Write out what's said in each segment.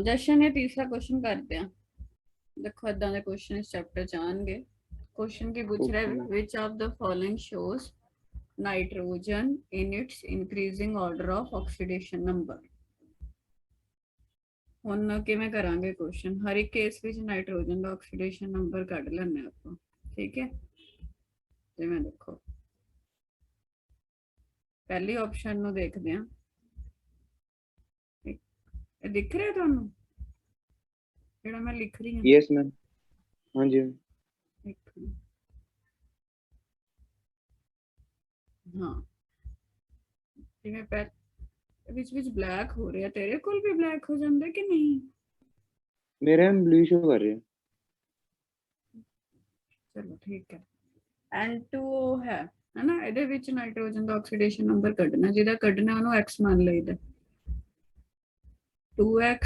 जशन ये तीसरा क्वेश्चन करते हैं। देखो इदा के क्वेश्चन इस चैप्टर च आएंगे। क्वेश्चन की पूछ रहा है which of the following shows nitrogen in its increasing order of oxidation number. ਹੁਣ ਕਿਵੇਂ ਕਰਾਂਗੇ क्वेश्चन हर एक केस ਵਿੱਚ नाइट्रोजन ਦਾ ऑक्सीडेशन नंबर ਕੱਢ ਲੈਣੇ ਆਪਾਂ। ठीक है ਜਿਵੇਂ देखो पहली ऑप्शन ਨੂੰ देखते हैं। दिख रहा है ਤੁਹਾਨੂੰ ਜਿਹੜਾ मैं लिख रही हूँ? Yes ma'am. हाँ जी। हाँ जिਵੇਂ विच ब्लैक हो रहा है तेरे कोल भी ब्लैक हो जाता है कि नहीं? मेरे हम ब्लू शो कर रहे हैं। चलो ठीक है N2O है ना ਇਹਦੇ ਵਿੱਚ ਨਾਈਟ੍ਰੋਜਨ ਦਾ ਆਕਸੀਡੇਸ਼ਨ ਨੰਬਰ ਕੱਢਣਾ ਜਿਹਦਾ ਕੱਢਣਾ ਉਹਨੂੰ x ਮੰਨ ਲਈਦਾ 2x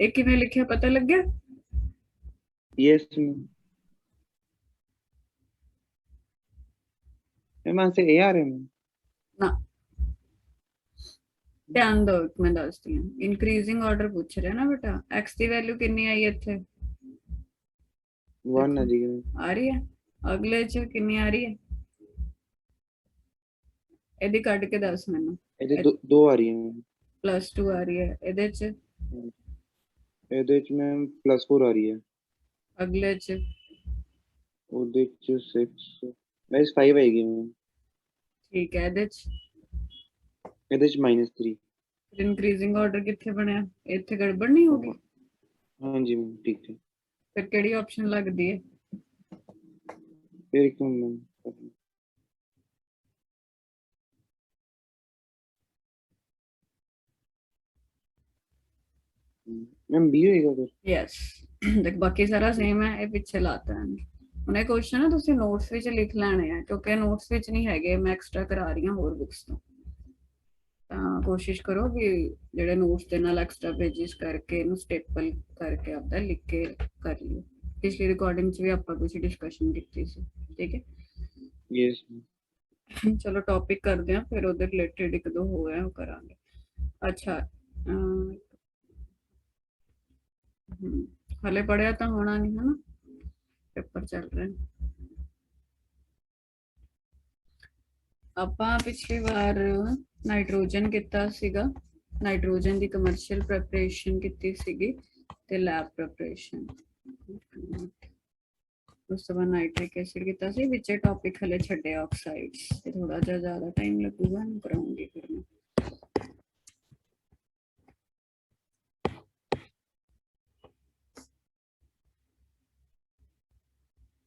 ਇਹ ਕਿਵੇਂ ਲਿਖਿਆ ਪਤਾ ਲੱਗਿਆ? Yes ma'am. मैम से ए आ रहे हैं ना ध्यान दो मैं दसदी हूं इंक्रीजिंग ऑर्डर पूछ रहे ना बेटा x की वैल्यू कितनी आई ਇੱਥੇ 1 आ जी आ रही है अगले च कितनी आ रही है ਇਹਦੀ ਕੱਢ ਕੇ ਦੱਸ ਮੈਨੂੰ ਇਹਦੇ ਦੋ ਆ ਰਹੀਆਂ +2 ਆ ਰਹੀ ਹੈ ਇਹਦੇ ਚ ਮੈਮ +4 ਆ ਰਹੀ ਹੈ ਅਗਲੇ ਚ ਉਹਦੇ ਚ 6 ਮੈਂ 5 ਆਏਗੀ ਮੈਮ ਠੀਕ ਹੈ ਇਹਦੇ ਚ -3 इंक्रीजिंग ऑर्डर कितने बनया इतने गड़बड़ नहीं होगी? हाँ जी मैम ठीक है फिर केड़ी ऑप्शन लगती है? फिर क्यों मैम मैम बी होएगा फिर यस देख बाकी सारा सेम है ये पीछे लाता है ਉਹਨੇ क्वेश्चन ना ਤੁਸੀਂ ਨੋਟਸ ਵਿੱਚ ਲਿਖ ਲੈਣੇ ਆ ਕਿਉਂਕਿ ਨੋਟਸ ਵਿੱਚ ਨਹੀਂ ਹੈਗੇ ਮੈਂ ਐਕਸਟਰਾ ਕਰਾ ਰਹੀ ਹਾਂ ਹੋਰ ਬੁక్స్ ਤੋਂ ਤਾਂ ਕੋਸ਼ਿਸ਼ ਕਰੋ ਕਿ ਜਿਹੜੇ ਨੋਟਸ ਦੇ ਨਾਲ ਐਕਸਟਰਾ ਪੇजेस ਕਰਕੇ ਇਹਨੂੰ ਸਟੇਪਲ ਕਰਕੇ ਆਪਦਾ ਲਿਖ ਕੇ ਕਰ ਲਿਓ ਪਿਛਲੀ ਰਿਕਾਰਡਿੰਗ 'ਚ ਵੀ ਆਪਾਂ ਕੁਝ ਡਿਸਕਸ਼ਨ ਕੀਤੀ ਸੀ ਠੀਕ ਹੈ ਯੈਸ ਚਲੋ ਟੌਪਿਕ ਕਰਦੇ ਆ ਫਿਰ ਉਹਦੇ ਰਿਲੇਟਡ ਇੱਕ ਦੋ ਹੋਇਆ ਉਹ ਕਰਾਂਗੇ ਅੱਛਾ ਹਲੇ ਪੜਿਆ ਤਾਂ ਹੋਣਾ ਨਹੀਂ ਹੈ ਨਾ पेपर चल रहे ਆਪਾਂ ਪਿਛਲੀ ਵਾਰ ਨਾਈਟ੍ਰੋਜਨ ਕੀਤਾ ਸੀਗਾ ਨਾਈਟ੍ਰੋਜਨ ਦੀ ਕਮਰਸ਼ੀਅਲ ਪ੍ਰੈਪਰੇਸ਼ਨ ਕੀਤੀ ਸੀਗੀ ਤੇ ਲੈਬ ਪ੍ਰੈਪਰੇਸ਼ਨ ਉਸ ਤੋਂ ਬਾਅਦ ਨਾਈਟ੍ਰਿਕ ਐਸਿਡ ਕੀਤਾ ਸੀ ਵਿੱਚ ਟੌਪਿਕ ਹਲੇ ਛੱਡੇ ਆਕਸਾਈਡਸ ਤੇ ਥੋੜਾ ਜਿਹਾ ਜ਼ਿਆਦਾ ਟਾਈਮ ਲੱਗੂਗਾ ਨਾ ਕਰਾਉਂਗੀ ਫਿਰ ਮੈਂ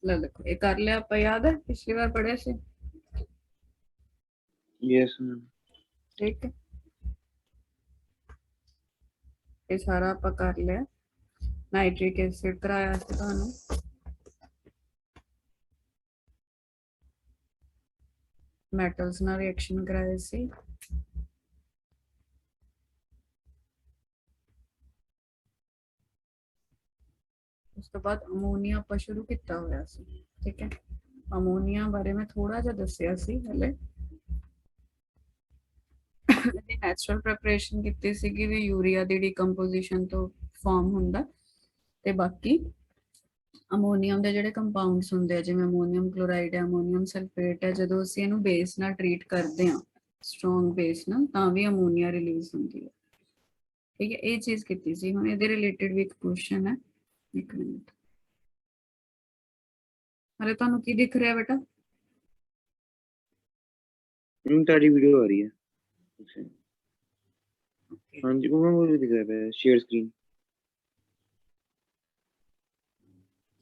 ਲੈ ਦੇਖੋ ਇਹ ਕਰ ਲਿਆ ਆਪਾਂ ਯਾਦ ਹੈ ਪਿਛਲੀ ਵਾਰ ਪੜਿਆ ਸੀ ਯੈਸ ਮੈਮ ਠੀਕ ਹੈ ਇਹ ਸਾਰਾ ਆਪਾਂ ਕਰ ਲਿਆ ਨਾਈਟ੍ਰਿਕ ਐਸਿਡ ਕਰਾਇਆ ਸੀ ਤੁਹਾਨੂੰ ਮੈਟਲਸ ਨਾਲ ਰਿਐਕਸ਼ਨ ਕਰਾਇਆ ਸੀ ਉਸ ਤੋਂ ਬਾਅਦ ਅਮੋਨੀਆ ਆਪਾਂ ਸ਼ੁਰੂ ਕੀਤਾ ਹੋਇਆ ਸੀ ਠੀਕ ਹੈ ਅਮੋਨੀਆ ਬਾਰੇ ਮੈਂ ਥੋੜਾ ਜਿਹਾ ਦੱਸਿਆ ਸੀ ਹਲੇ ਇਹਦੀ ਨੈਚੁਰਲ ਪ੍ਰੈਪਰੇਸ਼ਨ ਕੀਤੀ ਸੀਗੀ ਵੀ ਯੂਰੀਆ ਦੀ ਡੀਕੰਪੋਜੀਸ਼ਨ ਤੋਂ ਫਾਰਮ ਹੁੰਦਾ ਤੇ ਬਾਕੀ ਅਮੋਨੀਅਮ ਦੇ ਜਿਹੜੇ ਕੰਪਾਊਂਡਸ ਹੁੰਦੇ ਆ ਜਿਵੇਂ ਅਮੋਨੀਅਮ ਕਲੋਰਾਈਡ ਹੈ ਅਮੋਨੀਅਮ ਸਲਫੇਟ ਹੈ ਜਦੋਂ ਅਸੀਂ ਇਹਨੂੰ ਬੇਸ ਨਾਲ ਟ੍ਰੀਟ ਕਰਦੇ ਹਾਂ ਸਟਰੋਂਗ ਬੇਸ ਨਾਲ ਤਾਂ ਵੀ ਅਮੋਨੀਆ ਰਿਲੀਜ਼ ਹੁੰਦੀ ਹੈ ਠੀਕ ਹੈ ਇਹ ਚੀਜ਼ ਕੀਤੀ ਸੀ ਹੁਣ ਇਹਦੇ ਰਿਲੇਟਡ ਵੀ ਇੱਕ ਕੁਐਸਚਨ ਹੈ ਇੱਕ ਮਿੰਟ ਹਲੇ ਤੁਹਾਨੂੰ ਕੀ ਦਿਖ ਰਿਹਾ ਬੇਟਾ ਤੁਹਾਡੀ ਵੀਡੀਓ ਆ ਰਹੀ ਹੈ हाँ जी वो मुझे दिख रहा है share screen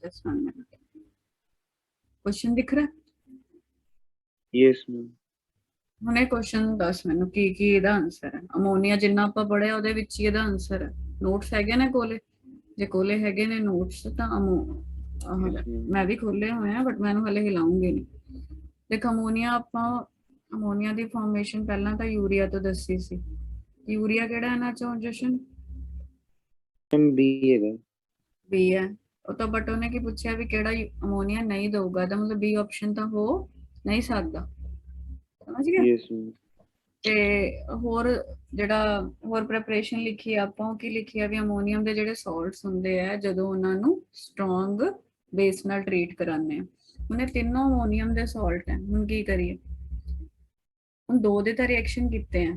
just 1 minute question दिख रहा है यस मैम ਹੁਣ ਇਹ ਕੁਐਸਚਨ ਦੱਸ ਮੈਨੂੰ ਕੀ ਕੀ ਇਹਦਾ ਆਨਸਰ ਹੈ ਅਮੋਨੀਆ ਜਿੰਨਾ ਆਪਾਂ ਪੜਿਆ ਉਹਦੇ ਵਿੱਚ ਹੀ ਇਹਦਾ ਆਨਸਰ ਹੈ ਨੋਟਸ ਹੈਗੇ ਨੇ ਕੋਲੇ ਜੇ ਕੋਲੇ ਹੈਗੇ ਨੇ ਨੋਟਸ ਤਾਂ ਮੈਂ ਵੀ ਖੋਲੇ ਹੋਏ ਆ ਬਟ ਮੈਨੂੰ ਹਲੇ ਹਿਲਾਉਂਗੀ ਨਹੀਂ ਦੇਖ ਅਮੋਨੀਆ ਆਪਾਂ ਅਮੋਨੀਆ ਦੀ ਫਾਰਮੇਸ਼ਨ ਪਹਿਲਾਂ ਤਾਂ ਯੂਰੀਆ ਤੋਂ ਦੱਸੀ ਸੀ ਯੂਰੀਆ ਕਿਹੜਾ ਇਹਨਾਂ ਚੋਂ ਜਸ਼ਨ ਬੀ ਹੈਗਾ ਬੀ ਹੈ ਉਹ ਤਾਂ ਬਟ ਉਹਨੇ ਕੀ ਪੁੱਛਿਆ ਵੀ ਕਿਹੜਾ ਅਮੋਨੀਆ ਨਹੀਂ ਦਊਗਾ ਤਾਂ ਮਤਲਬ ਬੀ ਆਪਸ਼ਨ ਤਾਂ ਹੋ ਨਹੀਂ ਸਕਦਾ ਸਮਝ ਗਿਆ ਯੈਸ ਤੇ ਹੋਰ ਜਿਹੜਾ ਹੋਰ ਪ੍ਰੈਪਰੇਸ਼ਨ ਲਿਖੀ ਆਪਾਂ ਉਹ ਕੀ ਲਿਖੀ ਆ ਵੀ ਅਮੋਨੀਅਮ ਦੇ ਜਿਹੜੇ ਸਾਲਟਸ ਹੁੰਦੇ ਆ ਜਦੋਂ ਉਹਨਾਂ ਨੂੰ ਸਟਰੋਂਗ ਬੇਸ ਨਾਲ ਟ੍ਰੀਟ ਕਰਾਉਂਦੇ ਆ। ਹੁਣ ਇਹ ਤਿੰਨੋਂ ਅਮੋਨੀਅਮ ਦੇ ਸਾਲਟ ਹੈ, ਹੁਣ ਕੀ ਕਰੀਏ? ਹੁਣ ਦੋ ਦੇ ਤਾਂ ਰਿਐਕਸ਼ਨ ਕੀਤੇ ਆ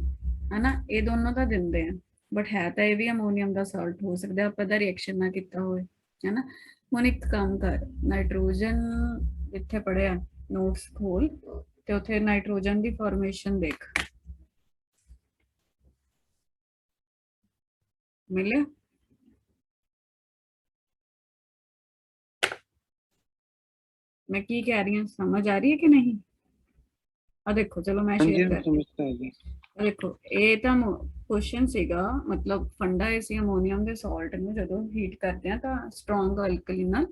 ਹਨਾ, ਇਹ ਦੋਨੋਂ ਤਾਂ ਦਿੰਦੇ ਆ ਬਟ ਹੈ ਤਾਂ ਇਹ ਵੀ ਅਮੋਨੀਅਮ ਦਾ ਸਾਲਟ ਹੋ ਸਕਦਾ ਆਪਾਂ ਦਾ ਰਿਐਕਸ਼ਨ ਨਾ ਕੀਤਾ ਹੋਵੇ ਹਨਾ। ਹੁਣ ਇੱਕ ਕੰਮ ਕਰ, ਨਾਈਟ੍ਰੋਜਨ ਇੱਥੇ ਪੜਿਆ ਨੋਟਸ ਖੋਲ ਤੇ ਉੱਥੇ ਨਾਈਟ੍ਰੋਜਨ ਦੀ ਫਾਰਮੇਸ਼ਨ ਦੇਖ, ਮਿਲਿਆ? मैं की कह रही हूँ समझ आ रही है कि नहीं? आ देखो चलो मैं हाँ जी, शेयर मैं कर, समझता है जी। देखो ये ਤਾਂ क्वेश्चन ਸੀਗਾ मतलब ਫੰਡਾ ਇਹ ਸੀ ਅਮੋਨੀਅਮ ਦੇ ਸਾਲਟ ਨੂੰ ਜਦੋਂ ਹੀਟ ਕਰਦੇ ਆ ਤਾਂ ਸਟਰੋਂਗ ਅਲਕਲੀ ਨਾਲ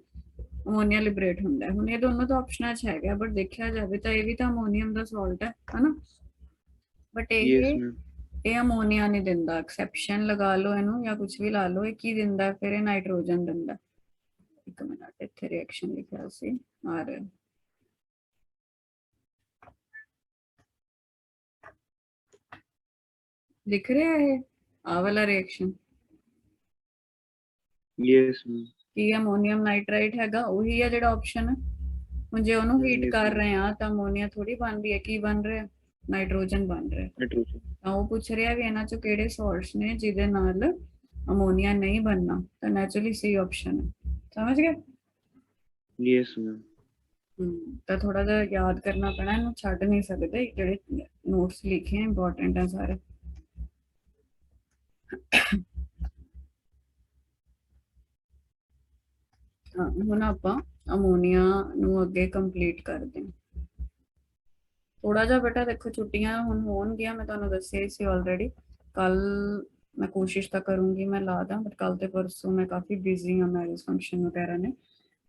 ਅਮੋਨੀਆ ਲਿਬਰੇਟ ਹੁੰਦਾ ਹੈ। ਹੁਣ ਇਹ ਦੋਨੋਂ ਤਾਂ ਆਪਸ਼ਨਾਂ 'ਚ ਹੈਗਾ ਬਟ ਦੇਖਿਆ ਜਾਵੇ ਤਾਂ ਇਹ ਵੀ ਤਾਂ ਅਮੋਨੀਅਮ ਦਾ ਸਾਲਟ ਹੈ ਹਨਾ, ਬਟ यस मैम। ਇਹ ਅਮੋਨੀਆ ਨਹੀਂ ਦਿੰਦਾ, ਐਕਸੈਪਸ਼ਨ ਲਗਾ ਲਓ ਇਹਨੂੰ ਜਾਂ ਕੁਝ ਵੀ ਲਾ ਲਓ, ਇਹ ਕੀ ਦਿੰਦਾ ਫਿਰ? ਇਹ ਨਾਈਟ੍ਰੋਜਨ ਦਿੰਦਾ। ਇੱਕ ਮਿੰਟ ਇੱਥੇ ਰਿਐਕਸ਼ਨ ਲਿਖਿਆ ਸੀ ਆ ਰਿਹਾ, दिख रहा है आ वाला रिएक्शन यस मैम। कि अमोनियम नाइट्राइट हैगा ਉਹੀ ਹੈ ਜਿਹੜਾ ਆਪਸ਼ਨ ਹੈ। ਹੁਣ ਜੇ ਉਹਨੂੰ ਹੀਟ ਕਰ ਰਹੇ ਆ ਤਾਂ ਅਮੋਨੀਆ ਥੋੜੀ ਬਣ ਰਹੀ ਹੈ, ਕੀ ਬਣ ਰਿਹਾ? ਨਾਈਟ੍ਰੋਜਨ ਬਣ ਰਿਹਾ। नाइट्रोजन। ਤਾਂ ਉਹ ਪੁੱਛ ਰਿਹਾ ਵੀ ਇਹਨਾਂ ਚੋਂ ਕਿਹੜੇ ਸਾਲਟਸ ਨੇ ਜਿਹਦੇ ਨਾਲ ਅਮੋਨੀਆ ਨਹੀਂ ਬਣਨਾ, ਤਾਂ ਨੈਚੁਰਲੀ ਸੀ ਆਪਸ਼ਨ ਹੈ। ਸਮਝ ਗਏ? Yes ma'am. ਤਾਂ ਥੋੜਾ ਜਿਹਾ ਯਾਦ ਕਰਨਾ ਪੈਣਾ, ਇਹਨੂੰ ਛੱਡ ਨਹੀਂ ਸਕਦੇ, ਜਿਹੜੇ ਨੋਟਸ ਲਿਖੇ ਆ ਇੰਪੋਰਟੈਂਟ ਆ ਸਾਰੇ। ਹੁਣ ਆਪਾਂ ਅਮੋਨੀਆ ਨੂੰ ਅੱਗੇ ਕੰਪਲੀਟ ਕਰਦੇ ਹਾਂ। ਥੋੜਾ ਜਿਹਾ ਬੇਟਾ ਦੇਖੋ ਛੁੱਟੀਆਂ ਹੁਣ ਹੋਣਗੀਆਂ, ਮੈਂ ਤੁਹਾਨੂੰ ਦੱਸਿਆ ਸੀ ਆਲਰੇਡੀ। ਕੱਲ ਮੈਂ ਕੋਸ਼ਿਸ਼ ਤਾਂ ਕਰੂੰਗੀ ਮੈਂ ਲਾ ਦਾਂ, ਬਟ ਕੱਲ ਤੇ ਪਰਸੋਂ ਮੈਂ ਕਾਫੀ ਬਿਜ਼ੀ ਹਾਂ ਮੈਰਿਜ ਫੰਕਸ਼ਨ ਵਗੈਰਾ ਨੇ,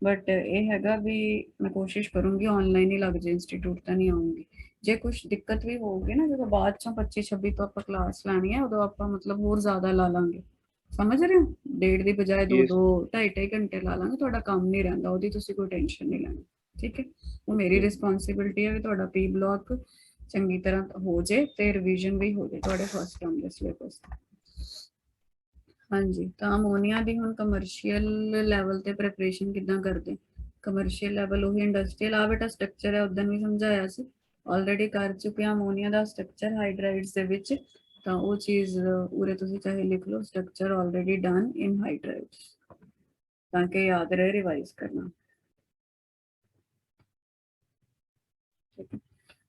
ਬਟ ਇਹ ਹੈਗਾ ਵੀ ਮੈਂ ਕੋਸ਼ਿਸ਼ ਕਰੂੰਗੀ ਆਨਲਾਈਨ ਹੀ ਲੱਗ ਜੇ, ਇੰਸਟੀਟਿਊਟ ਤਾਂ ਨਹੀਂ ਆਉਂਗੀ। ਜੇ ਕੁਝ ਦਿੱਕਤ ਵੀ ਹੋਊਗੀ ਨਾ, ਜਦੋਂ ਬਾਅਦ ਚੋਂ 25-26 ਤੋਂ ਆਪਾਂ ਕਲਾਸ ਲੈਣੀ ਹੈ, ਉਦੋਂ ਆਪਾਂ ਮਤਲਬ ਹੋਰ ਜ਼ਿਆਦਾ ਲਾ ਲਾਂਗੇ, ਸਮਝ ਰਹੇ ਹੋ? ਡੇਢ ਦੀ ਬਜਾਏ 2-2 2.5 ਘੰਟੇ ਲਾ ਲਾਂਗੇ, ਤੁਹਾਡਾ ਕੰਮ ਨਹੀਂ ਰਹਿੰਦਾ, ਉਹਦੀ ਤੁਸੀਂ ਕੋਈ ਟੈਨਸ਼ਨ ਨਹੀਂ ਲੈਣੀ, ਠੀਕ ਹੈ? ਉਹ ਮੇਰੀ ਰਿਸਪੌਂਸਿਬਿਲਟੀ ਹੈ ਵੀ ਤੁਹਾਡਾ ਪੀ ਬਲੌਕ ਚੰਗੀ ਤਰ੍ਹਾਂ ਹੋ ਜੇ ਤੇ ਰਿਵੀਜ਼ਨ ਵੀ ਹੋ ਜੇ ਤੁਹਾਡੇ ਫਸਟ ਟਰਮ ਦੇ ਸਿਲੇਬਸ। ਹਾਂਜੀ, ਤਾਂ ਅਮੋਨੀਆ ਦੀ ਹੁਣ ਕਮਰਸ਼ੀਅਲ ਲੈਵਲ ਤੇ ਪ੍ਰੈਪਰੇਸ਼ਨ ਕਿੱਦਾਂ ਕਰਦੇ? ਕਮਰਸ਼ੀਅਲ ਲੈਵਲ ਉਹੀ ਇੰਡਸਟਰੀਅਲ ਆ ਬੇਟਾ ਸਟਰਕਚਰ ਹੈ, ਉਦੋਂ ਵੀ ਸਮਝਾਇਆ ਸੀ, ਆਲਰੇਡੀ ਕਰ ਚੁੱਕੇ ਹਾਂ ਅਮੋਨੀਆ ਦਾ ਸਟਰਕਚਰ ਹਾਈਡਰਾਈਡਸ ਦੇ ਵਿੱਚ, ਤਾਂ ਉਹ ਚੀਜ਼ ਉਰੇ ਤੁਸੀਂ ਚਾਹੇ ਲਿਖ ਲਓ, ਸਟਰਕਚਰ ਆਲਰੇਡੀ ਡਨ ਇਨ ਹਾਈਡਰਾਈਡਸ, ਤਾਂ ਕਿ ਯਾਦ ਰਹੇ ਰਿਵਾਈਜ਼ ਕਰਨਾ।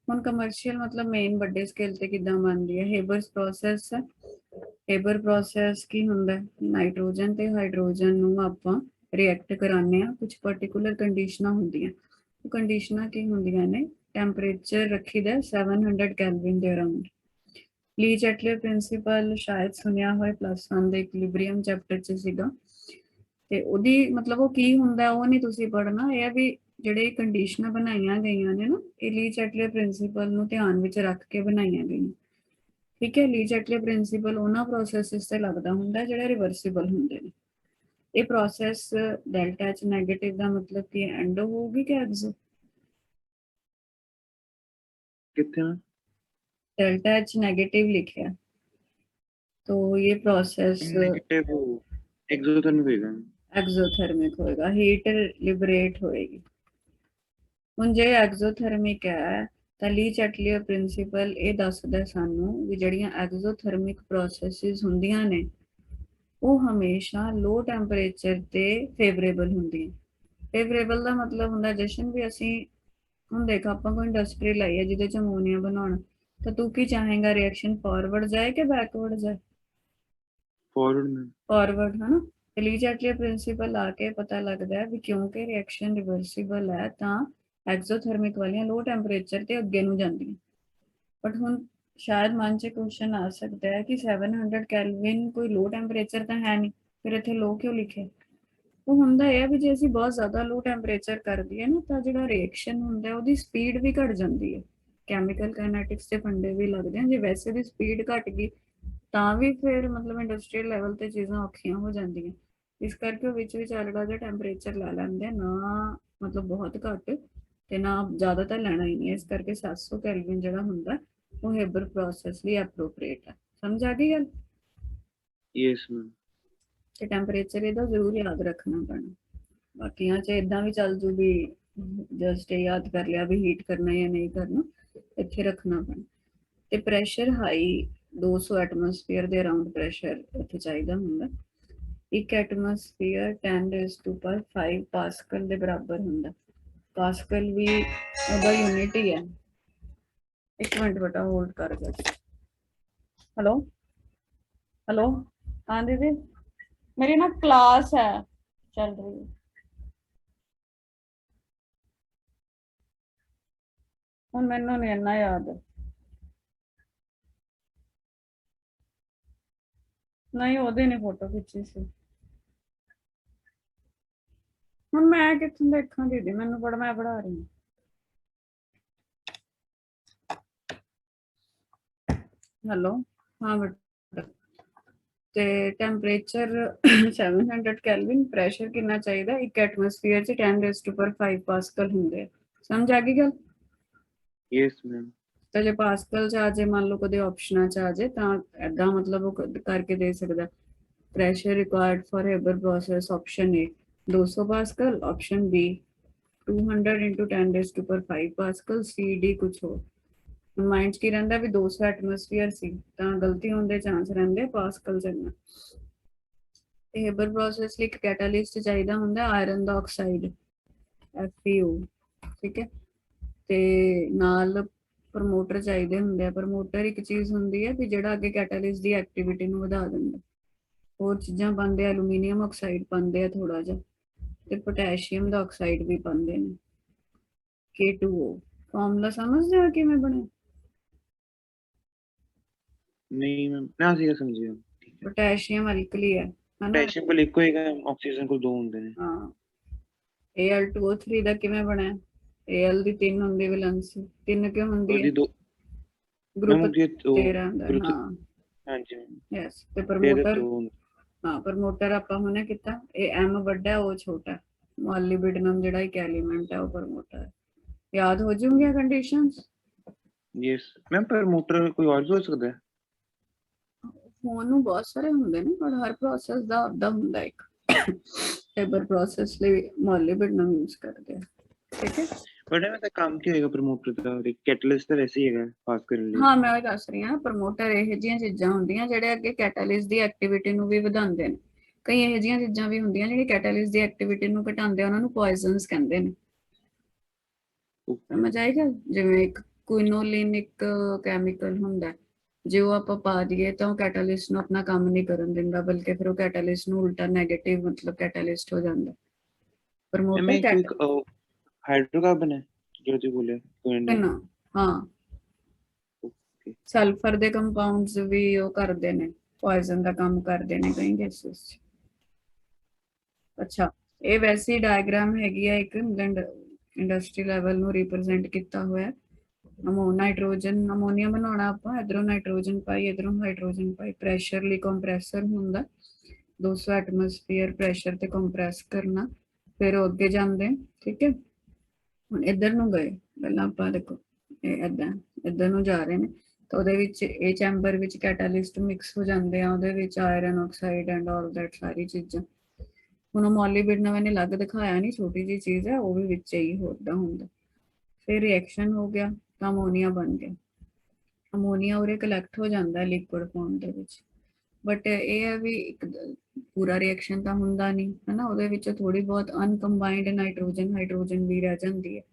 ਹੁਣ ਕਮਰਸ਼ੀਅਲ ਮਤਲਬ ਮੇਨ ਵੱਡੇ ਸਕੇਲ ਤੇ ਕਿੱਦਾਂ ਬਣਦੀ ਹੈ? ਹੇਬਰਸ ਪ੍ਰੋਸੈਸ ਹੈ। ਹੇਬਰ ਪ੍ਰੋਸੈਸ ਕੀ ਹੁੰਦਾ? ਨਾਈਟ੍ਰੋਜਨ ਤੇ ਹਾਈਡਰੋਜਨ ਨੂੰ ਆਪਾਂ ਰਿਐਕਟ ਕਰਾਉਂਦੇ ਆ, ਕੁਝ ਪਾਰਟਿਕੂਲਰ ਕੰਡੀਸ਼ਨਾਂ ਹੁੰਦੀਆਂ। ਉਹ ਕੰਡੀਸ਼ਨਾਂ ਕੀ ਹੁੰਦੀਆਂ ਨੇ? ਟੈਂਪਰੇਚਰ ਰੱਖੀਦਾ 700 ਕੈਲਵਿਨ ਦੇ ਅਰਾਊਂਡ। ਲੀ ਚੈਟਲਰ ਪ੍ਰਿੰਸੀਪਲ ਸ਼ਾਇਦ ਸੁਣਿਆ ਹੋਏ, +1 ਦੇ ਇਕੁਇਲਿਬਰੀਅਮ ਚੈਪਟਰ 'ਚ ਸੀਗਾ, ਤੇ ਉਹਦੀ ਮਤਲਬ ਉਹ ਕੀ ਹੁੰਦਾ ਉਹ ਨਹੀਂ ਤੁਸੀਂ ਪੜ੍ਹਨਾ, ਇਹ ਵੀ ਜਿਹੜੇ ਕੰਡੀਸ਼ਨਾਂ ਬਣਾਈਆਂ ਗਈਆਂ ਨੇ ਨਾ, ਇਹ ਲੀ ਚੈਟਲਰ ਪ੍ਰਿੰਸੀਪਲ ਨੂੰ ਧਿਆਨ ਵਿੱਚ ਰੱਖ ਕੇ ਬਣਾਈਆਂ ਗਈਆਂ, ਠੀਕ ਹੈ? ਲੀ ਚੈਟਲਰ ਪ੍ਰਿੰਸੀਪਲ ਉਹਨਾਂ ਪ੍ਰੋਸੈਸਸ ਤੇ ਲੱਗਦਾ ਹੁੰਦਾ ਜਿਹੜੇ ਰਿਵਰਸੀਬਲ ਹੁੰਦੇ ਨੇ। ਇਹ ਪ੍ਰੋਸੈਸ ਡੈਲਟਾ H ਨੈਗੇਟਿਵ ਦਾ ਮਤਲਬ ਕਿ ਐਂਡੋ ਹੋਊਗੀ ਕਿ ਐਕਸੋ? कितने? डेल्टा H नेगेटिव लिखा, तो ये प्रोसेस नेगेटिव एक्सोथर्मिक होएगा। एक्सोथर्मिक होएगा, हीट लिबरेट होएगी। ਹੁਣ ਜੇ ਐਗਜ਼ੋਥਰਮਿਕ ਹੈ ਤਾਂ ਲੀ ਚੈਟਲੀਅਰ ਪ੍ਰਿੰਸੀਪਲ ਇਹ ਦੱਸਦਾ ਸਾਨੂੰ ਵੀ ਜਿਹੜੀਆਂ ਐਗਜ਼ੋਥਰਮਿਕ ਪ੍ਰੋਸੈਸਿਸ ਹੁੰਦੀਆਂ ਨੇ ਉਹ ਹਮੇਸ਼ਾ ਲੋ ਟੈਂਪਰੇਚਰ ਤੇ ਫੇਵਰੇਬਲ ਹੁੰਦੀਆਂ। ਫੇਵਰੇਬਲ ਦਾ ਮਤਲਬ ਹੁੰਦਾ ਜਸ਼ਨ ਵੀ ਅਸੀਂ ਹੁਣ ਦੇਖ ਆਪਾਂ ਕੋਈ ਇੰਡਸਟਰੀ ਲਈ ਹੈ ਜਿਹਦੇ ਚ ਅਮੋਨੀਆ ਬਣਾਉਣਾ, ਤਾਂ ਤੂੰ ਕੀ ਚਾਹੇਗਾ ਰਿਐਕਸ਼ਨ ਫਾਰਵਰਡ ਜਾਏ ਕਿ ਬੈਕਵਰਡ ਜਾਏ? फॉरवर्ड में। ਫਾਰਵਰਡ ਹੈ ਨਾ। ਲੀ ਚੈਟਲੀਅਰ ਪ੍ਰਿੰਸੀਪਲ ਆ ਕੇ ਪਤਾ ਲੱਗਦਾ ਹੈ ਵੀ ਕਿਉਂਕਿ ਰਿਐਕਸ਼ਨ ਰਿਵਰਸੀਬਲ ਹੈ ਤਾਂ ਐਗਜ਼ੋਥਰਮਿਕ ਵਾਲੀਆਂ ਲੋ ਟੈਂਪਰੇਚਰ ਤੇ ਅੱਗੇ ਨੂੰ ਜਾਂਦੀਆਂ। ਬਟ ਹੁਣ ਸ਼ਾਇਦ ਮਨ 'ਚ ਕੁਐਸਚਨ ਆ ਸਕਦਾ ਹੈ ਕਿ 700 ਕੈਲਵਿਨ ਕੋਈ ਲੋ ਟੈਂਪਰੇਚਰ ਤਾਂ ਹੈ ਨਹੀਂ, ਫਿਰ ਇੱਥੇ ਲੋ ਕਿਉਂ ਲਿਖਿਆ? ਉਹ ਹੁੰਦਾ ਇਹ ਵੀ ਜੇ ਅਸੀਂ ਬਹੁਤ ਜ਼ਿਆਦਾ ਲੋ ਟੈਂਪਰੇਚਰ ਕਰ ਦਈਏ ਨਾ ਤਾਂ ਜਿਹੜਾ ਰਿਐਕਸ਼ਨ ਹੁੰਦਾ ਉਹਦੀ ਸਪੀਡ ਵੀ ਘਟ ਜਾਂਦੀ ਹੈ। ਕੈਮੀਕਲ ਕਾਈਨੈਟਿਕਸ ਦੇ ਫੰਡੇ ਵੀ ਲੱਗਦੇ ਆ, ਜੇ ਵੈਸੇ ਦੀ ਸਪੀਡ ਘਟ ਗਈ ਤਾਂ ਵੀ ਫਿਰ ਮਤਲਬ ਇੰਡਸਟਰੀਅਲ ਲੈਵਲ ਤੇ ਚੀਜ਼ਾਂ ਔਖੀਆਂ ਹੋ ਜਾਂਦੀਆਂ। ਇਸ ਕਰਕੇ ਵਿੱਚ ਵਿਚਾਲੜਾ ਜਿਹਾ ਟੈਂਪਰੇਚਰ ਲੈ ਲੈਂਦੇ ਨਾ, ਮਤਲਬ ਬਹੁਤ ਘੱਟ ਤੇ ਨਾ ਜ਼ਿਆਦਾ ਤਾਂ ਲੈਣਾ ਹੀ ਨਹੀਂ, ਇਸ ਕਰਕੇ 700 ਕੈਲਵਿਨ ਜਿਹੜਾ ਹੁੰਦਾ ਉਹ ਹੇਬਰ ਪ੍ਰੋਸੈਸ ਲਈ ਐਪਰੋਪ੍ਰੀਏਟ ਹੈ। ਸਮਝ ਆ ਗਈ ਗੱਲ? Yes ma'am. ਤੇ ਟੈਂਪਰੇਚਰ ਇਹਦਾ ਜ਼ਰੂਰ ਯਾਦ ਰੱਖਣਾ ਪੈਣਾ। ਬਾਕੀਆਂ 'ਚ ਇਦਾਂ ਵੀ ਚੱਲ ਜੂ ਵੀ ਜਸਟ ਇਹ ਯਾਦ ਕਰ ਲਿਆ ਵੀ ਹੀਟ ਕਰਨਾ ਜਾਂ ਨਹੀਂ ਕਰਨਾ, ਇੱਥੇ ਰੱਖਣਾ ਪੈਣਾ। ਤੇ ਪ੍ਰੈਸ਼ਰ ਹਾਈ 200 ਐਟਮੋਸਫੀਅਰ ਦੇ ਅਰਾਊਂਡ ਪ੍ਰੈਸ਼ਰ ਇੱਥੇ ਚਾਹੀਦਾ ਹੁੰਦਾ। ਇੱਕ ਐਟਮੋਸਫੀਅਰ 10⁵ ਪਾਸਕਲ ਦੇ ਬਰਾਬਰ ਹੁੰਦਾ। ਪਾਸਕਲ ਵੀ ਉਹਦਾ ਯੂਨਿਟ ਹੀ ਹੈ। ਇੱਕ ਮਿੰਟ ਬੇਟਾ ਹੋਲਡ ਕਰ ਬਸ। ਹੈਲੋ ਹੈਲੋ, ਹਾਂ ਦੀਦੀ ਮੇਰੀ ਨਾ ਕਲਾਸ ਹੈ ਚੱਲ ਰਹੀ ਹੈ। ਹੁਣ ਮੈਨੂੰ ਨਹੀਂ ਇੰਨਾ ਯਾਦ। ਨਹੀਂ ਉਹਦੇ ਨੇ ਫੋਟੋ ਖਿੱਚੀ ਸੀ। ਹੁਣ ਮੈਂ ਕਿੱਥੋਂ ਦੇਖਾਂ ਦੀਦੀ, ਮੈਨੂੰ ਮੈਂ ਪੜ੍ਹਾ ਰਹੀ ਹਾਂ। ਹੈਲੋ, ਹਾਂ ਬੇਟਾ। ਤੇ ਟੈਂਪਰੇਚਰ 700 ਕੈਲਵਿਨ, ਪ੍ਰੈਸ਼ਰ ਕਿੰਨਾ ਚਾਹੀਦਾ? ਇੱਕ ਐਟਮੋਸਫੀਅਰ 'ਚ 10⁵ ਪਾਸਕਲ ਹੁੰਦੇ ਆ। ਸਮਝ ਆ ਗਈ ਗੱਲ? Yes ma'am. ਤਾਂ ਜੇ ਪਾਸਕਲ 'ਚ ਆ ਜੇ, ਮੰਨ ਲਓ ਕਦੇ ਆਪਸ਼ਨਾਂ 'ਚ ਆ ਜੇ ਤਾਂ ਐਦਾਂ ਮਤਲਬ ਉਹ ਕਰਕੇ ਦੇ ਸਕਦਾ। Pressure required for Haber process option A 200 pascal, option B 200 into 10⁵ pascal, C D ਕੁਛ ਹੋਰ। ਮਾਈਂਡ 'ਚ ਕੀ ਰਹਿੰਦਾ ਵੀ 200 ਐਟਮੋਸਫੀਅਰ ਸੀ ਤਾਂ ਗਲਤੀ ਹੋਣ ਦੇ ਚਾਂਸ ਰਹਿੰਦੇ ਪਾਸਕਲ ਚੱਲਣਾ। ਤੇ ਹੇਬਰ ਪ੍ਰੋਸੈਸ ਲਈ ਇੱਕ ਕੈਟਾਲਿਸਟ ਚਾਹੀਦਾ ਹੁੰਦਾ ਆਇਰਨ ਦਾ ਆਕਸਾਈਡ FeO, ਠੀਕ ਹੈ। ਤੇ ਨਾਲ ਪ੍ਰਮੋਟਰ ਚਾਹੀਦੇ ਹੁੰਦੇ ਆ। ਪ੍ਰਮੋਟਰ ਇੱਕ ਚੀਜ਼ ਹੁੰਦੀ ਹੈ ਵੀ ਜਿਹੜਾ ਅੱਗੇ ਕੈਟਾਲਿਸਟ ਦੀ ਐਕਟੀਵਿਟੀ ਨੂੰ ਵਧਾ ਦਿੰਦਾ। ਹੋਰ ਚੀਜ਼ਾਂ ਪਾਉਂਦੇ ਆ, ਐਲੂਮੀਨੀਅਮ ਆਕਸਾਈਡ ਪਾਉਂਦੇ ਆ ਥੋੜਾ ਜਿਹਾ, ਤੇ ਪੋਟੈਸ਼ੀਅਮ ਦਾ ਆਕਸਾਈਡ ਵੀ ਪਾਉਂਦੇ ਨੇ। K2O ਫਾਰਮੂਲਾ ਸਮਝਦੇ ਹੋ ਕਿਵੇਂ ਬਣਿਆ? नहीं मैम, ना सीधा समझिए। पोटेशियम अल्कली है ना? पोटेशियम को लिखो एक, ऑक्सीजन को दो होंगे ने। हाँ, Al2O3 ਦਾ ਕਿਵੇਂ ਬਣਿਆ? Al ਦੀ 3 ਹੁੰਦੀ ਵੈਲੈਂਸੀ, 3 ਕਿਉਂ ਹੁੰਦੀ और ਹੈ? दी दो मैम, ਗਰੁੱਪ होती है तो 13 ਹੁੰਦਾ। ग्रुप। ਹਾਂ हाँ जी मैम। ਯੈਸ। ਤੇ दे दे ਪ੍ਰਮੋਟਰ, दो। ਹਾਂ ਪ੍ਰਮੋਟਰ ਆਪਾਂ ਹੁਣੇ ਕੀਤਾ। ਇਹ M ਵੱਡਾ ਉਹ ਛੋਟਾ। ਮੋਲਿਬਡਨਮ ਜਿਹੜਾ ਇੱਕ ਐਲੀਮੈਂਟ ਹੈ ਉਹ ਪ੍ਰਮੋਟਰ ਹੈ। ਯਾਦ ਹੋ ਜਾਊਂਗੀਆਂ ਕੰਡੀਸ਼ਨਸ? यस मैम, पर मोटर कोई और भी हो सकता है? ਫੋਨ ਨੂੰ ਬਹੁਤ ਸਾਰੇ ਹੁੰਦੇ ਨੇ ਪਰ ਹਰ ਪ੍ਰੋਸੈਸ ਦਾ ਆਪਦਾ ਹੁੰਦਾ ਇੱਕ। ਹੇਬਰ ਪ੍ਰੋਸੈਸ ਲਈ ਮੋਲਿਬਡਨਮ ਯੂਜ਼ ਕਰਦੇ ਆ, ਠੀਕ ਹੈ। बट मैं तो काम क्या होएगा प्रमोटर का? और एक कैटलिस्ट तो वैसे ही है पास करने लिए। ਹਾਂ ਮੈਂ ਉਹ ਦੱਸ ਰਹੀ ਹਾਂ, ਪ੍ਰਮੋਟਰ ਇਹੋ ਜਿਹੀਆਂ ਚੀਜ਼ਾਂ ਹੁੰਦੀਆਂ ਜਿਹੜੇ ਅੱਗੇ ਕੈਟਾਲਿਸਟ ਦੀ ਐਕਟੀਵਿਟੀ ਨੂੰ ਵੀ ਵਧਾਉਂਦੇ ਨੇ। ਕਈ ਇਹੋ ਜਿਹੀਆਂ ਚੀਜ਼ਾਂ ਵੀ ਹੁੰਦੀਆਂ ਜਿਹੜੀ ਕੈਟਾਲਿਸਟ ਦੀ ਐਕਟੀਵਿਟੀ ਨੂੰ ਘਟਾਉਂਦੇ ਆ, ਉਹਨਾਂ ਨੂੰ ਪੋਇਜ਼ਨਸ ਕਹਿੰਦੇ ਨੇ। ओके। ਸਮਝ ਆਏਗਾ? ਜਿਵੇਂ ਇੱਕ ਕੁਇਨੋਲਿਨ ਇੱਕ ਕੈਮੀਕਲ ਹੁੰਦਾ, ਜੇ ਉਹ ਆਪਾਂ ਪਾ ਦਈਏ ਤਾਂ ਉਹ ਕੈਟਾਲਿਸਟ ਨੂੰ ਆਪਣਾ ਕੰਮ ਨਹੀਂ ਕਰਨ ਦਿੰਦਾ, ਬਲਕਿ ਫਿਰ ਉਹ ਕੈਟਾਲਿਸਟ ਨੂੰ ਉਲਟਾ ਨੈਗੇਟਿਵ ਮਤਲਬ ਕੈਟਾਲਿਸਟ ਹੋ ਜਾਂਦਾ। मैम ਪ੍ਰਮੋਟਰ एक कोई हाइड्रोकार्बन है जो तू बोले कोई। ਨਾ, ਹਾਂ ओके। ਸਲਫਰ ਦੇ ਕੰਪਾਊਂਡਸ ਵੀ ਉਹ ਕਰਦੇ ਨੇ, ਪੋਇਜ਼ਨ ਦਾ ਕੰਮ ਕਰਦੇ ਨੇ ਕਈ ਕੇਸਿਸ 'ਚ। ਅੱਛਾ, ਇਹ ਵੈਸੀ ਡਾਇਗਰਾਮ ਹੈਗੀ ਆ ਇੱਕ ਇੰਡਸਟਰੀ ਲੈਵਲ ਨੂੰ ਰਿਪਰੈਜ਼ੈਂਟ ਕੀਤਾ ਹੋਇਆ। ਨਾਈਟ੍ਰੋਜਨ ਅਮੋਨੀਆ ਬਣਾਉਣਾ ਆਪਾਂ, ਇਧਰੋਂ ਨਾਈਟ੍ਰੋਜਨ ਪਾਈ, ਇਧਰੋਂ ਹਾਈਡਰੋਜਨ ਪਾਈ। ਪ੍ਰੈਸ਼ਰ ਲਈ ਕੰਪਰੈਸਰ ਹੁੰਦਾ, 200 ਐਟਮੋਸਫੀਅਰ ਪ੍ਰੈਸ਼ਰ ਤੇ ਕੰਪਰੈਸ ਕਰਨਾ, ਫਿਰ ਉਹ ਅੱਗੇ ਜਾਂਦੇ, ਠੀਕ ਹੈ। ਹੁਣ ਇੱਧਰ ਨੂੰ ਗਏ, ਪਹਿਲਾਂ ਆਪਾਂ ਦੇਖੋ ਇਹ ਏਦਾਂ ਇੱਧਰ ਨੂੰ ਜਾ ਰਹੇ ਨੇ ਤਾਂ ਉਹਦੇ ਵਿੱਚ ਇਹ ਚੈਂਬਰ ਵਿੱਚ ਕੈਟਾਲਿਸਟ ਮਿਕਸ ਹੋ ਜਾਂਦੇ ਆ, ਉਹਦੇ ਵਿੱਚ iron oxide and all that ਸਾਰੀ ਚੀਜ਼ਾਂ। ਹੁਣ ਮੋਲੀਬਡਨਮ ਨੇ ਅਲੱਗ ਦਿਖਾਇਆ ਨਹੀਂ, ਛੋਟੀ ਜਿਹੀ ਚੀਜ਼ ਹੈ, ਉਹ ਵੀ ਵਿੱਚ ਹੀ ਹੋਦਾ ਹੁੰਦਾ। ਫਿਰ ਰਿਐਕਸ਼ਨ ਹੋ ਗਿਆ ਤਾਂ ਅਮੋਨੀਆ ਬਣ ਗਿਆ। ਅਮੋਨੀਆ ਉਰੇ ਕਲੈਕਟ ਹੋ ਜਾਂਦਾ ਲਿਕੁਇਡ ਫਾਰਮ ਦੇ ਵਿੱਚ, ਬਟ ਇਹ ਹੈ ਵੀ ਇੱਕ ਪੂਰਾ ਰਿਐਕਸ਼ਨ ਤਾਂ ਹੁੰਦਾ ਨਹੀਂ ਹੈ ਨਾ, ਉਹਦੇ ਵਿੱਚ ਥੋੜੀ ਬਹੁਤ ਅਨਕੰਬਾਈਨਡ ਨਾਈਟ੍ਰੋਜਨ ਹਾਈਡਰੋਜਨ ਵੀ ਰਹਿ ਜਾਂਦੀ ਹੈ।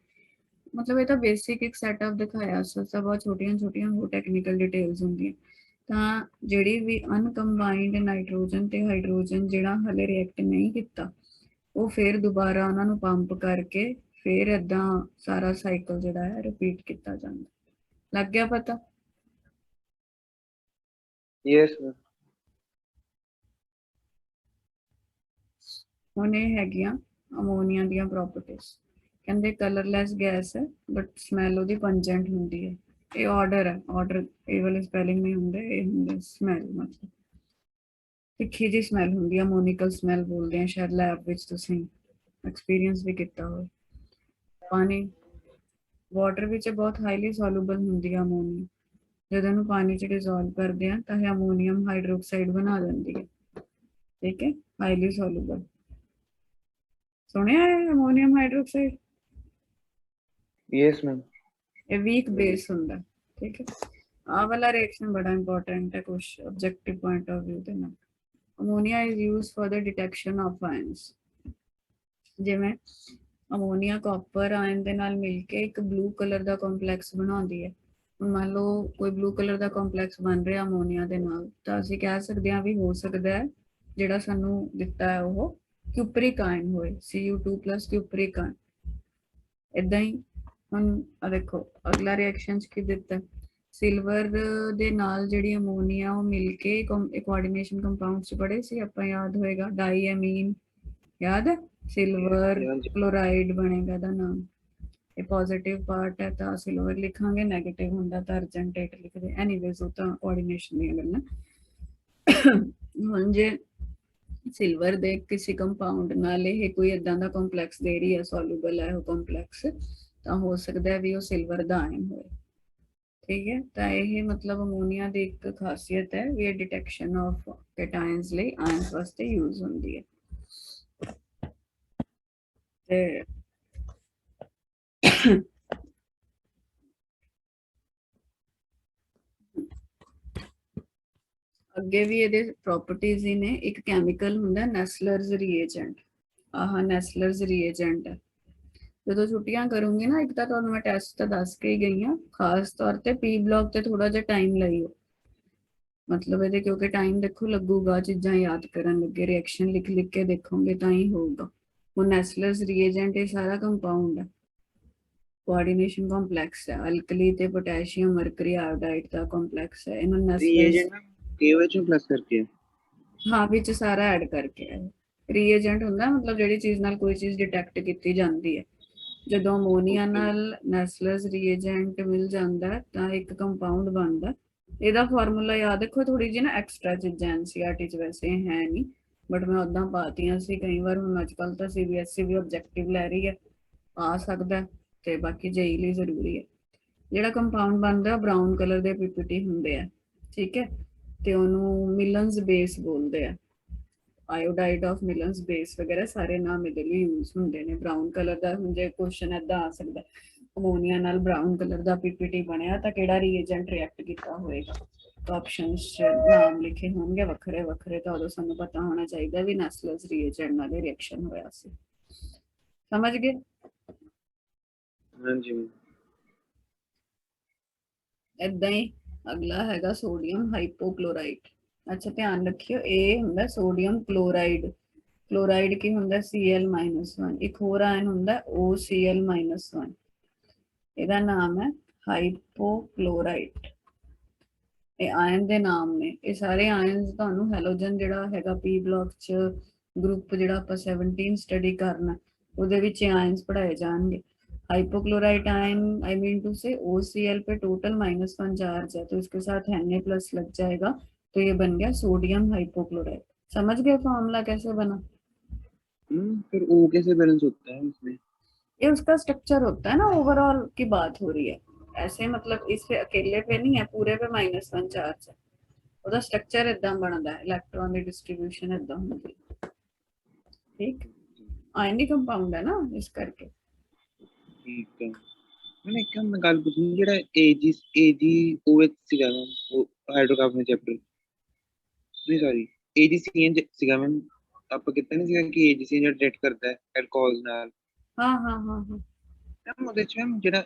ਮਤਲਬ ਇਹ ਤਾਂ ਬੇਸਿਕ ਇੱਕ ਸੈਟਅਪ ਦਿਖਾਇਆ, ਸਭ ਬਹੁਤ ਛੋਟੀਆਂ ਛੋਟੀਆਂ ਹੋਰ ਟੈਕਨੀਕਲ ਡਿਟੇਲਸ ਹੁੰਦੀਆਂ। ਤਾਂ ਜਿਹੜੀ ਵੀ ਅਨਕੰਬਾਈਨਡ ਨਾਈਟ੍ਰੋਜਨ ਤੇ ਹਾਈਡਰੋਜਨ ਜਿਹੜਾ ਹਲੇ ਰਿਐਕਟ ਨਹੀਂ ਕੀਤਾ, ਉਹ ਫਿਰ ਦੁਬਾਰਾ ਉਹਨਾਂ ਨੂੰ ਪੰਪ ਕਰਕੇ ਫਿਰ ਏਦਾਂ ਸਾਰਾ ਸਾਈਕਲ ਜਿਹੜਾ ਹੈ ਰਿਪੀਟ ਕੀਤਾ ਜਾਂਦਾ। ਲੱਗ ਗਿਆ ਪਤਾ? Yes ma'am. ਹੁਣ ਇਹ ਹੈਗੀਆਂ ਅਮੋਨੀਆ ਦੀਆਂ ਪ੍ਰੋਪਰਟੀਜ਼। ਕਹਿੰਦੇ ਕਲਰਲੈਸ ਗੈਸ ਹੈ ਬਟ ਸਮੈਲ ਉਹਦੀ ਪੰਜੈਂਟ ਹੁੰਦੀ ਹੈ। ਇਹ ਆਰਡਰ ਹੈ, ਆਰਡਰ ਇਹ ਵਾਲੇ ਸਪੈਲਿੰਗ ਨਹੀਂ ਹੁੰਦੇ, ਇਹ ਹੁੰਦੇ ਸਮੈਲ, ਮਤਲਬ ਤਿੱਖੀ ਜਿਹੀ ਸਮੈਲ ਹੁੰਦੀ ਹੈ, ਅਮੋਨੀਕਲ ਸਮੈਲ ਬੋਲਦੇ ਆ, ਸ਼ਾਇਦ ਲੈਬ ਵਿੱਚ ਤੁਸੀਂ ਐਕਸਪੀਰੀਅੰਸ ਵੀ ਕੀਤਾ ਹੋਵੇ। ਪਾਣੀ ਵਾਟਰ ਵਿੱਚ ਬਹੁਤ ਹਾਈਲੀ ਸੋਲੂਬਲ ਹੁੰਦੀ ਹੈ ਅਮੋਨੀਆ, ਜਦੋਂ ਇਹਨੂੰ ਪਾਣੀ 'ਚ ਡਿਜ਼ੋਲਵ ਕਰਦੇ ਆ ਤਾਂ ਇਹ ਅਮੋਨੀਅਮ ਹਾਈਡਰੋਕਸਾਈਡ ਬਣਾ ਦਿੰਦੀ ਹੈ। ਠੀਕ ਹੈ, ਹਾਈਲੀ ਸੋਲੂਬਲ। ਸੁਣਿਆ ਹੈ ਅਮੋਨੀਅਮ ਹਾਈਡਰੋਕਸਾਈਡ? Yes ma'am. ਇਹ ਵੀਕ ਬੇਸ ਹੁੰਦਾ। ਠੀਕ ਹੈ, ਆਹ ਵਾਲਾ ਰਿਐਕਸ਼ਨ ਬੜਾ ਇੰਪੋਰਟੈਂਟ ਹੈ ਕੁਝ ਆਬਜੈਕਟਿਵ ਪੁਆਇੰਟ ਆਫ View ਦੇ ਨਾਲ। Ammonia is used for the detection of ions. ਜਿਵੇਂ ਅਮੋਨੀਆ ਕਾਪਰ ਆਇਨ ਦੇ ਨਾਲ ਮਿਲ ਕੇ ਇੱਕ ਬਲੂ ਕਲਰ ਦਾ ਕੰਪਲੈਕਸ ਬਣਾਉਂਦੀ ਹੈ। ਹੁਣ ਮੰਨ ਲਓ ਕੋਈ ਬਲੂ ਕਲਰ ਦਾ ਕੰਪਲੈਕਸ ਬਣ ਰਿਹਾ ਅਮੋਨੀਆ ਦੇ ਨਾਲ, ਤਾਂ ਅਸੀਂ ਕਹਿ ਸਕਦੇ ਹਾਂ ਵੀ ਹੋ ਸਕਦਾ ਹੈ ਜਿਹੜਾ ਸਾਨੂੰ ਦਿੱਤਾ ਹੈ ਉਹ ਕਿਊਪਰਿਕ ਆਇਨ ਹੋਏ, Cu2+ ਕਿਊਪਰਿਕ ਆਇਨ। ਇਦਾਂ ਹੀ ਹੁਣ ਆ ਦੇਖੋ ਅਗਲਾ ਰਿਐਕਸ਼ਨ ਚ ਕੀ ਦਿੱਤਾ, ਸਿਲਵਰ ਦੇ ਨਾਲ ਜਿਹੜੀ ਅਮੋਨੀਆ ਉਹ ਮਿਲ ਕੇ ਕੋਆਰਡੀਨੇਸ਼ਨ ਕੰਪਾਊਂਡ ਚ ਪੜੇ ਸੀ ਆਪਾਂ, ਯਾਦ ਹੋਏਗਾ ਡਾਈਐਮੀਨ, ਯਾਦ ਹੈ? ਸਿਲਵਰ ਕਲੋਰਾਈਡ ਬਣੇਗਾ ਦਾ ਨਾਮ। ਇਹ ਪੋਜ਼ਿਟਿਵ ਪਾਰਟ ਹੈ ਤਾਂ ਸਿਲਵਰ ਲਿਖਾਂਗੇ, ਨੈਗੇਟਿਵ ਹੁੰਦਾ ਤਾਂ ਅਰਜੈਂਟੇਟ ਲਿਖਦੇ। ਐਨੀਵੇਜ਼ ਉਹ ਤਾਂ ਕੋਆਰਡੀਨੇਸ਼ਨ ਦੀਆਂ ਗੱਲਾਂ। ਹੁਣ ਜੇ ਸਿਲਵਰ ਦੇ ਕਿਸੇ ਕੰਪਾਊਂਡ ਨਾਲ ਇਹ ਕੋਈ ਇਦਾਂ ਦਾ ਕੰਪਲੈਕਸ ਦੇ ਰਹੀ ਹੈ, ਸੋਲੂਬਲ ਹੈ ਉਹ ਕੰਪਲੈਕਸ, ਤਾਂ ਹੋ ਸਕਦਾ ਹੈ ਵੀ ਉਹ ਸਿਲਵਰ ਦਾ ਆਇਨ ਹੋਏ। ਠੀਕ ਹੈ, ਤਾਂ ਇਹ ਮਤਲਬ ਅਮੋਨੀਆ ਦੀ ਇੱਕ ਖਾਸੀਅਤ ਹੈ ਵੀ ਇਹ ਡਿਟੈਕਸ਼ਨ ਆਫ ਕੈਟਾਇਨਸ ਲਈ ਆਇਨਸ ਵਾਸਤੇ ਯੂਜ਼ ਹੁੰਦੀ ਹੈ। ਤੇ ਅੱਗੇ ਵੀ ਇਹਦੇ ਪ੍ਰੋਪਰਟੀਜ਼ ਹੀ ਨੇ। ਇੱਕ ਕੈਮੀਕਲ ਹੁੰਦਾ ਨੈਸਲਰਸ ਰੀਏਜੈਂਟ। ਆਹ ਨੈਸਲਰਸ ਰੀਏਜੈਂਟ ਹੈ। ਜਦੋਂ ਛੁੱਟੀਆਂ ਕਰੂੰਗੀ ਨਾ, ਇੱਕ ਤਾਂ ਤੁਹਾਨੂੰ ਮੈਂ ਟੈਸਟ ਤਾਂ ਦੱਸ ਕੇ ਹੀ ਗਈ ਹਾਂ, ਖਾਸ ਤੌਰ ਤੇ ਪੀ ਬਲੌਕ ਤੇ ਥੋੜਾ ਜਿਹਾ ਟਾਈਮ ਲਈਓ। ਮਤਲਬ ਇਹਦੇ ਕਿਉਂਕਿ ਟਾਈਮ ਦੇਖੋ ਲੱਗੂਗਾ, ਚੀਜ਼ਾਂ ਯਾਦ ਕਰਨ ਲੱਗੇ, ਰਿਐਕਸ਼ਨ ਲਿਖ ਲਿਖ ਕੇ ਦੇਖੋਗੇ ਤਾਂ ਹੀ ਹੋਊਗਾ। ਉਹ ਨੈਸਲਰਸ ਰੀਏਜੈਂਟ ਇਹ ਸਾਰਾ ਕੰਪਾਊਂਡ ਹੈ, ਕੋਆਰਡੀਨੇਸ਼ਨ ਕੰਪਲੈਕਸ ਹੈ, ਅਲਕਲੀ ਤੇ ਪੋਟਾਸ਼ੀਅਮ ਮਰਕਰੀ ਆਇਓਡਾਈਡ ਦਾ ਕੰਪਲੈਕਸ ਹੈ। ਇਹਨੂੰ ਨੈਸਲਰਸ KOH प्लस करके ਹਾਂ ਵਿੱਚ ਸਾਰਾ ਐਡ ਕਰਕੇ ਹੈ। ਰੀਏਜੈਂਟ ਹੁੰਦਾ ਮਤਲਬ ਜਿਹੜੀ ਚੀਜ਼ ਨਾਲ ਕੋਈ ਚੀਜ਼ ਡਿਟੈਕਟ ਕੀਤੀ ਜਾਂਦੀ ਹੈ। ਜਦੋਂ ਅਮੋਨੀਆ ਨਾਲ ਨੈਸਲਰਸ ਰੀਏਜੈਂਟ ਮਿਲ ਜਾਂਦਾ ਤਾਂ ਇੱਕ ਕੰਪਾਊਂਡ ਬਣਦਾ। ਇਹਦਾ ਫਾਰਮੂਲਾ ਯਾਦ ਰੱਖੋ, ਥੋੜੀ ਜਿਹੀ ਨਾ ਐਕਸਟਰਾ ਚੀਜ਼ਾਂ ਐਨਸੀਈਆਰਟੀ ਚ ਵੈਸੇ ਹੈ ਨਹੀਂ, ਬਟ ਮੈਂ ਉਦਾਂ ਪਾਤੀਆਂ ਸੀ ਕਈ ਵਾਰ। ਹੁਣ ਅੱਜ ਕੱਲ ਤਾਂ CBSE ਵੀ ਆਬਜੈਕਟਿਵ ਲੈ ਰਹੀ ਹੈ, ਆ ਸਕਦਾ, ਤੇ ਬਾਕੀ JEE ਲਈ ਜ਼ਰੂਰੀ ਹੈ। ਜਿਹੜਾ ਕੰਪਾਊਂਡ ਬਣਦਾ ਬਰਾਊਨ ਕਲਰ ਦੇ PPT ਹੁੰਦੇ ਆ, ਠੀਕ ਹੈ, ਤੇ ਉਹਨੂੰ ਮਿਲਨਸ ਬੇਸ ਬੋਲਦੇ ਆ। ਆਇਓਡਾਈਡ ਆਫ ਮਿਲਨਸ ਬੇਸ ਵਗੈਰਾ ਸਾਰੇ ਨਾਮ ਇਹਦੇ ਲਈ ਯੂਜ਼ ਹੁੰਦੇ ਨੇ। ਬਰਾਊਨ ਕਲਰ ਦਾ ਹੁਣ ਜੇ ਕੁਐਸਚਨ ਏਦਾਂ ਆ ਸਕਦਾ, ਅਮੋਨੀਆ ਨਾਲ ਬਰਾਊਨ ਕਲਰ ਦਾ PPT ਬਣਿਆ ਤਾਂ ਕਿਹੜਾ ਰੀਏਜੈਂਟ ਰਿਐਕਟ ਕੀਤਾ ਹੋਏਗਾ, ਤਾਂ ਆਪਸ਼ਨਸ ਚ ਨਾਮ ਲਿਖੇ ਹੋਣਗੇ ਵੱਖਰੇ ਵੱਖਰੇ, ਤਾਂ ਉਦੋਂ ਸਾਨੂੰ ਪਤਾ ਹੋਣਾ ਚਾਹੀਦਾ ਵੀ ਨੈਸਲਰਸ ਰੀਏਜੈਂਟ ਨਾਲ ਰਿਐਕਸ਼ਨ ਹੋਇਆ ਸੀ। ਸਮਝ ਗਏ? हाँ जी। ਇਦਾਂ ਹੀ ਅਗਲਾ ਹੈਗਾ ਸੋਡੀਅਮ ਹਾਈਪੋਕਲੋਰਾਈਟ। ਅੱਛਾ ਧਿਆਨ ਰੱਖਿਓ, ਇਹ ਹੁੰਦਾ ਸੋਡੀਅਮ ਕਲੋਰਾਈਡ। ਕਲੋਰਾਈਡ ਕੀ ਹੁੰਦਾ Cl-1। ਇੱਕ ਹੋਰ ਆਇਨ ਹੁੰਦਾ OCl-1। ਇਹਦਾ ਨਾਮ ਹੈ ਹਾਈਪੋਕਲੋਰਾਈਟ। ਇਹ ਆਇਨ ਦੇ ਨਾਮ ਨੇ। ਇਹ ਸਾਰੇ ਆਇਨਸ ਤੁਹਾਨੂੰ ਹੈਲੋਜਨ ਜਿਹੜਾ ਹੈਗਾ ਪੀ ਬਲੌਕ ਚ ਗਰੁੱਪ ਜਿਹੜਾ ਆਪਾਂ 17 ਸਟੱਡੀ ਕਰਨਾ, ਉਹਦੇ ਵਿੱਚ ਆਇਨਸ ਪੜਾਏ ਜਾਣਗੇ। Hypochlorite ion I mean to say OCl पे टोटल -1 चार्ज है, तो इसके साथ Na+ लग जाएगा, तो ये बन गया सोडियम हाइपोक्लोराइट। समझ गए फॉर्मूला कैसे बना? फिर O कैसे बैलेंस होता है इसमें? ये उसका स्ट्रक्चर होता है ना, ओवरऑल की बात हो रही है, ऐसे मतलब इस पे अकेले पे नहीं है, पूरे पे -1 चार्ज है। ਉਹਦਾ ਸਟਰਕਚਰ ਇਦਾਂ ਬਣਦਾ ਹੈ, ਇਲੈਕਟ੍ਰੋਨ ਦੀ ਡਿਸਟ੍ਰੀਬਿਊਸ਼ਨ ਇਦਾਂ ਹੁੰਦੀ ਹੈ। ਠੀਕ, ਆਇਨਿਕ ਕੰਪਾਊਂਡ ਹੈ ਨਾ, ਇਸ ਕਰਕੇ। ठीक है। मैंने एक मैं गल पूछनी, जेड़ा AgOH ਸੀਗਾ ਮੈਮ, ਉਹ ਹਾਈਡਰੋਕਾਰਬਨ ਚੈਪਟਰ ਨਹੀਂ, ਸੌਰੀ AgCN ਸੀਗਾ ਮੈਮ, ਆਪਾਂ ਕਿਤੇ ਨਹੀਂ ਸੀਗਾ ਕਿ AgCN ਜਿਹੜਾ ਡਿਟੈਕਟ ਕਰਦਾ ਹੈ ਐਲਕੋਹੋਲ ਨਾਲ। ਹਾਂ ਹਾਂ ਹਾਂ ਹਾਂ ਮੈਮ ਉਹਦੇ ਚ ਮੈਮ ਜਿਹੜਾ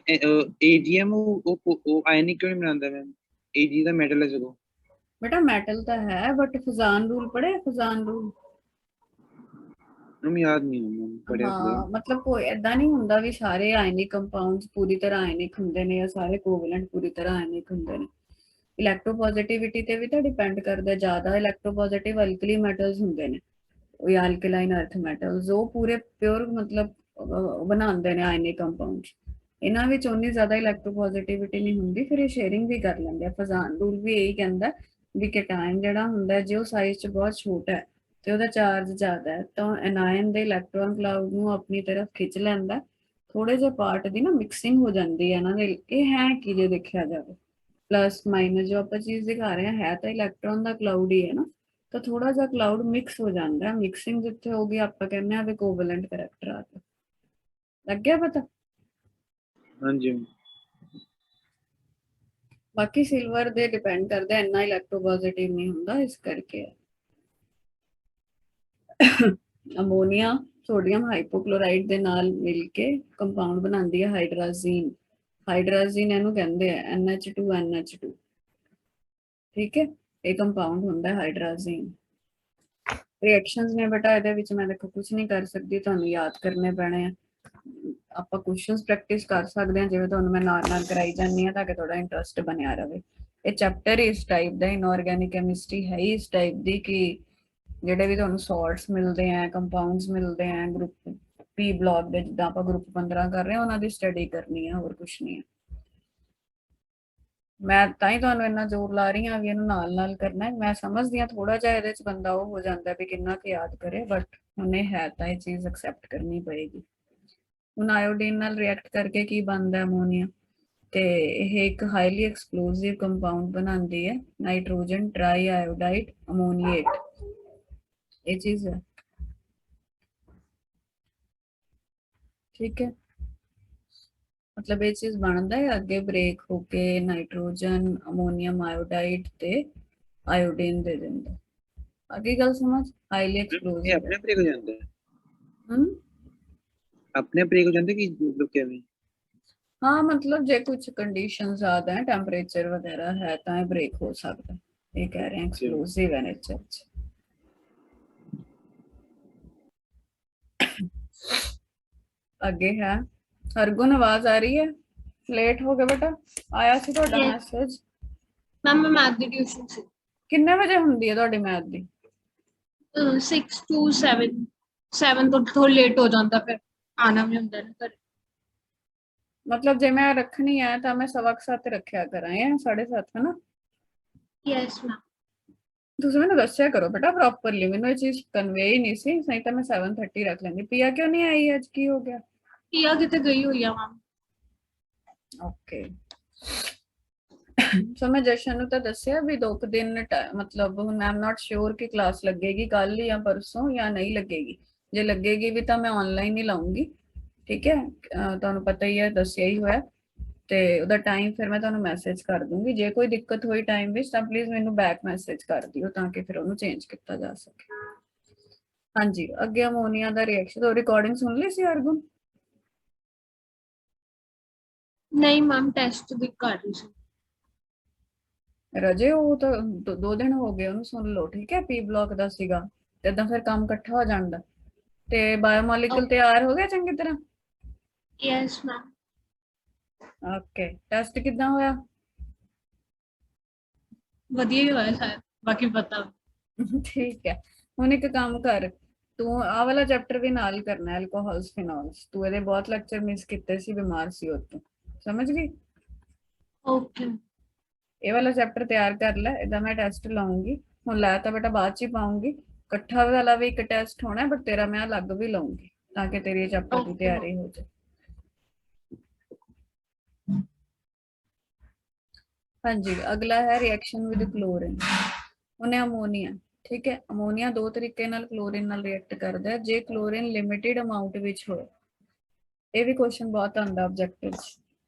AgM ਉਹ ਆਇਨਿਕ ਕਿਉਂ ਨਹੀਂ ਬਣਾਉਂਦਾ ਮੈਮ? Ag ਦਾ ਮੈਟਲ ਹੈ ਸਗੋਂ। बेटा मेटल तो है, बट फजान रूल पढ़े? फजान रूल ਮੈਨੂੰ ਯਾਦ ਨਹੀਂ ਮੈਮ, ਪੜਿਆ ਸੀਗਾ। ਹਾਂ, ਮਤਲਬ ਕੋਈ ਏਦਾਂ ਨਹੀਂ ਹੁੰਦਾ ਵੀ ਸਾਰੇ ਆਇਨਿਕ ਕੰਪਾਊਂਡਸ ਪੂਰੀ ਤਰ੍ਹਾਂ ਆਇਨਿਕ ਹੁੰਦੇ ਨੇ ਜਾਂ ਸਾਰੇ ਕੋਵੈਲੈਂਟ ਪੂਰੀ ਤਰ੍ਹਾਂ ਆਇਨਿਕ ਹੁੰਦੇ ਨੇ। ਇਲੈਕਟ੍ਰੋਪੋਜ਼ਿਟਿਵਿਟੀ ਤੇ ਵੀ ਤਾਂ ਡਿਪੈਂਡ ਕਰਦਾ। ਜ਼ਿਆਦਾ ਇਲੈਕਟ੍ਰੋਪੋਜ਼ਿਟਿਵ ਅਲਕਲੀ ਮੈਟਲਸ ਹੁੰਦੇ ਨੇ, ਉਹ ਜਾਂ ਅਲਕਲਾਈਨ ਅਰਥ ਮੈਟਲਸ, ਉਹ ਪੂਰੇ ਪਿਓਰ ਮਤਲਬ ਬਣਾਉਂਦੇ ਨੇ ਆਇਨਿਕ ਕੰਪਾਊਂਡਸ। ਇਹਨਾਂ ਵਿੱਚ ਉਨੀ ਜ਼ਿਆਦਾ ਇਲੈਕਟ੍ਰੋਪੋਜ਼ਿਟਿਵਿਟੀ ਨਹੀਂ ਹੁੰਦੀ, ਫਿਰ ਇਹ ਸ਼ੇਅਰਿੰਗ ਵੀ ਕਰ ਲੈਂਦੇ ਆ। ਫਜ਼ਾਨ ਰੂਲ ਵੀ ਇਹੀ ਕਹਿੰਦਾ ਵੀ ਕੈਟਾਇਨ ਜਿਹੜਾ ਹੁੰਦਾ ਜੇ ਉਹ ਸਾਈਜ਼ 'ਚ ਬਹੁਤ ਛੋਟਾ ਹੈ ਤੇ ਉਹਦਾ ਚਾਰਜ ਜ਼ਿਆਦਾ ਹੈ, ਤਾਂ ਐਨਾਇਨ ਦੇ ਇਲੈਕਟ੍ਰੋਨ ਕਲਾਊਡ ਨੂੰ ਆਪਣੀ ਤਰਫ ਖਿੱਚ ਲੈਂਦਾ। ਥੋੜੇ ਜਿਹੇ ਪਾਰਟ ਦੀ ਨਾ ਮਿਕਸਿੰਗ ਹੋ ਜਾਂਦੀ ਹੈ ਇਹਨਾਂ ਦੇ। ਇਹ ਹੈ ਕੀ ਜੇ ਦੇਖਿਆ ਜਾਵੇ, प्लस माइनस जो आप चीज दिखा रहे हैं है तो इलेक्ट्रॉन का क्लाउड ही है ना, तो थोड़ा जा क्लाउड मिक्स हो जाता है, मिक्सिंग जिथे होगी आप कहने हैं इक्विवेलेंट करैक्टर आता। लग गया पता? हाँ जी। बाकी सिल्वर ਦੇ डिपेंड करता है, इन्ना इलेक्ट्रोपॉजिटिव नहीं ਹੁੰਦਾ इस करके। ਅਮੋਨੀਆ ਸੋਡੀਅਮ ਹਾਈਪੋਕਲੋਰਾਈਡ ਦੇ ਨਾਲ ਮਿਲ ਕੇ ਕੰਪਾਊਂਡ ਬਣਾਉਂਦੀ ਹੈ ਹਾਈਡਰਾਜ਼ੀਨ। ਹਾਈਡਰਾਜ਼ੀਨ ਇਹਨੂੰ ਕਹਿੰਦੇ ਆ NH2NH2। ਠੀਕ ਹੈ, ਇਹ ਕੰਪਾਊਂਡ ਹੁੰਦਾ ਹੈ ਹਾਈਡਰਾਜ਼ੀਨ। ਰਿਐਕਸ਼ਨਸ ਨੇ ਬੇਟਾ ਇਹਦੇ ਵਿੱਚ ਮੈਂ ਦੇਖੋ ਕੁਝ ਨਹੀਂ ਕਰ ਸਕਦੀ, ਤੁਹਾਨੂੰ ਯਾਦ ਕਰਨੇ ਪੈਣੇ ਆ। ਆਪਾਂ ਕੁਐਸਚਨਸ ਪ੍ਰੈਕਟਿਸ ਕਰ ਸਕਦੇ ਹਾਂ ਜਿਵੇਂ ਤੁਹਾਨੂੰ ਮੈਂ ਨਾਲ ਨਾਲ ਕਰਾਈ ਜਾਂਦੀ ਹਾਂ ਤਾਂ ਕਿ ਤੁਹਾਡਾ ਇੰਟਰਸਟ ਬਣਿਆ ਰਹੇ। ਇਹ ਚੈਪਟਰ ਇਸ ਟਾਈਪ ਦਾ, ਇਨਆਰਗੈਨਿਕ ਕੈਮਿਸਟਰੀ ਹੈ ਹੀ ਇਸ ਟਾਈਪ ਦੀ ਕਿ ਜਿਹੜੇ ਵੀ ਤੁਹਾਨੂੰ ਸੌਲਟਸ ਮਿਲਦੇ ਆ, ਕੰਪਾਊਂਡਸ ਮਿਲਦੇ ਆ ਗਰੁੱਪ ਪੀ ਬਲੌਕ ਦੇ, ਜਿੱਦਾਂ ਆਪਾਂ ਗਰੁੱਪ 15 ਕਰ ਰਹੇ ਹਾਂ ਉਹਨਾਂ ਦੀ ਸਟੱਡੀ ਕਰਨੀ ਹੈ, ਹੋਰ ਕੁਝ ਨਹੀਂ ਹੈ। ਮੈਂ ਤਾਂ ਹੀ ਤੁਹਾਨੂੰ ਇੰਨਾ ਜ਼ੋਰ ਲਾ ਰਹੀ ਹਾਂ ਵੀ ਇਹਨੂੰ ਨਾਲ ਨਾਲ ਕਰਨਾ ਹੈ। ਮੈਂ ਸਮਝਦੀ ਹਾਂ ਥੋੜਾ ਜਿਹਾ ਇਹਦੇ ਚ ਬੰਦਾ ਉਹ ਹੋ ਜਾਂਦਾ ਵੀ ਕਿੰਨਾ ਕੁ ਯਾਦ ਕਰੇ, ਬਟ ਉਹਨੇ ਹੈ ਤਾਂ ਇਹ ਚੀਜ਼ ਐਕਸੈਪਟ ਕਰਨੀ ਪਏਗੀ। ਹੁਣ ਆਇਓਡੀਨ ਨਾਲ ਰਿਐਕਟ ਕਰਕੇ ਕੀ ਬਣਦਾ ਅਮੋਨੀਆ, ਤੇ ਇਹ ਇੱਕ ਹਾਈਲੀ ਐਕਸਪਲੋਸਿਵ ਕੰਪਾਊਂਡ ਬਣਾਉਂਦੀ ਹੈ ਨਾਈਟ੍ਰੋਜਨ ਟ੍ਰਾਈ ਆਇਓਡਾਈਡ ਅਮੋਨੀਏਟ। ਇਹ ਚੀਜ਼ ਹੈ, ਠੀਕ ਹੈ। मतलब ये चीज बनता है आगे ब्रेक होके नाइट्रोजन अमोनियम आयोडाइड ते आयोडीन दे देंगे। आगे गल समझ, हाईली ये एक्सप्लोसिव अपने आप ब्रेक हो जाता है, हम्म। अपने आप ब्रेक हो जाता है कि मतलब क्या में? हाँ मतलब जे कुछ कंडीशन ज्यादा है, टेम्परेचर वगैरह है तो ब्रेक हो सकता है, ये कह रहे हैं अच्छा। एक्सप्लोसिव है नेचर। आगे है हरगुन, आवाज आ रही है? लेट हो गया बेटा, आया सी ਤੁਹਾਡਾ Yes, ਮੈਸੇਜ। मैम मैं मैथ की ट्यूशन से ਕਿੰਨੇ ਵਜੇ ਹੁੰਦੀ ਹੈ ਤੁਹਾਡੀ ਮੈਥ ਦੀ? 6 to 7 7 तो थोड़ा लेट हो जाता, फिर आना भी होता है ना घर। मतलब जे मैं रखनी है तो मैं 7:15 रखा करा या 7:30 है ना? Yes ma'am. ਤੁਸੀਂ ਮੈਨੂੰ ਦੱਸਿਆ ਕਰੋ ਬੇਟਾ ਪ੍ਰੋਪਰਲੀ, ਮੈਨੂੰ ਇਹ ਚੀਜ਼ ਕਨਵੇ ਹੀ ਨਹੀਂ ਸੀ, ਨਹੀਂ ਤਾਂ ਮੈਂ 7:30 ਰੱਖ ਲੈਂਦੀ। ਪੀਆ ਕਿਉਂ ਨਹੀਂ ਆਈ ਅੱਜ, ਕੀ ਹੋ ਗਿਆ? पिया कितने गई हुई है मैम। ਓਕੇ ਸੋ ਮੈਂ ਜਸ਼ਨ ਨੂੰ ਤਾਂ ਦੱਸਿਆ ਵੀ 2 ਦਿਨ ਮਤਲਬ ਹੁਣ ਆਮ ਨਾਟ ਸ਼ੋਰ ਕਿ ਕਲਾਸ ਲੱਗੇਗੀ ਕੱਲ ਜਾਂ ਪਰਸੋਂ ਜਾਂ ਨਹੀਂ ਲੱਗੇਗੀ। ਜੇ ਲੱਗੇਗੀ ਵੀ ਤਾਂ ਮੈਂ ਆਨਲਾਈਨ ਹੀ ਲਾਉਂਗੀ, ਠੀਕ ਹੈ। ਤੁਹਾਨੂੰ ਪਤਾ ਹੀ ਹੈ, ਦੱਸਿਆ ਹੀ ਹੋਇਆ, ਤੇ ਉਹਦਾ ਟਾਈਮ ਫਿਰ ਮੈਂ ਤੁਹਾਨੂੰ ਮੈਸੇਜ ਕਰ ਦੂੰਗੀ। ਜੇ ਕੋਈ ਦਿੱਕਤ ਹੋਈ ਟਾਈਮ ਵਿੱਚ ਤਾਂ ਪਲੀਜ਼ ਮੈਨੂੰ ਬੈਕ ਮੈਸੇਜ ਕਰ ਦਿਓ ਤਾਂ ਕਿ ਫਿਰ ਉਹਨੂੰ ਚੇਂਜ ਕੀਤਾ ਜਾ ਸਕੇ। ਹਾਂਜੀ, ਅੱਗੇ ਅਮੋਨੀਆ ਦਾ ਰਿਐਕਸ਼ਨ, ਉਹ ਰਿਕਾਰਡਿੰਗ ਸੁਣ ਲਈ ਸੀ ਅਰਗੁਨ? नहीं मैम, टेस्ट भी कर रही थी। ਰਜੇ ਉਹ ਤਾਂ 2 ਦਿਨ ਹੋ ਗਏ, ਉਹਨੂੰ ਸੁਣ ਲਓ, ਠੀਕ ਹੈ। ਪੀ ਬਲੌਕ ਦਾ ਸੀਗਾ, ਤੇ ਇਦਾਂ ਫਿਰ ਕੰਮ ਇਕੱਠਾ ਹੋ ਜਾਂਦਾ। ਤੇ ਬਾਇਓਮੋਲੀਕੂਲ ਤਿਆਰ ਹੋ ਗਿਆ ਚੰਗੀ ਤਰ੍ਹਾਂ? Yes ma'am. ਓਕੇ, ਟੈਸਟ ਕਿੱਦਾਂ ਹੋਇਆ? वधिया ही हुआ है शायद, बाकी पता। ਠੀਕ ਹੈ, ਹੁਣ ਇੱਕ ਕੰਮ ਕਰ, ਤੂੰ ਆਹ ਵਾਲਾ ਚੈਪਟਰ ਵੀ ਨਾਲ ਕਰਨਾ, ਐਲਕੋਹਲਸ ਫਿਨੋਲਸ। ਤੂੰ ਇਹਦੇ ਬਹੁਤ ਲੈਕਚਰ ਮਿਸ ਕੀਤੇ ਸੀ, ਬਿਮਾਰ ਸੀ ਉਦੋਂ, ਸਮਝ ਗਈ? ओके। ਇਹ ਵਾਲਾ ਚੈਪਟਰ ਤਿਆਰ ਕਰ ਲੈ, ਇਹਦਾ ਮੈਂ ਟੈਸਟ ਲਾਉਂਗੀ। ਹੁਣ ਲੈ ਤਾਂ ਬੇਟਾ ਬਾਅਦ ਚ ਹੀ ਪਾਉਂਗੀ, ਇਕੱਠਾ ਵਾਲਾ ਵੀ ਇੱਕ ਟੈਸਟ ਹੋਣਾ, ਬਟ ਤੇਰਾ ਮੈਂ ਅਲੱਗ ਵੀ ਲਾਉਂਗੀ ਤਾਂ ਕਿ ਤੇਰੀ ਚੈਪਟਰ ਦੀ ਤਿਆਰੀ ਹੋ ਜਾਏ। ਹਾਂਜੀ, ਅਗਲਾ ਹੈ ਰਿਐਕਸ਼ਨ ਵਿਦ ਕਲੋਰੀਨ। ਉਹਨੇ ਅਮੋਨੀਆ, ਠੀਕ ਹੈ। ਅਮੋਨੀਆ 2 ਤਰੀਕੇ ਨਾਲ ਕਲੋਰੀਨ ਨਾਲ ਰਿਐਕਟ ਕਰਦਾ ਹੈ। ਜੇ ਕਲੋਰੀਨ ਲਿਮਿਟਿਡ ਅਮਾਉਂਟ ਵਿੱਚ ਹੋਏ, ਇਹ ਵੀ ਕੁਐਸਚਨ ਬਹੁਤ ਆਉਂਦਾ ਆਬਜੈਕਟਿਵ ਚ।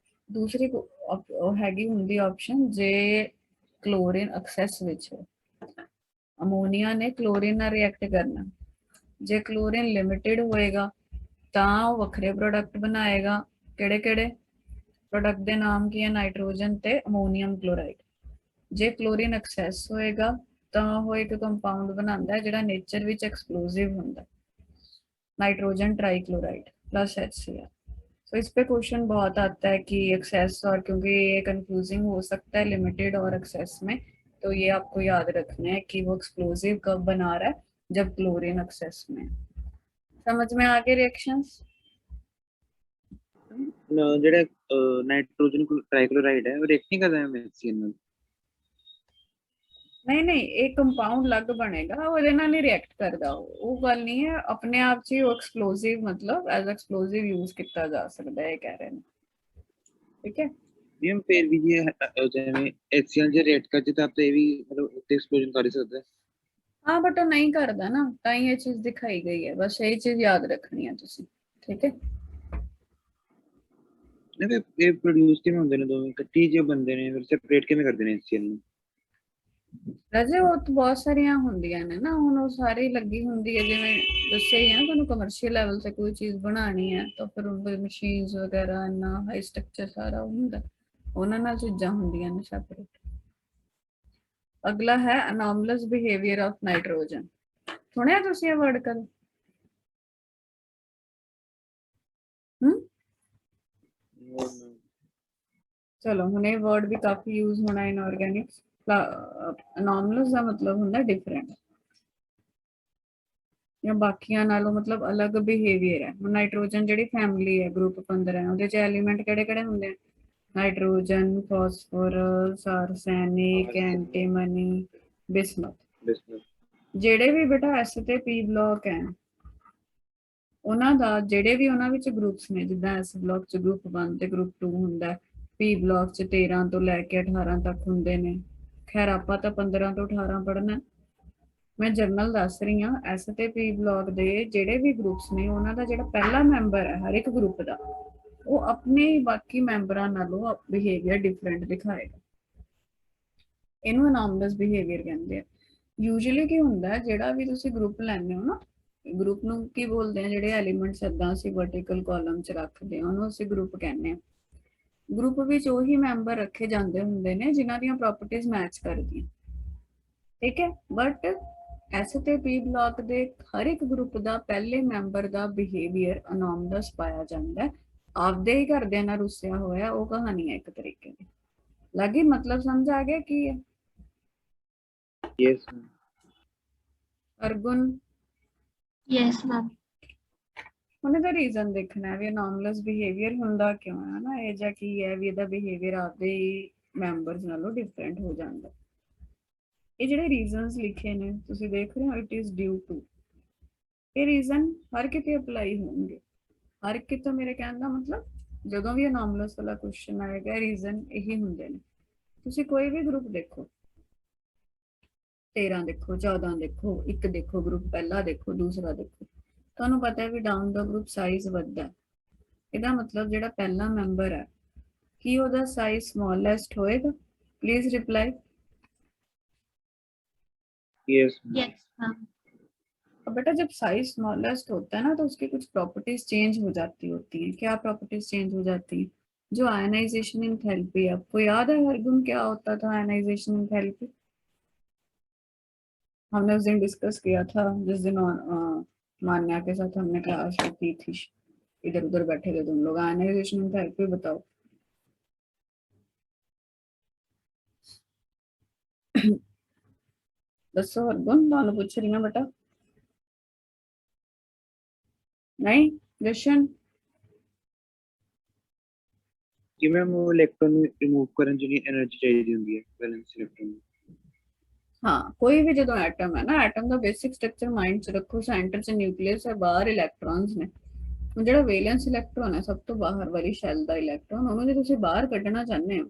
ਦੂਸਰੀ ਉਹ ਹੈਗੀ ਹੁੰਦੀ ਆਪਸ਼ਨ ਜੇ ਕਲੋਰੀਨ ਐਕਸੈਸ ਵਿੱਚ ਹੋ। ਅਮੋਨੀਆ ਨੇ ਕਲੋਰੀਨ ਨਾਲ ਰਿਐਕਟ ਕਰਨਾ, ਜੇ ਕਲੋਰੀਨ ਲਿਮਿਟਿਡ ਹੋਏਗਾ ਤਾਂ ਉਹ ਵੱਖਰੇ ਪ੍ਰੋਡਕਟ ਬਣਾਏਗਾ। ਕਿਹੜੇ ਕਿਹੜੇ ਪ੍ਰੋਡਕਟ ਦੇ ਨਾਮ ਕੀ ਹੈ? ਨਾਈਟ੍ਰੋਜਨ ਤੇ ਅਮੋਨੀਅਮ ਕਲੋਰਾਈਡ। ਜੇ ਕਲੋਰੀਨ ਐਕਸੈਸ ਹੋਏਗਾ ਤਾਂ ਉਹ ਇੱਕ ਕੰਪਾਊਂਡ ਬਣਾਉਂਦਾ ਹੈ ਜਿਹੜਾ ਨੇਚਰ ਵਿੱਚ ਐਕਸਪਲੋਸਿਵ ਹੁੰਦਾ, नाइट्रोजन ट्राइक्लोराइड प्लस HCl। तो इस पे क्वेश्चन बहुत आता है कि एक्सेस, और क्योंकि ये कंफ्यूजिंग हो सकता है लिमिटेड और एक्सेस में, तो ये आपको याद रखना है कि वो एक्सप्लोजिव कब बना रहा है, जब क्लोरीन एक्सेस में। समझ में आ गए रिएक्शंस? ਜਿਹੜਾ ਨਾਈਟ੍ਰੋਜਨ ਟ੍ਰਾਈਕਲੋਰਾਈਡ ਹੈ ਉਹ ਰਿਐਕਟ ਨਹੀਂ ਕਰਦਾ ਹੈ HCl ਨਾਲ? नहीं नहीं, एक कंपाउंड अलग बनेगा, वो ਇਹਦੇ ਨਾਲ ਨਹੀਂ ਰਿਐਕਟ ਕਰਦਾ। ਉਹ ਗੱਲ ਨਹੀਂ ਹੈ, ਆਪਣੇ ਆਪ 'ਚ ਹੀ ਉਹ ਐਕਸਪਲੋਸਿਵ, ਮਤਲਬ ਐਜ਼ ਐਕਸਪਲੋਸਿਵ ਯੂਜ਼ ਕੀਤਾ ਜਾ ਸਕਦਾ ਹੈ, ਕਹਿ ਰਹੇ ਨੇ, ਠੀਕ ਹੈ। मैम फिर भी ये जिਵੇਂ HCl ਜੇ ਰੇਟ ਕਰ ਦਿੱਤਾ ਤਾਂ ਇਹ ਵੀ ਮਤਲਬ ਉੱਤੇ ਐਕਸਪਲੋਜਨ ਕਰ ਹੀ ਸਕਦਾ ਹੈ। हाँ बट वो नहीं करता ना, ताई ये चीज दिखाई गई है, बस यही चीज याद रखनी है तुसी। ठीक है, ਨਾ ਫਿਰ ਇਹ ਪ੍ਰੋਡਿਊਸ ਕਿਵੇਂ ਹੁੰਦੇ ਨੇ ਦੋਵੇਂ ਇਕੱਠੇ ਜੇ ਬੰਦੇ ਨੇ ਫਿਰ ਸੈਪਰੇਟ ਕਿਵੇਂ ਕਰਦੇ ਨੇ HCl ਨੂੰ? ਰਾਜੇ ਉਹ ਤਾਂ ਬਹੁਤ ਸਾਰੀਆਂ ਹੁੰਦੀਆਂ ਨੇ ਨਾ, ਹੁਣ ਉਹ ਸਾਰੀ ਲੱਗੀ ਹੁੰਦੀ ਹੈ ਜਿਵੇਂ ਦੱਸਿਆ ਹੀ ਹੈ ਨਾ ਤੁਹਾਨੂੰ, ਕਮਰਸ਼ੀਅਲ ਲੈਵਲ ਤੇ ਕੋਈ ਚੀਜ਼ ਬਣਾਉਣੀ ਹੈ ਤਾਂ ਫਿਰ ਉਹ ਮਸ਼ੀਨਸ ਵਗੈਰਾ ਇੰਨਾ ਹਾਈ ਸਟਰਕਚਰ ਸਾਰਾ ਹੁੰਦਾ, ਉਹਨਾਂ ਨਾਲ ਚੀਜ਼ਾਂ ਹੁੰਦੀਆਂ ਨੇ ਸੈਪਰੇਟ। ਅਗਲਾ ਹੈ ਅਨੋਮਲਸ ਬਿਹੇਵੀਅਰ ਆਫ ਨਾਈਟ੍ਰੋਜਨ। ਸੁਣਿਆ ਤੁਸੀਂ ਇਹ ਵਰਡ ਕਦੇ? ਚਲੋ ਹੁਣ ਇਹ ਵਰਡ ਵੀ ਕਾਫੀ ਯੂਜ਼ ਹੋਣਾ ਇਨਆਰਗੈਨਿਕਸ। ਅਨੋਮਲਸ ਦਾ ਮਤਲਬ ਹੁੰਦਾ ਡਿਫਰੈਂਟ ਜਾਂ ਬਾਕੀਆਂ ਨਾਲੋਂ ਮਤਲਬ ਅਲੱਗ ਬਿਹੇਵੀਅਰ ਹੈ। ਹੁਣ ਨਾਈਟ੍ਰੋਜਨ ਜਿਹੜੀ ਫੈਮਿਲੀ ਹੈ, ਗਰੁੱਪ 15 ਉਹਦੇ ਚ ਐਲੀਮੈਂਟ ਕਿਹੜੇ ਕਿਹੜੇ ਹੁੰਦੇ ਆ? Nitrogen, phosphorus, arsenic, antimony, bismuth. ਜਿਹੜੇ ਵੀ ਬੇਟਾ ਐਸ ਤੇ ਪੀ ਬਲੌਕ ਹੈ ਉਹਨਾਂ ਦਾ ਜਿਹੜੇ ਵੀ ਉਹਨਾਂ ਵਿੱਚ ਗਰੁੱਪਸ ਨੇ, ਜਿੱਦਾਂ ਐਸ ਬਲੌਕ ਚ ਗਰੁੱਪ 1 ਤੇ ਗਰੁੱਪ 2 ਹੁੰਦਾ, ਪੀ ਬਲੌਕ ਚ 13 ਤੋਂ ਲੈ ਕੇ 18 ਤੱਕ ਹੁੰਦੇ ਨੇ। ਖੈਰ ਆਪਾਂ ਤਾਂ 15 ਤੋਂ 18 ਪੜ੍ਹਨਾ, ਮੈਂ ਜਰਨਲ ਦੱਸ ਰਹੀ ਹਾਂ। ਐਸ ਤੇ ਪੀ ਬਲੌਕ ਦੇ ਜਿਹੜੇ ਵੀ ਗਰੁੱਪਸ ਨੇ ਉਹਨਾਂ ਦਾ ਜਿਹੜਾ ਪਹਿਲਾ ਮੈਂਬਰ ਹੈ ਹਰ ਇੱਕ ਗਰੁੱਪ ਦਾ, ਉਹ ਆਪਣੇ ਬਾਕੀ ਮੈਂਬਰਾਂ ਨਾਲੋਂ ਬਿਹੇਵੀਅਰ ਡਿਫਰੈਂਟ ਦਿਖਾਏਗਾ। ਇਹਨੂੰ ਅਨੋਮਲਸ ਬਿਹੇਵੀਅਰ ਕਹਿੰਦੇ ਆ। ਯੂਜੂਅਲੀ ਕੀ ਹੁੰਦਾ, ਜਿਹੜਾ ਵੀ ਤੁਸੀਂ ਗਰੁੱਪ ਲੈਂਦੇ ਹੋ ਨਾ, ਗਰੁੱਪ ਨੂੰ ਕੀ ਬੋਲਦੇ ਆ, ਜਿਹੜੇ ਐਲੀਮੈਂਟਸ ਏਦਾਂ ਅਸੀਂ ਵਰਟੀਕਲ ਕਾਲਮ 'ਚ ਰੱਖਦੇ ਹਾਂ ਉਹਨੂੰ ਅਸੀਂ ਗਰੁੱਪ ਕਹਿੰਦੇ ਆ। ਗਰੁੱਪ ਵਿੱਚ ਉਹੀ ਮੈਂਬਰ ਰੱਖੇ ਜਾਂਦੇ ਹੁੰਦੇ ਨੇ ਜਿਨ੍ਹਾਂ ਦੀਆਂ ਪ੍ਰੋਪਰਟੀਜ਼ ਮੈਚ ਕਰਦੀਆਂ, ਠੀਕ ਹੈ। ਬਟ ਐਸ ਤੇ ਪੀ ਬਲੌਕ ਦੇ ਹਰ ਇੱਕ ਗਰੁੱਪ ਦਾ ਪਹਿਲੇ ਮੈਂਬਰ ਦਾ ਬਿਹੇਵੀਅਰ ਅਨੋਮਲਸ ਪਾਇਆ ਜਾਂਦਾ ਹੈ। ਆਪਦੇ ਹੀ ਘਰਦਿਆਂ ਨਾਲ ਰੁੱਸਿਆ ਹੋਇਆ, ਉਹ ਕਹਾਣੀ ਹੈ ਇੱਕ ਤਰੀਕੇ ਦੀ। ਲੱਗੀ ਮਤਲਬ ਸਮਝ ਆ ਗਿਆ ਕੀ ਹੈ? ਯੈਸ ਅਰਗੁਨ? Yes ma'am. ਹੁਣ ਇਹਦਾ ਰੀਜ਼ਨ ਦੇਖਣਾ ਵੀ ਅਨੋਮਲਸ ਬਿਹੇਵੀਅਰ ਹੁੰਦਾ ਕਿਉਂ ਹੈ ਨਾ, ਇਹ ਜਾਂ ਕੀ ਹੈ ਵੀ ਇਹਦਾ ਬਿਹੇਵੀਅਰ ਆਪਦੇ ਹੀ ਮੈਂਬਰਸ ਨਾਲੋਂ ਡਿਫਰੈਂਟ ਹੋ ਜਾਂਦਾ। ਇਹ ਜਿਹੜੇ ਰੀਜ਼ਨਸ ਲਿਖੇ ਨੇ ਤੁਸੀਂ ਦੇਖ ਰਹੇ ਹੋ, ਇਟ ਇਜ਼ ਡਿਊ ਟੂ, ਇਹ ਰੀਜ਼ਨ ਹਰ ਕਿਤੇ ਅਪਲਾਈ ਹੋਣਗੇ। ਹਰ ਕਿਤੇ ਮੇਰੇ ਕਹਿਣ ਦਾ ਮਤਲਬ ਜਦੋਂ ਵੀ ਅਨੋਮਲਸ ਵਾਲਾ ਕੁਐਸਚਨ ਆਏਗਾ ਰੀਜ਼ਨ ਇਹੀ ਹੁੰਦੇ ਨੇ। ਤੁਸੀਂ ਕੋਈ ਵੀ ਗਰੁੱਪ ਦੇਖੋ, 13 ਦੇਖੋ, 14 ਦੇਖੋ, 1 ਦੇਖੋ, ਗਰੁੱਪ ਪਹਿਲਾ ਦੇਖੋ, ਦੂਸਰਾ ਦੇਖੋ, ਤੁਹਾਨੂੰ ਪਤਾ ਹੈ ਵੀ ਡਾਊਨ ਦਾ ਗਰੁੱਪ ਸਾਈਜ਼ ਵੱਧਦਾ। ਇਹਦਾ ਮਤਲਬ ਜਿਹੜਾ ਪਹਿਲਾ ਮੈਂਬਰ ਹੈ ਕੀ ਉਹਦਾ ਸਾਈਜ਼ ਸਮॉलेस्ट ਹੋਏਗਾ? Please reply. Yes yes ma'am. अब बेटा जब साइज स्मॉलेस्ट होता है ना तो उसकी कुछ प्रॉपर्टीज चेंज हो जाती होती हैं। क्या प्रॉपर्टीज चेंज हो जाती हैं? जो आयनाइजेशन एंथैल्पी, आपको याद है हरगुन क्या होता था आयनाइजेशन एंथैल्पी? हमने उस दिन डिस्कस किया था जिस दिन मान्या के साथ हमने क्लास की थी, इधर उधर बैठे थे तुम लोग। आयनाइजेशन एंथैल्पी बताओ। दसो हरगुन, ਤੁਹਾਨੂੰ ਪੁੱਛ ਰਹੀ ਹਾਂ बेटा। नहीं जशन? कि मैम वो इलेक्ट्रॉन रिमूव करने के लिए एनर्जी चाहिए होती है, बैलेंस इलेक्ट्रॉन। हाँ, कोई भी जो एटम है ना, एटम का बेसिक स्ट्रक्चर माइंड च रखो, सेंटर च न्यूक्लियस है, बाहर इलेक्ट्रॉन्स ने। ਹੁਣ ਜਿਹੜਾ ਵੈਲੈਂਸ ਇਲੈਕਟ੍ਰੋਨ ਹੈ ਸਭ ਤੋਂ ਬਾਹਰ ਵਾਲੀ ਸ਼ੈਲ ਦਾ ਇਲੈਕਟ੍ਰੋਨ, ਉਹਨੂੰ ਜੇ ਤੁਸੀਂ ਬਾਹਰ ਕੱਢਣਾ ਚਾਹੁੰਦੇ ਹੋ,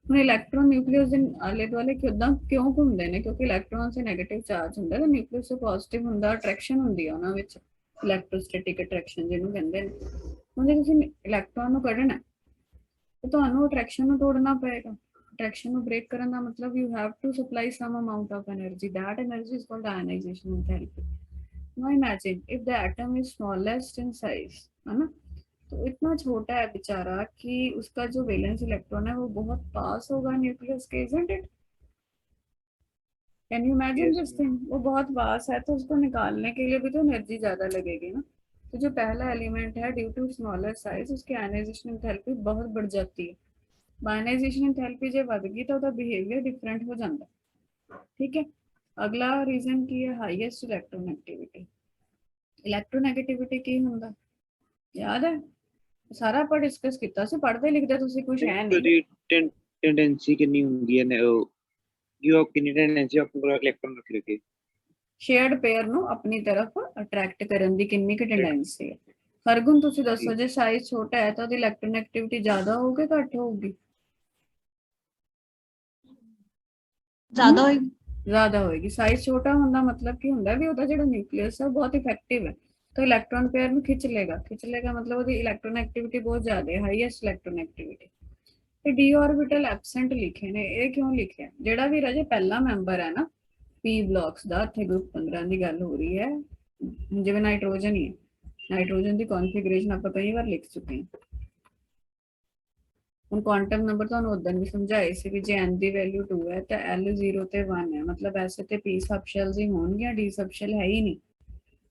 ਹੁਣ ਇਲੈਕਟ੍ਰੋਨ ਨਿਊਕਲੀਅਸ ਦੇ ਆਲੇ ਦੁਆਲੇ ਕਿਉਂ ਘੁੰਮਦੇ ਨੇ? ਕਿਉਂਕਿ ਇਲੈਕਟ੍ਰੋਨ ਸੇ ਨੈਗੇਟਿਵ ਚਾਰਜ ਹੁੰਦਾ ਤੇ ਨਿਊਕਲੀਅਸ ਸੇ ਪੋਜ਼ਿਟਿਵ ਹੁੰਦਾ, ਅਟਰੈਕਸ਼ਨ ਹੁੰਦੀ ਹੈ ਉਹਨਾਂ ਵਿੱਚ, ਇਲੈਕਟ੍ਰੋਸਟੈਟਿਕ ਅਟਰੈਕਸ਼ਨ ਜਿਹਨੂੰ ਕਹਿੰਦੇ ਨੇ। ਹੁਣ ਜੇ ਤੁਸੀਂ ਇਲੈਕਟ੍ਰੋਨ ਨੂੰ ਕੱਢਣਾ ਤੇ ਤੁਹਾਨੂੰ ਅਟਰੈਕਸ਼ਨ ਨੂੰ ਤੋੜਨਾ ਪਏਗਾ। ਅਟਰੈਕਸ਼ਨ ਨੂੰ ਬ੍ਰੇਕ ਕਰਨ ਦਾ ਮਤਲਬ you have to supply some amount of energy, that energy is called ionisation enthalpy. Now imagine if the atom is smallest in size, है ना, तो इतना छोटा है बेचारा कि उसका जो वैलेंस इलेक्ट्रॉन है वो बहुत पास होगा न्यूक्लियस के, isn't it? Can you imagine this thing? वो बहुत पास है तो उसको निकालने के लिए भी तो एनर्जी ज्यादा लगेगी ना। तो जो पहला एलिमेंट है ड्यू टू स्मॉलर साइज उसकी आयनाइजेशन एंथैल्पी बहुत बढ़ जाती है। आयनाइजेशन एंथैल्पी जब बढ़ गई तो उसका बिहेवियर डिफरेंट हो जाता है। ठीक है, अगला रीजन की है हाईएस्ट इलेक्ट्रोनेगेटिविटी। इलेक्ट्रोनेगेटिविटी की ਹੁੰਦਾ याद है? सारा ਆਪਾਂ डिस्कस ਕੀਤਾ ਸੀ, ਪੜ੍ਹਦੇ ਲਿਖਦੇ ਤੁਸੀਂ ਕੁਝ ਹੈ ਨਹੀਂ। ਉਹਦੀ ਟੈਂਡੈਂਸੀ ਕਿੰਨੀ ਹੁੰਦੀ ਹੈ ਜੋ ਕਿੰਨੀ ਟੈਂਡੈਂਸੀ ਆਪਣਾ ਇਲੈਕਟ੍ਰੋਨ ਰੱਖ ਕੇ ਸ਼ੇਅਰਡ ਪੇਅਰ ਨੂੰ ਆਪਣੀ ਤਰਫ ਅਟਰੈਕਟ ਕਰਨ ਦੀ ਕਿੰਨੀ ਕੁ ਟੈਂਡੈਂਸੀ ਹੈ? ਹਰਗੁਣ ਤੁਸੀਂ ਦੱਸੋ, ਜੇ ਸਾਈਜ਼ ਛੋਟਾ ਹੈ ਤਾਂ ਉਹਦੀ ਇਲੈਕਟ੍ਰੋਨੈਗੇਟਿਵਿਟੀ ਜ਼ਿਆਦਾ ਹੋਊਗੀ ਘੱਟ ਹੋਊਗੀ? ਜ਼ਿਆਦਾ ਹੋਏਗੀ। ਜ਼ਿਆਦਾ ਹੋਏਗੀ। ਸਾਈਜ਼ ਛੋਟਾ ਹੁੰਦਾ ਮਤਲਬ ਕੀ ਹੁੰਦਾ ਵੀ ਉਹਦਾ ਜਿਹੜਾ ਨਿਊਕਲੀਅਸ ਹੈ ਉਹ ਬਹੁਤ ਇਫੈਕਟਿਵ ਹੈ, ਤਾਂ ਇਲੈਕਟ੍ਰੋਨ ਪੇਅਰ ਨੂੰ ਖਿੱਚ ਲੇਗਾ ਮਤਲਬ ਉਹਦੀ ਇਲੈਕਟ੍ਰੋਨ ਐਕਟੀਵਿਟੀ ਬਹੁਤ ਜ਼ਿਆਦਾ ਹੈ, ਹਾਈਐਸਟ ਇਲੈਕਟ੍ਰੋਨ ਐਕਟੀਵਿਟੀ। ਤੇ ਡੀ ਆਰਬਿਟਲ ਐਬਸੈਂਟ ਲਿਖੇ ਨੇ, ਇਹ ਕਿਉਂ ਲਿਖਿਆ? ਜਿਹੜਾ ਵੀ ਰਾਜੇ ਪਹਿਲਾ ਮੈਂਬਰ ਹੈ ਨਾ ਪੀ ਬਲੌਕਸ ਦਾ, ਇੱਥੇ ਗਰੁੱਪ 15 ਦੀ ਗੱਲ ਹੋ ਰਹੀ ਹੈ, ਜਿਵੇਂ ਨਾਈਟ੍ਰੋਜਨ ਹੀ ਹੈ, ਨਾਈਟ੍ਰੋਜਨ ਦੀ ਕਨਫੀਗਰੇਸ਼ਨ ਆਪਾਂ ਕਈ ਵਾਰ ਲਿਖ ਚੁੱਕੇ ਹਾਂ। ਹੁਣ ਕੁਆਂਟਮ ਨੰਬਰ ਤੁਹਾਨੂੰ ਉਦੋਂ ਵੀ ਸਮਝਾਏ ਸੀ ਵੀ ਜੇ n ਦੀ ਵੈਲਿਊ 2 ਹੈ ਤਾਂ l 0 ਤੇ 1 ਹੈ, ਮਤਲਬ ਐਸੇ ਤੇ p ਸਬ ਸ਼ੈਲਸ ਹੀ ਹੋਣਗੀਆਂ, d ਸਬ ਸ਼ੈਲ ਹੈ ਹੀ ਨਹੀਂ।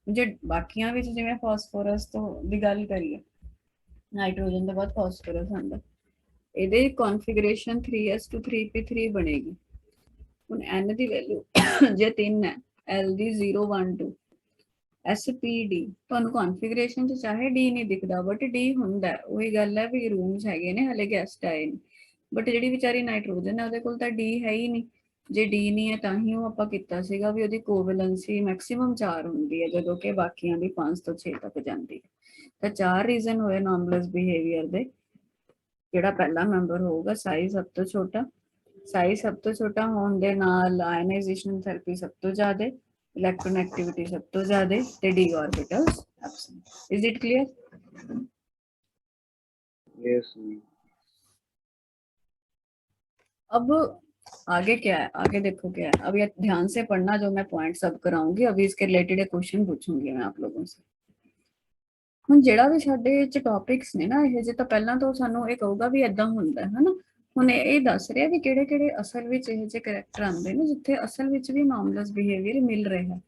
ਜੇ ਬਾਕੀਆਂ ਵਿੱਚ ਜਿਵੇਂ ਫਾਸਫੋਰਸ ਤੋਂ ਦੀ ਗੱਲ ਕਰੀਏ, ਨਾਈਟ੍ਰੋਜਨ ਤੋਂ ਬਾਅਦ ਫਾਸਫੋਰਸ ਆਉਂਦਾ, ਇਹਦੇ ਕਨਫੀਗਰੇਸ਼ਨ 3s2 3p3 ਬਣੇਗੀ। ਹੁਣ n ਦੀ ਵੈਲਿਊ ਜੇ 3 ਹੈ, l ਦੀ 0 1 2 SPD, ਤੁਹਾਨੂੰ ਕਨਫੀਗਰੇਸ਼ਨ ਚ ਚਾਹੇ D ਨਹੀਂ ਦਿਖਦਾ ਬਟ D ਹੁੰਦਾ। ਉਹੀ ਗੱਲ ਹੈ ਵੀ ਰੂਮਸ ਹੈਗੇ ਨੇ, ਹਲੇ ਗੈਸਟ ਆਏ ਨੇ, ਬਟ ਜਿਹੜੀ ਵਿਚਾਰੀ ਨਾਈਟ੍ਰੋਜਨ ਹੈ ਉਹਦੇ ਕੋਲ ਤਾਂ D ਹੈ ਹੀ ਨਹੀਂ। ਜੇ D ਨਹੀਂ ਹੈ ਤਾਂ ਹੀ ਉਹ ਆਪਾਂ ਕੀਤਾ ਸੀਗਾ ਵੀ ਉਹਦੀ ਕੋਵੈਲੈਂਸੀ ਮੈਕਸਿਮਮ 4 ਹੁੰਦੀ ਹੈ, ਜਦੋਂ ਕਿ ਬਾਕੀਆਂ ਦੀ 5 ਤੋਂ 6 ਤੱਕ ਜਾਂਦੀ ਹੈ। ਤਾਂ 4 ਰੀਜ਼ਨ ਹੋਏ ਨੋਰਮਲਸ ਬਿਹੇਵੀਅਰ ਦੇ। ਜਿਹੜਾ ਪਹਿਲਾ ਮੈਂਬਰ ਹੋਊਗਾ ਸਾਈਜ਼ ਸਭ ਤੋਂ ਛੋਟਾ, ਸਾਈਜ਼ ਸਭ ਤੋਂ ਛੋਟਾ ਹੋਣ ਦੇ ਨਾਲ ਆਇਨਾਈਜੇਸ਼ਨ ਥੈਰੇਪੀ ਸਭ ਤੋਂ ਜ਼ਿਆਦਾ, ਇਲੈਕਟ੍ਰੋਨ ਐਕਟੀਵਿਟੀ ਸਭ ਤੋਂ ਜ਼ਿਆਦਾ, ਤੇ D orbitals absent. Is it clear? Yes. अब आगे क्या है, आगे देखो क्या है। अब ये ध्यान से पढ़ना, जो मैं पॉइंट सब कराऊंगी अभी इसके रिलेटेड एक क्वेश्चन पूछूंगी मैं आप लोगों से। ਹੁਣ ਜਿਹੜਾ ਵੀ ਸਾਡੇ ਚ ਟੌਪਿਕਸ ਨੇ ਨਾ ਇਹ ਜੇ, ਤਾਂ ਪਹਿਲਾਂ ਤੋਂ ਸਾਨੂੰ ਇਹ ਕਹੂਗਾ ਵੀ ਇਦਾਂ ਹੁੰਦਾ ਹੈ ਨਾ। ਹੁਣ ਇਹ ਦੱਸ ਰਿਹਾ ਵੀ ਕਿਹੜੇ ਕਿਹੜੇ ਅਸਲ ਵਿੱਚ ਇਹ ਜਿਹੇ ਕਰੈਕਟਰ ਆਉਂਦੇ ਨੇ ਜਿੱਥੇ ਅਸਲ ਵਿੱਚ ਵੀ ਨੋਰਮਲਸ ਬਿਹੇਵੀਅਰ ਮਿਲ ਰਿਹਾ।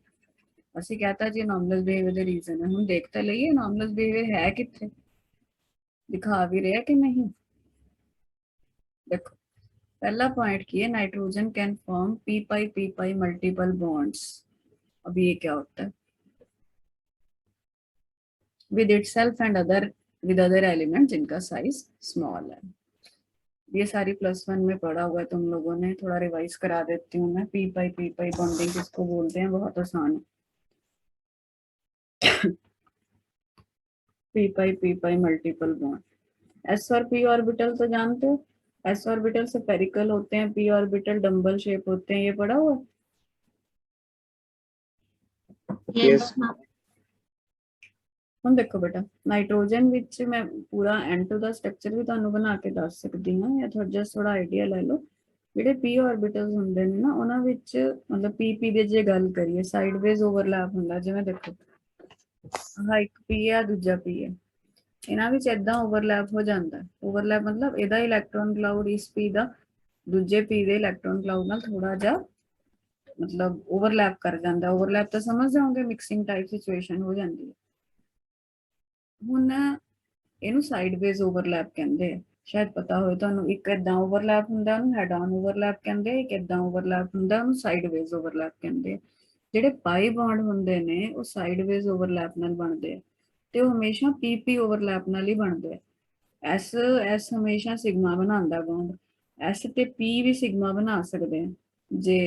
ਅਸੀਂ ਕਹਤਾ ਜੀ ਨੋਰਮਲਸ ਬਿਹੇਵੀਅਰ ਦੇ ਰੀਜ਼ਨ ਹੈ। ਹੁਣ ਦੇਖ ਤਾਂ ਲਈਏ ਨੋਰਮਲਸ ਬਿਹੇਵੀਅਰ ਹੈ ਕਿੱਥੇ, ਦਿਖਾ ਵੀ ਰਿਹਾ कि नहीं। देखो पहला पॉइंट की है, nitrogen can form p pi multiple bonds. अब ये क्या होता है? With itself and with other element जिनका साइज स्मॉल है। ये सारी +1 में पढ़ा हुआ है तुम लोगों ने, थोड़ा रिवाइज करा देती हूँ मैं। p पाई बॉन्डिंग किसको बोलते हैं, बहुत आसान है। p पाई मल्टीपल बॉन्ड। s और p ऑर्बिटल तो जानते हो, s ऑर्बिटल से पेरिकल होते हैं, p ऑर्बिटल डंबल शेप होते हैं, ये पढ़ा हुआ है। Yes ma'am. ਹੁਣ ਦੇਖੋ ਬੇਟਾ, ਨਾਈਟ੍ਰੋਜਨ ਵਿੱਚ ਮੈਂ ਪੂਰਾ ਐਂਡ ਟੂ ਦਾ ਸਟਰਕਚਰ ਵੀ ਤੁਹਾਨੂੰ ਬਣਾ ਕੇ ਦੱਸ ਸਕਦੀ ਹਾਂ, ਜਾਂ ਤੁਹਾਡਾ ਜਸਟ ਥੋੜਾ ਆਈਡੀਆ ਲੈ ਲਓ। ਜਿਹੜੇ p ऑर्बिटल्स ਹੁੰਦੇ ਨੇ ਨਾ ਉਹਨਾਂ ਵਿੱਚ ਮਤਲਬ pp ਦੇ ਜੇ ਗੱਲ ਕਰੀਏ ਸਾਈਡਵੇਜ਼ ਓਵਰਲੈਪ ਹੁੰਦਾ। ਜਿਵੇਂ ਦੇਖੋ ਆਹ ਇੱਕ p ਹੈ, ਦੂਜਾ p ਹੈ, ਇਹਨਾਂ ਵਿੱਚ ਏਦਾਂ ਓਵਰਲੈਪ ਹੋ ਜਾਂਦਾ। ਓਵਰਲੈਪ ਮਤਲਬ ਇਹਦਾ ਇਲੈਕਟ੍ਰੋਨ ਕਲਾਊਡ ਇਸ p ਦਾ ਦੂਜੇ p ਦੇ ਇਲੈਕਟ੍ਰੋਨ ਕਲਾਊਡ ਨਾਲ ਥੋੜਾ ਜਿਹਾ ਮਤਲਬ ਓਵਰਲੈਪ ਕਰ ਜਾਂਦਾ। ਓਵਰਲੈਪ ਤਾਂ ਸਮਝ ਜਾਓਗੇ, ਮਿਕਸਿੰਗ ਟਾਈਪ ਸਿਚੁਏਸ਼ਨ ਹੋ ਜਾਂਦੀ ਹੈ। ਹੁਣ ਇਹਨੂੰ ਸਾਈਡਵੇਜ਼ ਓਵਰਲੈਪ ਕਹਿੰਦੇ ਆ, ਸ਼ਾਇਦ ਪਤਾ ਹੋਵੇ ਤੁਹਾਨੂੰ। ਇੱਕ ਏਦਾਂ ਓਵਰਲੈਪ ਹੁੰਦਾ ਉਹਨੂੰ ਹੈਡ ਔਨ ਓਵਰਲੈਪ ਕਹਿੰਦੇ ਆ, ਇੱਕ ਏਦਾਂ ਓਵਰਲੈਪ ਹੁੰਦਾ ਉਹਨੂੰ ਸਾਈਡਵੇਜ਼ ਓਵਰਲੈਪ ਕਹਿੰਦੇ ਆ। ਜਿਹੜੇ ਪਾਈ ਬੌਂਡ ਹੁੰਦੇ ਨੇ ਉਹ ਸਾਈਡਵੇਜ਼ ਓਵਰਲੈਪ ਨਾਲ ਬਣਦੇ ਆ, ਤੇ ਉਹ ਹਮੇਸ਼ਾ ਪੀਪੀ ਓਵਰਲੈਪ ਨਾਲ ਹੀ ਬਣਦੇ ਆ। ਐਸ ਹਮੇਸ਼ਾ ਸਿਗਮਾ ਬਣਾਉਂਦਾ ਬੌਂਡ, ਐਸ ਤੇ ਪੀ ਵੀ ਸਿਗਮਾ ਬਣਾ ਸਕਦੇ ਆ। ਜੇ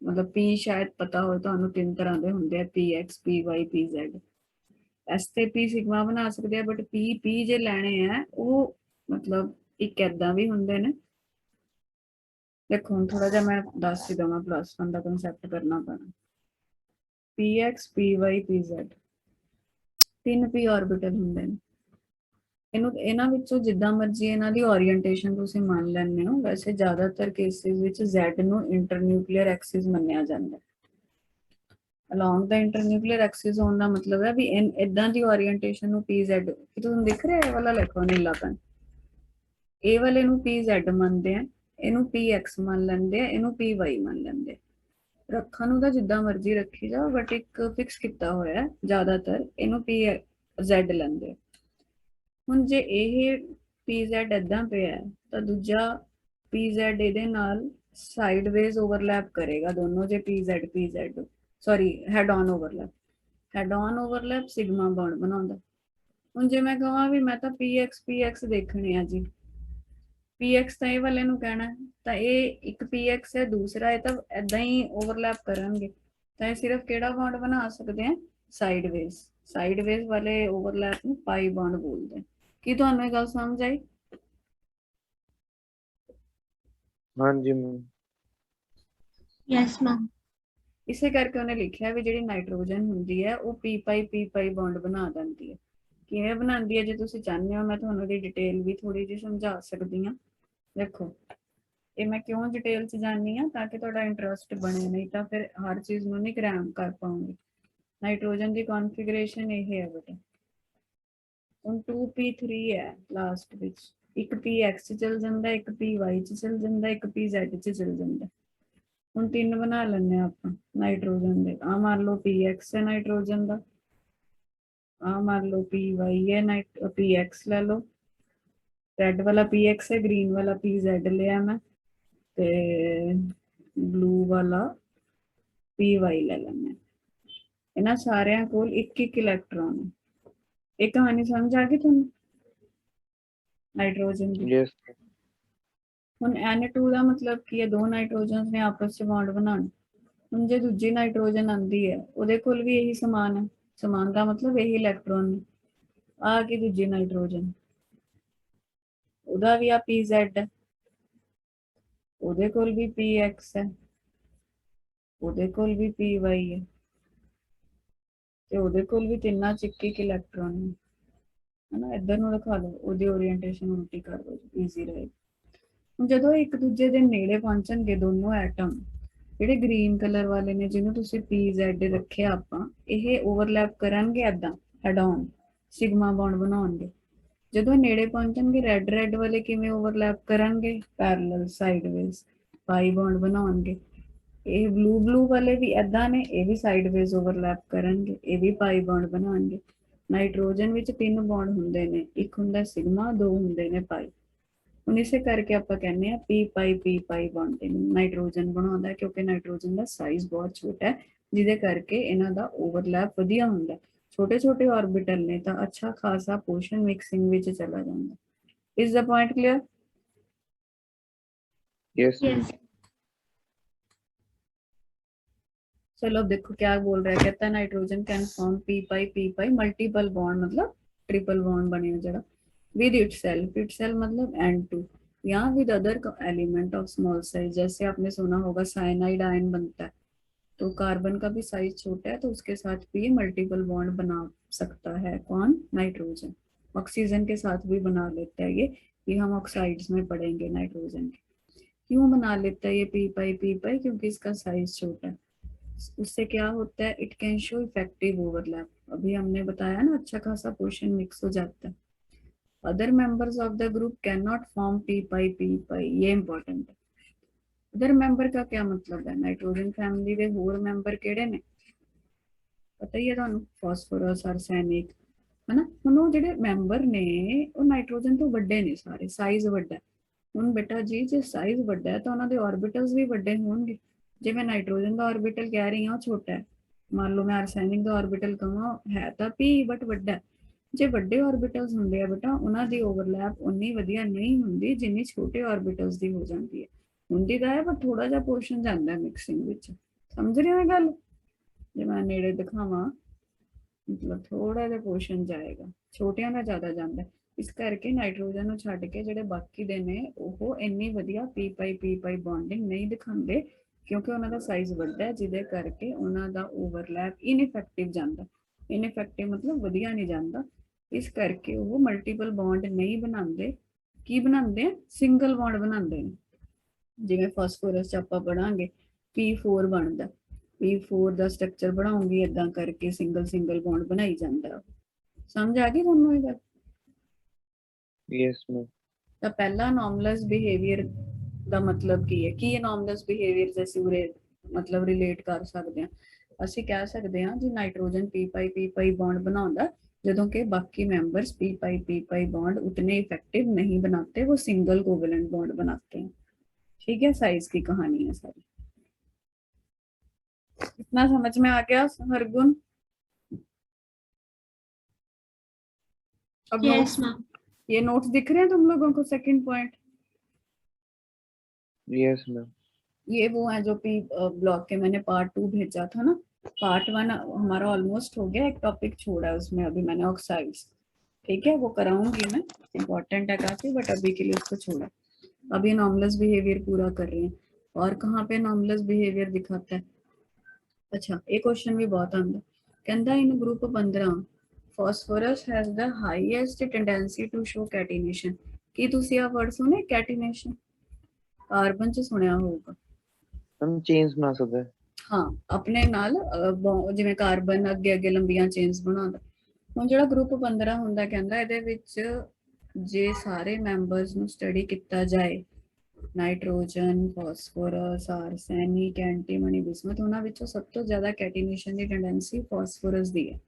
ਮਤਲਬ ਪੀ ਸ਼ਾਇਦ ਪਤਾ ਹੋਵੇ ਤੁਹਾਨੂੰ 3 ਤਰ੍ਹਾਂ ਦੇ ਹੁੰਦੇ ਆ, ਪੀ ਐਕਸ, ਪੀ ਵਾਈ, ਪੀ ਜ਼ੈਡ। ਐਸ ਤੇ ਪੀ ਸਿਗਮਾ ਬਣਾ ਸਕਦੇ ਆ, ਬਟ ਪੀ ਜੇ ਲੈਣੇ ਆ ਉਹ ਮਤਲਬ ਇੱਕ ਏਦਾਂ ਵੀ ਹੁੰਦੇ ਨੇ। ਦੇਖੋ ਹੁਣ ਥੋੜਾ ਜਿਹਾ ਮੈਂ ਦੱਸ ਹੀ ਦਵਾਂ, +1 ਦਾ ਕਨਸੈਪਟ ਕਰਨਾ ਪੈਣਾ। ਪੀ ਐਕਸ, ਪੀ ਵਾਈ, ਪੀ ਜ਼ੈਡ 3 p ऑर्बिटल ਹੁੰਦੇ ਨੇ। ਇਹਨਾਂ ਵਿੱਚੋਂ ਜਿੱਦਾਂ ਮਰਜ਼ੀ ਇਹਨਾਂ ਦੀ ਓਰੀਐਂਟੇਸ਼ਨ ਤੁਸੀਂ ਮੰਨ ਲੈਂਦੇ ਹੋ, ਵੈਸੇ ਜ਼ਿਆਦਾਤਰ ਕੇਸਿਸ ਵਿੱਚ Z ਨੂੰ ਇੰਟਰਨਿਊਕਲੀਅਰ ਐਕਸਿਸ ਮੰਨਿਆ ਜਾਂਦਾ। ਅਲੋਂਗ ਦਾ ਇੰਟਰਨਿਊਕਲੀਅਰ ਐਕਸਿਸ ਹੋਣ ਦਾ ਮਤਲਬ ਹੈ ਵੀ ਇਦਾਂ ਦੀ ਓਰੀਐਂਟੇਸ਼ਨ ਨੂੰ PZ, ਤੁਹਾਨੂੰ ਦਿਖ ਰਿਹਾ ਇਹ ਵਾਲਾ ਲਿਖੋ ਨੀਲਾਪਨ, ਇਹ ਵਾਲੇ ਨੂੰ PZ ਮੰਨਦੇ ਆ, ਇਹਨੂੰ PX ਮੰਨ ਲੈਂਦੇ ਆ, ਇਹਨੂੰ PY ਮੰਨ ਲੈਂਦੇ ਆ। ਰੱਖਣ ਨੂੰ ਤਾਂ ਜਿੱਦਾਂ ਮਰਜ਼ੀ ਰੱਖੀ ਜਾਓ, ਬਟ ਇੱਕ ਫਿਕਸ ਕੀਤਾ ਹੋਇਆ ਜ਼ਿਆਦਾਤਰ ਇਹਨੂੰ PZ ਲੈਂਦੇ। ਹੁਣ ਜੇ ਇਹ PZ ਏਦਾਂ ਪਿਆ ਤਾਂ ਦੂਜਾ PZ ਇਹਦੇ ਨਾਲ ਸਾਈਡਵੇਜ਼ ਓਵਰਲੈਪ ਕਰੇਗਾ ਦੋਨੋਂ। ਜੇ PZ sorry head on overlap sigma bond ਬਣਾਉਂਦਾ। ਹੁਣ ਜੇ ਮੈਂ ਕਹਾਂ ਵੀ ਮੈਂ ਤਾਂ PX ਦੇਖਣੇ ਆ ਜੀ, PX ਤਾਂ ਇਹ ਵਾਲੇ ਨੂੰ ਕਹਿਣਾ, ਤਾਂ ਇਹ ਇੱਕ PX ਹੈ, ਦੂਸਰਾ ਇਹ ਤਾਂ ਏਦਾਂ ਹੀ ਓਵਰਲੈਪ ਕਰਨਗੇ। ਤਾਂ ਇਹ ਸਿਰਫ ਕਿਹੜਾ ਬੌਂਡ ਬਣਾ ਸਕਦੇ ਆ, ਸਾਈਡਵੇਜ਼ ਵਾਲੇ ਓਵਰਲੈਪ ਨੂੰ ਪਾਈ ਬੌਂਡ ਬੋਲਦੇ ਆ। ਕੀ ਤੁਹਾਨੂੰ ਇਹ ਗੱਲ ਸਮਝ ਆਈ? हाँ जी मैम। Yes ma'am. ਇਸੇ ਕਰਕੇ ਉਹਨੇ ਲਿਖਿਆ ਵੀ ਜਿਹੜੀ ਨਾਈਟ੍ਰੋਜਨ ਹੁੰਦੀ ਹੈ ਉਹ ਪੀ ਪਾਈ ਬੌਂਡ ਬਣਾ ਦਿੰਦੀ ਹੈ। ਕਿਵੇਂ ਬਣਾਉਂਦੀ ਹੈ ਜੇ ਤੁਸੀਂ ਚਾਹੁੰਦੇ ਹੋ ਮੈਂ ਤੁਹਾਨੂੰ ਇਹਦੀ ਡਿਟੇਲ ਵੀ ਥੋੜੀ ਜਿਹੀ ਸਮਝਾ ਸਕਦੀ ਹਾਂ। ਦੇਖੋ ਇਹ ਮੈਂ ਕਿਉਂ ਡਿਟੇਲ 'ਚ ਜਾਣੀ ਆ ਤਾਂ ਕਿ ਤੁਹਾਡਾ ਇੰਟਰਸਟ ਬਣੇ, ਨਹੀਂ ਤਾਂ ਫਿਰ ਹਰ ਚੀਜ਼ ਨੂੰ ਨਹੀਂ ਕ੍ਰੈਮ ਕਰ ਪਾਉਂਗੇ। ਨਾਈਟ੍ਰੋਜਨ ਦੀ ਕਨਫੀਗਰੇਸ਼ਨ ਇਹ ਹੈ ਬੇਟਾ, ਹੁਣ 2p3 ਹੈ ਲਾਸਟ ਵਿੱਚ, ਇੱਕ px 'ਚ ਚਲ ਜਾਂਦਾ, ਇੱਕ py 'ਚ ਚਲ ਜਾਂਦਾ, ਇੱਕ pz 'ਚ ਚਲ ਜਾਂਦਾ। ਹੁਣ ਤਿੰਨ ਬਣਾ ਲੈਂਦੇ ਆ ਆਪਾਂ ਨਾਈਟ੍ਰੋਜਨ ਦੇ। ਆ ਮੰਨ ਲਓ px ਹੈ ਨਾਈਟ੍ਰੋਜਨ ਦਾ, ਆ ਮੰਨ ਲਓ py ਹੈ, px ਲੈ ਲਓ, ਰੈਡ ਵਾਲਾ px ਹੈ, ਗ੍ਰੀਨ ਵਾਲਾ pz ਲਿਆ ਮੈਂ, ਤੇ ਬਲੂ ਵਾਲਾ py ਲੈ ਲੈਂਦੇ। ਇਹਨਾਂ ਸਾਰਿਆਂ ਕੋਲ ਇੱਕ ਇੱਕ ਇਲੈਕਟ੍ਰੋਨ ਹੈ। ਇਹ ਕਹਾਣੀ ਸਮਝ ਆ ਗਈ ਤੁਹਾਨੂੰ ਨਾਈਟ੍ਰੋਜਨ ਦੀ? यस ਹੁਣ N2 ਦਾ ਮਤਲਬ ਕੀ ਹੈ, ਦੋ ਨਾਈਟ੍ਰੋਜਨਸ ਨੇ ਆਪਸ ਚ ਬੌਂਡ ਬਣਾਉਣ। ਹੁਣ ਜੇ ਦੂਜੀ ਨਾਈਟ੍ਰੋਜਨ ਆਂਦੀ ਹੈ ਉਹਦੇ ਕੋਲ ਵੀ ਇਹੀ ਸਮਾਨ ਹੈ, ਸਮਾਨ ਦਾ ਮਤਲਬ ਇਹੀ ਇਲੈਕਟ੍ਰੋਨ ਨੇ। ਆ ਗਈ ਦੂਜੀ ਨਾਈਟ੍ਰੋਜਨ, ਉਹਦਾ ਵੀ ਆ pz ਹੈ, ਉਹਦੇ ਕੋਲ ਵੀ px ਹੈ, ਉਹਦੇ ਕੋਲ ਵੀ py ਹੈ, ਤੇ ਉਹਦੇ ਕੋਲ ਵੀ ਤਿੰਨਾਂ ਚ ਇੱਕ ਇਲੈਕਟ੍ਰੋਨ ਹੈ। ਹਨਾ, ਇੱਧਰ ਨੂੰ ਦਿਖਾ ਲਓ, ਉਹਦੀ ਓਰੀਐਂਟੇਸ਼ਨ ਉਲਟੀ ਕਰ ਦਿਓ, ਈਜ਼ੀ ਰਹੇ। ਹੁਣ ਜਦੋਂ ਇੱਕ ਦੂਜੇ ਦੇ ਨੇੜੇ ਪਹੁੰਚਣਗੇ ਦੋਨੋਂ ਐਟਮ, ਜਿਹੜੇ ਗ੍ਰੀਨ ਕਲਰ ਵਾਲੇ ਨੇ ਜਿਹਨੂੰ ਤੁਸੀਂ pz ਰੱਖਿਆ ਆਪਾਂ, ਇਹ ਓਵਰਲੈਪ ਕਰਨਗੇ ਏਦਾਂ ਹੈਡ ਔਨ, ਸਿਗਮਾ ਬੌਂਡ ਬਣਾਉਣਗੇ। ਜਦੋਂ ਨੇੜੇ ਪਹੁੰਚਣਗੇ ਰੈੱਡ ਵਾਲੇ ਕਿਵੇਂ ਓਵਰਲੈਪ ਕਰਨਗੇ, ਪੈਰਲਲ ਸਾਈਡਵੇਜ਼ ਪਾਈ ਬੌਂਡ ਬਣਾਉਣਗੇ। ਇਹ ਬਲੂ ਵਾਲੇ ਵੀ ਏਦਾਂ ਨੇ, ਇਹ ਵੀ ਸਾਈਡਵੇਜ਼ ਓਵਰਲੈਪ ਕਰਨਗੇ, ਇਹ ਵੀ ਪਾਈ ਬੌਂਡ ਬਣਾਉਣਗੇ। ਨਾਈਟ੍ਰੋਜਨ ਵਿੱਚ ਤਿੰਨ ਬੌਂਡ ਹੁੰਦੇ ਨੇ, ਇੱਕ ਹੁੰਦਾ ਸਿਗਮਾ, ਦੋ ਹੁੰਦੇ ਨੇ ਪਾਈ। ਹੁਣ ਇਸੇ ਕਰਕੇ ਆਪਾਂ ਕਹਿੰਦੇ ਆ ਪੀ ਪਾਈ ਬੌਂਡਿੰਗ ਨਾਈਟ੍ਰੋਜਨ ਬਣਾਉਂਦਾ, ਕਿਉਂਕਿ ਨਾਈਟ੍ਰੋਜਨ ਦਾ ਸਾਈਜ਼ ਬਹੁਤ ਛੋਟਾ ਹੈ, ਜਿਹਦੇ ਕਰਕੇ ਇਹਨਾਂ ਦਾ ਓਵਰਲੈਪ ਵਧੀਆ ਹੁੰਦਾ। ਛੋਟੇ ਛੋਟੇ ਆਰਬਿਟਲ ਨੇ ਤਾਂ ਅੱਛਾ ਖਾਸਾ ਪੋਰਸ਼ਨ ਮਿਕਸਿੰਗ ਵਿੱਚ ਚਲਾ ਜਾਂਦਾ। Is the point clear? Yes yes चलो अब देखो क्या बोल रहा है, कहता है nitrogen can form P pi multiple bond, मतलब ट्रिपल बॉन्ड बने जरा विद इटसेल्फ मतलब N2, या with other element of small size. जैसे आपने सुना होगा साइनाइड आयन बनता है, तो कार्बन का भी साइज छोटा है, तो उसके साथ भी मल्टीपल बॉन्ड बना सकता है कौन, नाइट्रोजन। ऑक्सीजन के साथ भी बना लेता है ये हम ऑक्साइड्स में पढ़ेंगे नाइट्रोजन के। क्यों बना लेता है ये पी पाई क्योंकि इसका साइज छोटा है। उससे क्या होता है, it can show effective overlap. अभी हमने बताया ना, अच्छा खासा पोर्शन मिक्स हो जाता है। Other members of the group can not form P pi ये इंपॉर्टेंट है। अदर मेंबर का क्या मतलब है, नाइट्रोजन फैमिली के होर मेंबर केड़े ने पता ही है ਤੁਹਾਨੂੰ, ਫਾਸਫੋਰਸ, ਆਰਸੈਨਿਕ, ਹਨਾ। ਹੁਣ ਉਹ ਜਿਹੜੇ ਮੈਂਬਰ ਨੇ ਉਹ ਨਾਈਟ੍ਰੋਜਨ ਤੋਂ ਵੱਡੇ ਨੇ ਸਾਰੇ, ਸਾਈਜ਼ ਵੱਡਾ। ਹੁਣ ਬੇਟਾ ਜੀ ਜੇ ਸਾਈਜ਼ ਵੱਡਾ ਹੈ ਤਾਂ ਉਹਨਾਂ ਦੇ ਆਰਬਿਟਲਸ ਵੀ ਵੱਡੇ ਹੋਣਗੇ। ਜੇ ਮੈਂ ਨਾਈਟ੍ਰੋਜਨ ਦਾ ਆਰਬਿਟਲ ਕਹਿ ਰਹੀ ਹਾਂ ਉਹ ਛੋਟਾ ਹੈ, ਮੰਨ ਲਓ ਮੈਂ ਆਰਸੈਨਿਕ ਦਾ ਆਰਬਿਟਲ ਕਹਾਂ ਹੈ ਤਾਂ p ਬਟ ਵੱਡਾ। ਜੇ ਵੱਡੇ ਆਰਬਿਟਲਸ ਹੁੰਦੇ ਆ ਬੇਟਾ, ਉਹਨਾਂ ਦੀ ਓਵਰਲੈਪ ਉਨੀ ਵਧੀਆ ਨਹੀਂ ਹੁੰਦੀ ਜਿੰਨੀ ਛੋਟੇ ਆਰਬਿਟਲਸ ਦੀ ਹੋ ਜਾਂਦੀ ਹੈ। ਹੁੰਦੀ ਤਾਂ ਹੈ ਪਰ ਥੋੜਾ ਜਿਹਾ ਪੋਰਸ਼ਨ ਜਾਂਦਾ ਮਿਕਸਿੰਗ ਵਿੱਚ। ਸਮਝ ਰਹੇ ਹੋ ਗੱਲ? ਜੇ ਮੈਂ ਨੇੜੇ ਦਿਖਾਵਾਂ ਮਤਲਬ ਥੋੜਾ ਜਿਹਾ ਪੋਰਸ਼ਨ ਜਾਏਗਾ, ਛੋਟਿਆਂ ਦਾ ਜ਼ਿਆਦਾ ਜਾਂਦਾ। ਇਸ ਕਰਕੇ ਨਾਈਟ੍ਰੋਜਨ ਨੂੰ ਛੱਡ ਕੇ ਜਿਹੜੇ ਬਾਕੀ ਦੇ ਨੇ ਉਹ ਇੰਨੀ ਵਧੀਆ ਪੀ ਪਾਈ ਬੌਂਡਿੰਗ ਨਹੀਂ ਦਿਖਾਉਂਦੇ, ਕਿਉਂਕਿ ਉਹਨਾਂ ਦਾ ਸਾਈਜ਼ ਵੱਡਾ ਹੈ, ਜਿਹਦੇ ਕਰਕੇ ਉਹਨਾਂ ਦਾ ਓਵਰਲੈਪ ਇਨਇਫੈਕਟਿਵ ਜਾਂਦਾ। ਇਨਇਫੈਕਟਿਵ ਮਤਲਬ ਵਧੀਆ ਨਹੀਂ ਜਾਂਦਾ। ਇਸ ਕਰਕੇ ਉਹ ਮਲਟੀਪਲ ਬੌਂਡ ਨਹੀਂ ਬਣਾਉਂਦੇ। ਕੀ ਬਣਾਉਂਦੇ ਆ, ਸਿੰਗਲ ਬੌਂਡ ਬਣਾਉਂਦੇ ਨੇ। ਜਿਵੇਂ ਫਾਸਫੋਰਸ ਚ ਆਪਾਂ ਪੜਾਂਗੇ P4 ਬਣਦਾ, P4 ਦਾ ਸਟਰਕਚਰ ਬਣਾਉਂਗੀ ਇਦਾਂ ਕਰਕੇ ਸਿੰਗਲ ਬੌਂਡ ਬਣਾਈ ਜਾਂਦਾ। ਸਮਝ ਆ ਗਈ ਤੁਹਾਨੂੰ ਇਹ ਗੱਲ? यस मैम ਤਾਂ ਪਹਿਲਾ ਅਨੋਮਲਸ ਬਿਹੇਵੀਅਰ ਦਾ ਮਤਲਬ ਕੀ ਹੈ, ਕੀ ਅਨੋਮਲਸ ਬਿਹੇਵੀਅਰ ਅਸੀਂ ਉਰੇ ਮਤਲਬ ਰਿਲੇਟ ਕਰ ਸਕਦੇ ਹਾਂ। ਅਸੀਂ ਕਹਿ ਸਕਦੇ ਹਾਂ ਜੀ ਨਾਈਟ੍ਰੋਜਨ ਪੀ ਪਾਈ ਬੌਂਡ ਬਣਾਉਂਦਾ, ਜਦੋਂ कि बाकी मेंबर्स पी पाई बॉन्ड उतने इफेक्टिव नहीं बनाते, वो सिंगल कोवेलेंट बॉन्ड बनाते हैं। ठीक है, साइज की कहानी है सारी। इतना समझ में आ गया हरगुन? अब यस मैम। ये नोट्स दिख रहे हैं तुम लोगों को? सेकंड पॉइंट यस मैम ये वो है जो पी ब्लॉक के मैंने पार्ट 2 भेजा था ना। पार्ट 1 हमारा ऑलमोस्ट हो गया, एक टॉपिक छोड़ा है उसमें अभी मैंने, ऑक्साइड्स। ठीक है, वो कराऊंगी मैं, इम्पोर्टेंट है काफी, बट अभी के लिए उसको छोड़ा। अभी अनोमलस बिहेवियर पूरा कर रहे हैं। और कहाँ पे अनोमलस बिहेवियर दिखाता है। अच्छा, एक क्वेश्चन भी बहुत आंदा, कहता in group 15 phosphorus has the highest tendency to show catenation. ਕੀ ਤੁਸੀਂ ਆ ਵਰਡ ਸੁਣੇ कैटिनेशन? ਕਾਰਬਨ ਚ ਸੁਣਿਆ ਹੋਊਗਾ। हम चेन्स बना सकते हैं। ਹਾਂ, ਆਪਣੇ ਨਾਲ ਜਿਵੇਂ ਕਾਰਬਨ ਅੱਗੇ ਅੱਗੇ ਲੰਬੀਆਂ ਚੇਨਸ ਬਣਾਉਂਦਾ। ਹੁਣ ਜਿਹੜਾ ਗਰੁੱਪ 15 ਹੁੰਦਾ, ਕਹਿੰਦਾ ਇਹਦੇ ਵਿੱਚ ਜੇ ਸਾਰੇ ਮੈਂਬਰਸ ਨੂੰ ਸਟੱਡੀ ਕੀਤਾ ਜਾਏ, ਨਾਈਟ੍ਰੋਜਨ, ਫਾਸਫੋਰਸ, ਆਰਸੈਨਿਕ, ਐਂਟੀਮਨੀ, ਬਿਸਮਥ, ਉਹਨਾਂ ਵਿੱਚੋਂ ਸਭ ਤੋਂ ਜ਼ਿਆਦਾ ਕੈਟੀਨੇਸ਼ਨ ਦੀ ਟੈਂਡੈਂਸੀ ਫਾਸਫੋਰਸ ਦੀ ਹੈ।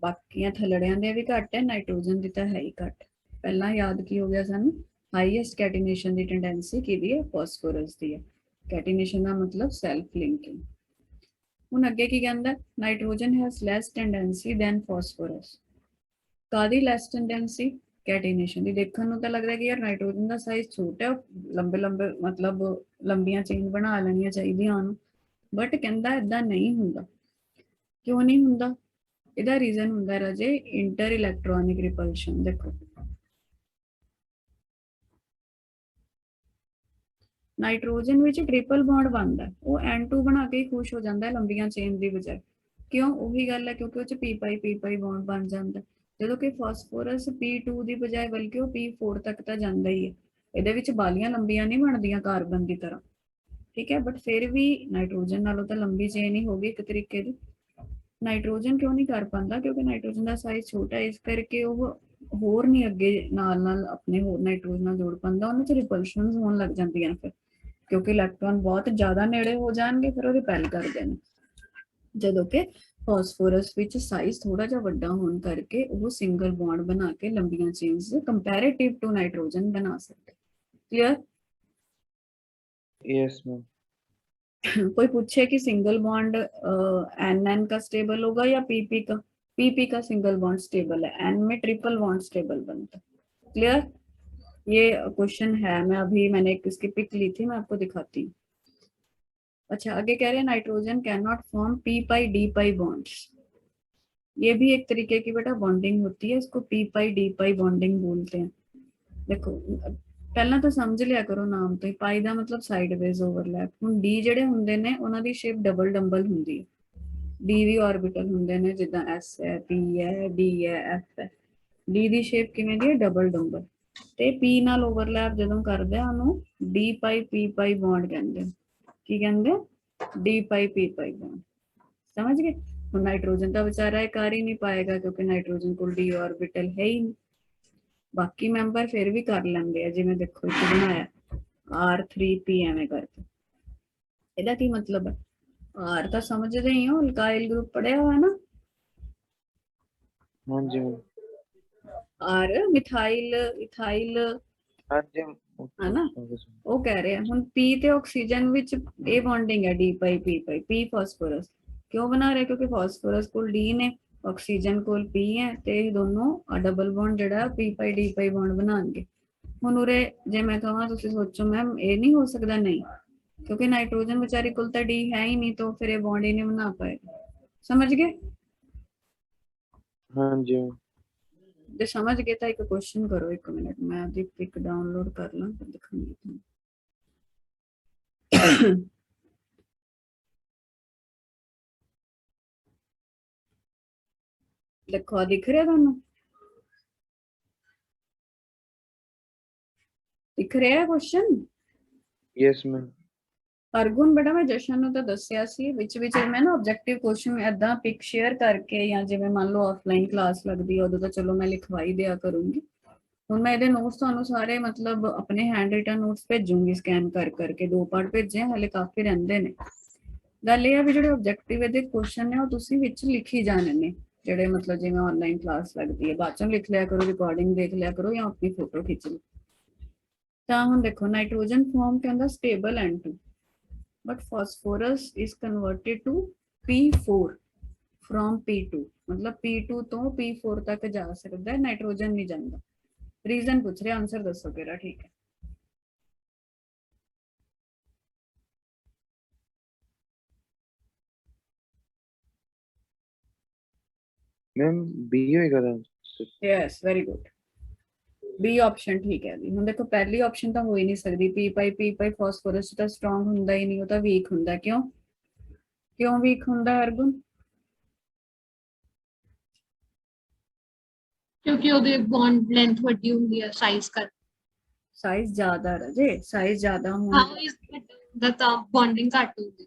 ਬਾਕੀਆਂ ਥੱਲੜਿਆਂ ਦੇ ਵੀ ਘੱਟ ਹੈ, ਨਾਈਟ੍ਰੋਜਨ ਦੀ ਤਾਂ ਹੈ ਹੀ ਘੱਟ। ਪਹਿਲਾਂ ਯਾਦ ਕੀ ਹੋ ਗਿਆ ਸਾਨੂੰ, ਹਾਈਐਸਟ ਕੈਟੀਨੇਸ਼ਨ ਦੀ ਟੈਂਡੈਂਸੀ ਕਿਹਦੀ ਹੈ? ਫਾਸਫੋਰਸ ਦੀ ਹੈ। ਕੈਟੀਨੇਸ਼ਨ ਦਾ ਮਤਲਬ ਸੈਲਫ ਲਿੰਕਿੰਗ। ਹੁਣ ਅੱਗੇ ਕੀ ਕਹਿੰਦਾ, nitrogen has less tendency than phosphorus. ਕਾਦੀ ਲੈਸ ਟੈਂਡੈਂਸੀ? ਕੈਟੀਨੇਸ਼ਨ ਦੀ। ਦੇਖਣ ਨੂੰ ਤਾਂ ਲੱਗਦਾ ਕਿ ਯਾਰ ਨਾਈਟ੍ਰੋਜਨ ਦਾ ਸਾਈਜ਼ ਛੋਟਾ ਹੈ, ਲੰਬੇ ਲੰਬੇ ਮਤਲਬ ਲੰਬੀਆਂ ਚੇਨ ਬਣਾ ਲੈਣੀਆਂ ਚਾਹੀਦੀਆਂ ਹਨ, ਬਟ ਕਹਿੰਦਾ ਇਦਾਂ ਨਹੀਂ ਹੁੰਦਾ। ਕਿਉਂ ਨਹੀਂ ਹੁੰਦਾ? ਇਹਦਾ ਰੀਜ਼ਨ ਹੁੰਦਾ ਰਾਜੇ ਇੰਟਰ ਇਲੈਕਟ੍ਰੋਨਿਕ ਰਿਪਲਸ਼ਨ। ਦੇਖੋ, ਨਾਈਟ੍ਰੋਜਨ ਵਿੱਚ ਟ੍ਰਿਪਲ ਬੌਂਡ ਬਣਦਾ, ਉਹ N2 ਬਣਾ ਕੇ ਖੁਸ਼ ਹੋ ਜਾਂਦਾ ਹੈ ਲੰਬੀਆਂ ਚੇਨ ਦੀ ਬਜਾਏ। ਕਿਉਂ? ਉਹੀ ਗੱਲ ਹੈ, ਕਿਉਂਕਿ ਉਹ ਚ ਪੀ ਪਾਈ ਬੌਂਡ ਬਣ ਜਾਂਦਾ। ਜਦੋਂ ਕਿ ਫਾਸਫੋਰਸ P2 ਦੀ ਬਜਾਏ ਬਲਕਿ ਉਹ P4 ਤੱਕ ਤਾਂ ਜਾਂਦਾ ਹੀ ਹੈ। ਇਹਦੇ ਵਿੱਚ ਬਾਲੀਆਂ ਲੰਬੀਆਂ ਨਹੀਂ ਬਣਦੀਆਂ ਕਾਰਬਨ ਦੀ ਤਰ੍ਹਾਂ, ਠੀਕ ਹੈ, ਬਟ ਫਿਰ ਵੀ ਨਾਈਟ੍ਰੋਜਨ ਨਾਲੋਂ ਤਾਂ ਲੰਬੀ ਚੇਨ ਹੀ ਹੋਗੀ ਇੱਕ ਤਰੀਕੇ ਦੀ। ਨਾਈਟ੍ਰੋਜਨ ਕਿਉਂ ਨਹੀਂ ਕਰ ਪਾਉਂਦਾ? ਕਿਉਂਕਿ ਨਾਈਟ੍ਰੋਜਨ ਦਾ ਸਾਈਜ਼ ਛੋਟਾ ਹੈ, ਇਸ ਕਰਕੇ ਉਹ ਹੋਰ ਨਹੀਂ ਅੱਗੇ ਨਾਲ ਆਪਣੇ ਹੋਰ ਨਾਈਟ੍ਰੋਜਨ ਨਾਲ ਜੋੜ ਪਾਉਂਦਾ, ਉਹਨਾਂ ਚ ਰਿਪਲਸ਼ਨਸ ਹੋਣ ਲੱਗ ਜਾਂਦੀਆਂ ਫਿਰ, ਕਿਉਂਕਿ ਇਲੈਕਟ੍ਰੋਨ ਬਹੁਤ ਜ਼ਿਆਦਾ ਨੇੜੇ ਹੋ ਜਾਣਗੇ, ਫਿਰ ਉਹ ਰਿਪੈਲ ਕਰਦੇ ਨੇ। ਜਦੋਂ ਕਿ ਫਾਸਫੋਰਸ ਵਿੱਚ ਸਾਈਜ਼ ਥੋੜਾ ਜਿਹਾ ਵੱਡਾ ਹੋਣ ਕਰਕੇ ਉਹ ਸਿੰਗਲ ਬੌਂਡ ਬਣਾ ਕੇ ਲੰਬੀਆਂ ਚੇਨਸ ਕੰਪੈरेटिव ਟੂ ਨਾਈਟ੍ਰੋਜਨ ਬਣਾ ਸਕਦੇ। ਕਲੀਅਰ? Yes ma'am. कोई पूछे कि सिंगल बॉन्ड NN का स्टेबल होगा या PP का? PP का सिंगल बॉन्ड स्टेबल है, N में ट्रिपल बॉन्ड स्टेबल बनता है। क्लियर? ये क्वेश्चन है, मैंने इसकी पिक ली थी, मैं आपको दिखाती हूँ। अच्छा, आगे कह रहे हैं nitrogen can not form P pi D pi bonds. ये भी एक तरीके की बेटा बॉन्डिंग होती है, इसको P पाई D पाई बॉन्डिंग बोलते हैं। देखो, ਪਹਿਲਾਂ ਤਾਂ ਸਮਝ ਲਿਆ ਕਰੋ ਨਾਮ ਤੋਂ ਹੀ, ਪਾਈ ਦਾ ਮਤਲਬ ਸਾਈਡਵੇਜ਼ ਓਵਰਲੈਪ। ਹੁਣ ਡੀ ਜਿਹੜੇ ਹੁੰਦੇ ਨੇ ਉਹਨਾਂ ਦੀ ਸ਼ੇਪ ਡਬਲ ਡੰਬਲ ਹੁੰਦੀ ਹੈ। ਡੀ ਵੀ ਆਰਬਿਟਲ ਹੁੰਦੇ ਨੇ, ਜਿੱਦਾਂ ਐਸ ਹੈ, ਪੀ ਹੈ, ਡੀ ਹੈ, ਐਫ ਹੈ। ਡੀ ਦੀ ਸ਼ੇਪ ਕਿਵੇਂ ਦੀ ਹੈ? Double dumbbell. ਤੇ ਪੀ ਨਾਲ ਓਵਰਲੈਪ ਜਦੋਂ ਕਰਦੇ ਆ ਉਹਨੂੰ ਡੀ ਪਾਈ ਪੀ ਪਾਈ ਬੌਂਡ ਕਹਿੰਦੇ। ਕੀ ਕਹਿੰਦੇ? ਡੀ ਪਾਈ ਪੀ ਪਾਈ ਬੌਂਡ। ਸਮਝ ਗਏ? ਹੁਣ ਨਾਈਟ੍ਰੋਜਨ ਤਾਂ ਵਿਚਾਰਾ ਇਹ ਕਰ ਹੀ ਨਹੀਂ ਪਾਏਗਾ, ਕਿਉਂਕਿ ਨਾਈਟ੍ਰੋਜਨ ਕੋਲ ਡੀ ਆਰਬਿਟਲ ਹੈ ਹੀ ਨਹੀਂ। ਬਾਕੀ ਮੈਂਬਰ ਫਿਰ ਵੀ ਕਰ ਲੈਂਦੇ ਆ, ਜਿਵੇਂ ਦੇਖੋ ਇੱਕ ਬਣਾਇਆ R3P ਐਵੇਂ ਕਰਕੇ। ਇਹਦਾ ਕੀ ਮਤਲਬ ਹੈ? R ਤਾਂ ਸਮਝਦੇ ਹੀ ਹੋ, ਅਲਕਾइल ग्रुप पढ़िया हुआ है ना। हाँ जी। R मिथाइल इथाइल हाँ जी। है ना। वो कह रहे हैं ਹੁਣ P ਤੇ ਆਕਸੀਜਨ ਵਿੱਚ ਇਹ ਬੌਂਡਿੰਗ ਹੈ D ਪਾਈ P ਪਾਈ। P ਫਾਸਫੋਰਸ ਕਿਉਂ ਬਣਾ ਰਹੇ? ਕਿਉਂਕਿ ਫਾਸਫੋਰਸ ਕੋਲ D ਨੇ, ਆਕਸੀਜਨ ਕੋਲ P ਹੈ, ਤੇ ਇਹ ਦੋਨੋਂ ਡਬਲ ਬੌਂਡ ਜਿਹੜਾ P ਪਾਈ D ਪਾਈ ਬੌਂਡ ਬਣਾਉਣਗੇ। ਹੁਣ ਉਰੇ ਜੇ ਮੈਂ ਕਹਾਂ, ਤੁਸੀਂ ਸੋਚੋ ਮੈਮ ਇਹ ਨਹੀਂ ਹੋ ਸਕਦਾ, ਨਹੀਂ, क्योंकि नाइट्रोजन बेचारी कुल तो डी है ही नहीं, तो फिर ये बॉन्ड ही नहीं बना पाएगा। समझ गए? हाँ जी। जो समझ गए तो एक क्वेश्चन करो, एक मिनट मैं अभी पिक डाउनलोड कर ला फिर दिखाऊंगी। देखो, दिख रहा है? दिख रहा है क्वेश्चन? Yes ma'am. ਅਰਗੁਨ ਬੇਟਾ, ਮੈਂ ਜਸ਼ਨ ਨੂੰ ਤਾਂ ਦੱਸਿਆ ਸੀ ਵਿੱਚ ਮੈਂ ਨਾ ਆਬਜੈਕਟਿਵ ਕੁਐਸਚਨ ਏਦਾਂ ਪਿਕ ਸ਼ੇਅਰ ਕਰਕੇ, ਜਾਂ ਜਿਵੇਂ ਮੰਨ ਲਓ ਆਫਲਾਈਨ ਕਲਾਸ ਲੱਗਦੀ ਹੈ ਉਦੋਂ ਤਾਂ ਚਲੋ ਮੈਂ ਲਿਖਵਾਈ ਦਿਆ ਕਰੂੰਗੀ। ਹੁਣ ਮੈਂ ਇਹਦੇ ਨੋਟਸ ਤੁਹਾਨੂੰ ਸਾਰੇ ਮਤਲਬ ਆਪਣੇ ਹੈਂਡ ਰਿਟਨ ਨੋਟਸ ਭੇਜੂੰਗੀ ਸਕੈਨ ਕਰ ਕਰਕੇ। 2 ਪਾਰਟ ਭੇਜੇ, ਹਲੇ ਕਾਫੀ ਰਹਿੰਦੇ ਨੇ। ਗੱਲ ਇਹ ਆ ਵੀ ਜਿਹੜੇ ਆਬਜੈਕਟਿਵ ਇਹਦੇ ਕੁਐਸਚਨ ਨੇ ਉਹ ਤੁਸੀਂ ਵਿੱਚ ਲਿਖੀ ਜਾਣੇ ਨੇ, ਜਿਹੜੇ ਮਤਲਬ ਜਿਵੇਂ ਆਨਲਾਈਨ ਕਲਾਸ ਲੱਗਦੀ ਹੈ, ਬਾਅਦ ਚੋਂ ਲਿਖ ਲਿਆ ਕਰੋ, ਰਿਕਾਰਡਿੰਗ ਦੇਖ ਲਿਆ ਕਰੋ, ਜਾਂ ਆਪਣੀ ਫੋਟੋ ਖਿੱਚ ਲਓ। ਤਾਂ ਹੁਣ ਦੇਖੋ, ਨਾਈਟ੍ਰੋਜਨ ਫਾਰਮ ਕਹਿੰਦਾ stable N2, but phosphorus is converted to P4 from P2, मतलब P2 ਤੋਂ P4 ਤੱਕ ਜਾ ਸਕਦਾ ਹੈ, ਨਾਈਟ੍ਰੋਜਨ ਨਹੀਂ ਜਾਂਦਾ। ਰੀਜ਼ਨ ਪੁੱਛ ਰਿਹਾ, ਆਨਸਰ ਦੱਸੋ ਕਿਹੜਾ ਠੀਕ ਹੈ। मैम बी होएगा answer. Yes, very good. B option ठीक है जी। ਹੁਣ ਦੇਖੋ ਪਹਿਲੀ ਆਪਸ਼ਨ ਤਾਂ ਹੋ ਹੀ ਨਹੀਂ ਸਕਦੀ, ਪੀ ਪਾਈ ਫਾਸਫੋਰਸ ਤਾਂ ਸਟਰੋਂਗ ਹੁੰਦਾ ਹੀ ਨਹੀਂ, ਉਹ ਤਾਂ ਵੀਕ ਹੁੰਦਾ। ਕਿਉਂ ਕਿਉਂ ਵੀਕ ਹੁੰਦਾ ਹਰਗੁਣ? ਕਿਉਂਕਿ ਉਹਦੇ ਬੌਂਡ ਲੈਂਥ ਵੱਡੀ ਹੁੰਦੀ ਹੈ ਸਾਈਜ਼ ਕਰ। ਸਾਈਜ਼ ਜ਼ਿਆਦਾ ਰਜੇ, ਸਾਈਜ਼ ਜ਼ਿਆਦਾ ਹੋਣ ਹਾਂ ਇਸ ਦਾ ਤਾਂ ਬੌਂਡਿੰਗ ਘੱਟ ਹੁੰਦੀ।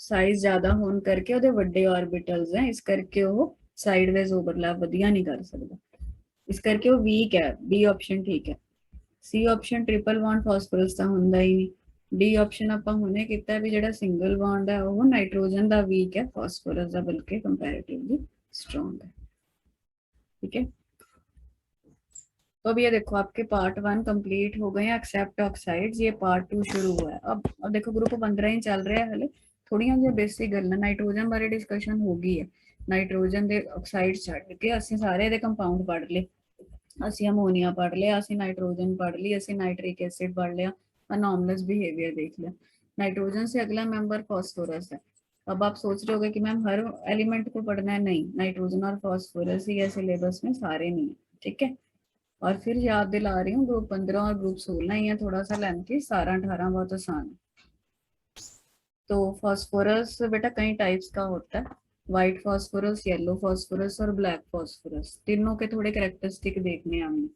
ਸਾਈਜ਼ ਜ਼ਿਆਦਾ ਹੋਣ ਕਰਕੇ ਉਹਦੇ ਵੱਡੇ ਆਰਬਿਟਲਸ ਹੈ, ਇਸ ਕਰਕੇ ਉਹ ਸਾਈਡਵੇਜ਼ ਓਵਰਲੈਪ ਵਧੀਆ ਨਹੀਂ ਕਰ ਸਕਦਾ, ਇਸ ਕਰਕੇ ਉਹ ਵੀਕ ਹੈ। ਬੀ ਆਪਸ਼ਨ ਠੀਕ ਹੈ। ਸੀ ਆਪਸ਼ਨ ਟ੍ਰਿਪਲ ਬੌਂਡ ਫਾਸਫੋਰਸ ਤਾਂ ਹੁੰਦਾ ਹੀ ਨਹੀਂ। ਡੀ ਆਪਸ਼ਨ ਆਪਾਂ ਹੁਣੇ ਕੀਤਾ ਵੀ ਜਿਹੜਾ ਸਿੰਗਲ ਬੌਂਡ ਹੈ ਉਹ ਨਾइट्रोजन ਦਾ ਵੀਕ ਹੈ, ਫਾਸਫੋਰਸ ਦਾ ਬਲਕਿ कंपैरेटिवली स्ट्रॉन्ग है। ठीक है, तो अब ये देखो आपके पार्ट 1 कंप्लीट हो गए हैं, एक्सेप्ट ऑक्साइड्स। ये पार्ट 2 शुरू हुआ है। अब देखो ग्रुप 15 ही चल रहा है हले, थोड़ियां जिही बेसिक गल्लां नाइट्रोजन बारे डिस्कशन हो गई है। नाइट्रोजन ਦੇ ਆਕਸਾਈਡ ਛੱਡ ਕੇ ਅਸੀਂ ਸਾਰੇ ਦੇ ਕੰਪਾਊਂਡ ਪੜ੍ਹ ਲਏ। ਅਸੀਂ ਅਮੋਨੀਆ ਪੜ੍ਹ ਲਿਆ, ਅਸੀਂ नाइट्रोजन पढ़ ली, ਅਸੀਂ नाइट्रिक एसिड पढ़ लिया, अनॉमलस बिहेवियर देख लिया। नाइट्रोजन से अगला मेंबर फॉस्फोरस है। अब आप सोच रहे होगे कि मैम हर एलिमेंट को पढ़ना है, नहीं, नाइट्रोजन और फॉस्फोरस ही है सिलेबस में, सारे नहीं है। ठीक है, और फिर याद दिला रही हूँ ग्रुप 15 और ग्रुप 16 ही है, थोड़ा सा लेंथी, 17-18 बहुत आसान है। तो फॉस्फोरस बेटा कई टाइप्स का होता है, व्हाइट फॉस्फोरस, येलो फॉस्फोरस और ब्लैक फॉस्फोरस। तीनों के थोड़े कैरेक्टरिस्टिक देखने हैं हमने।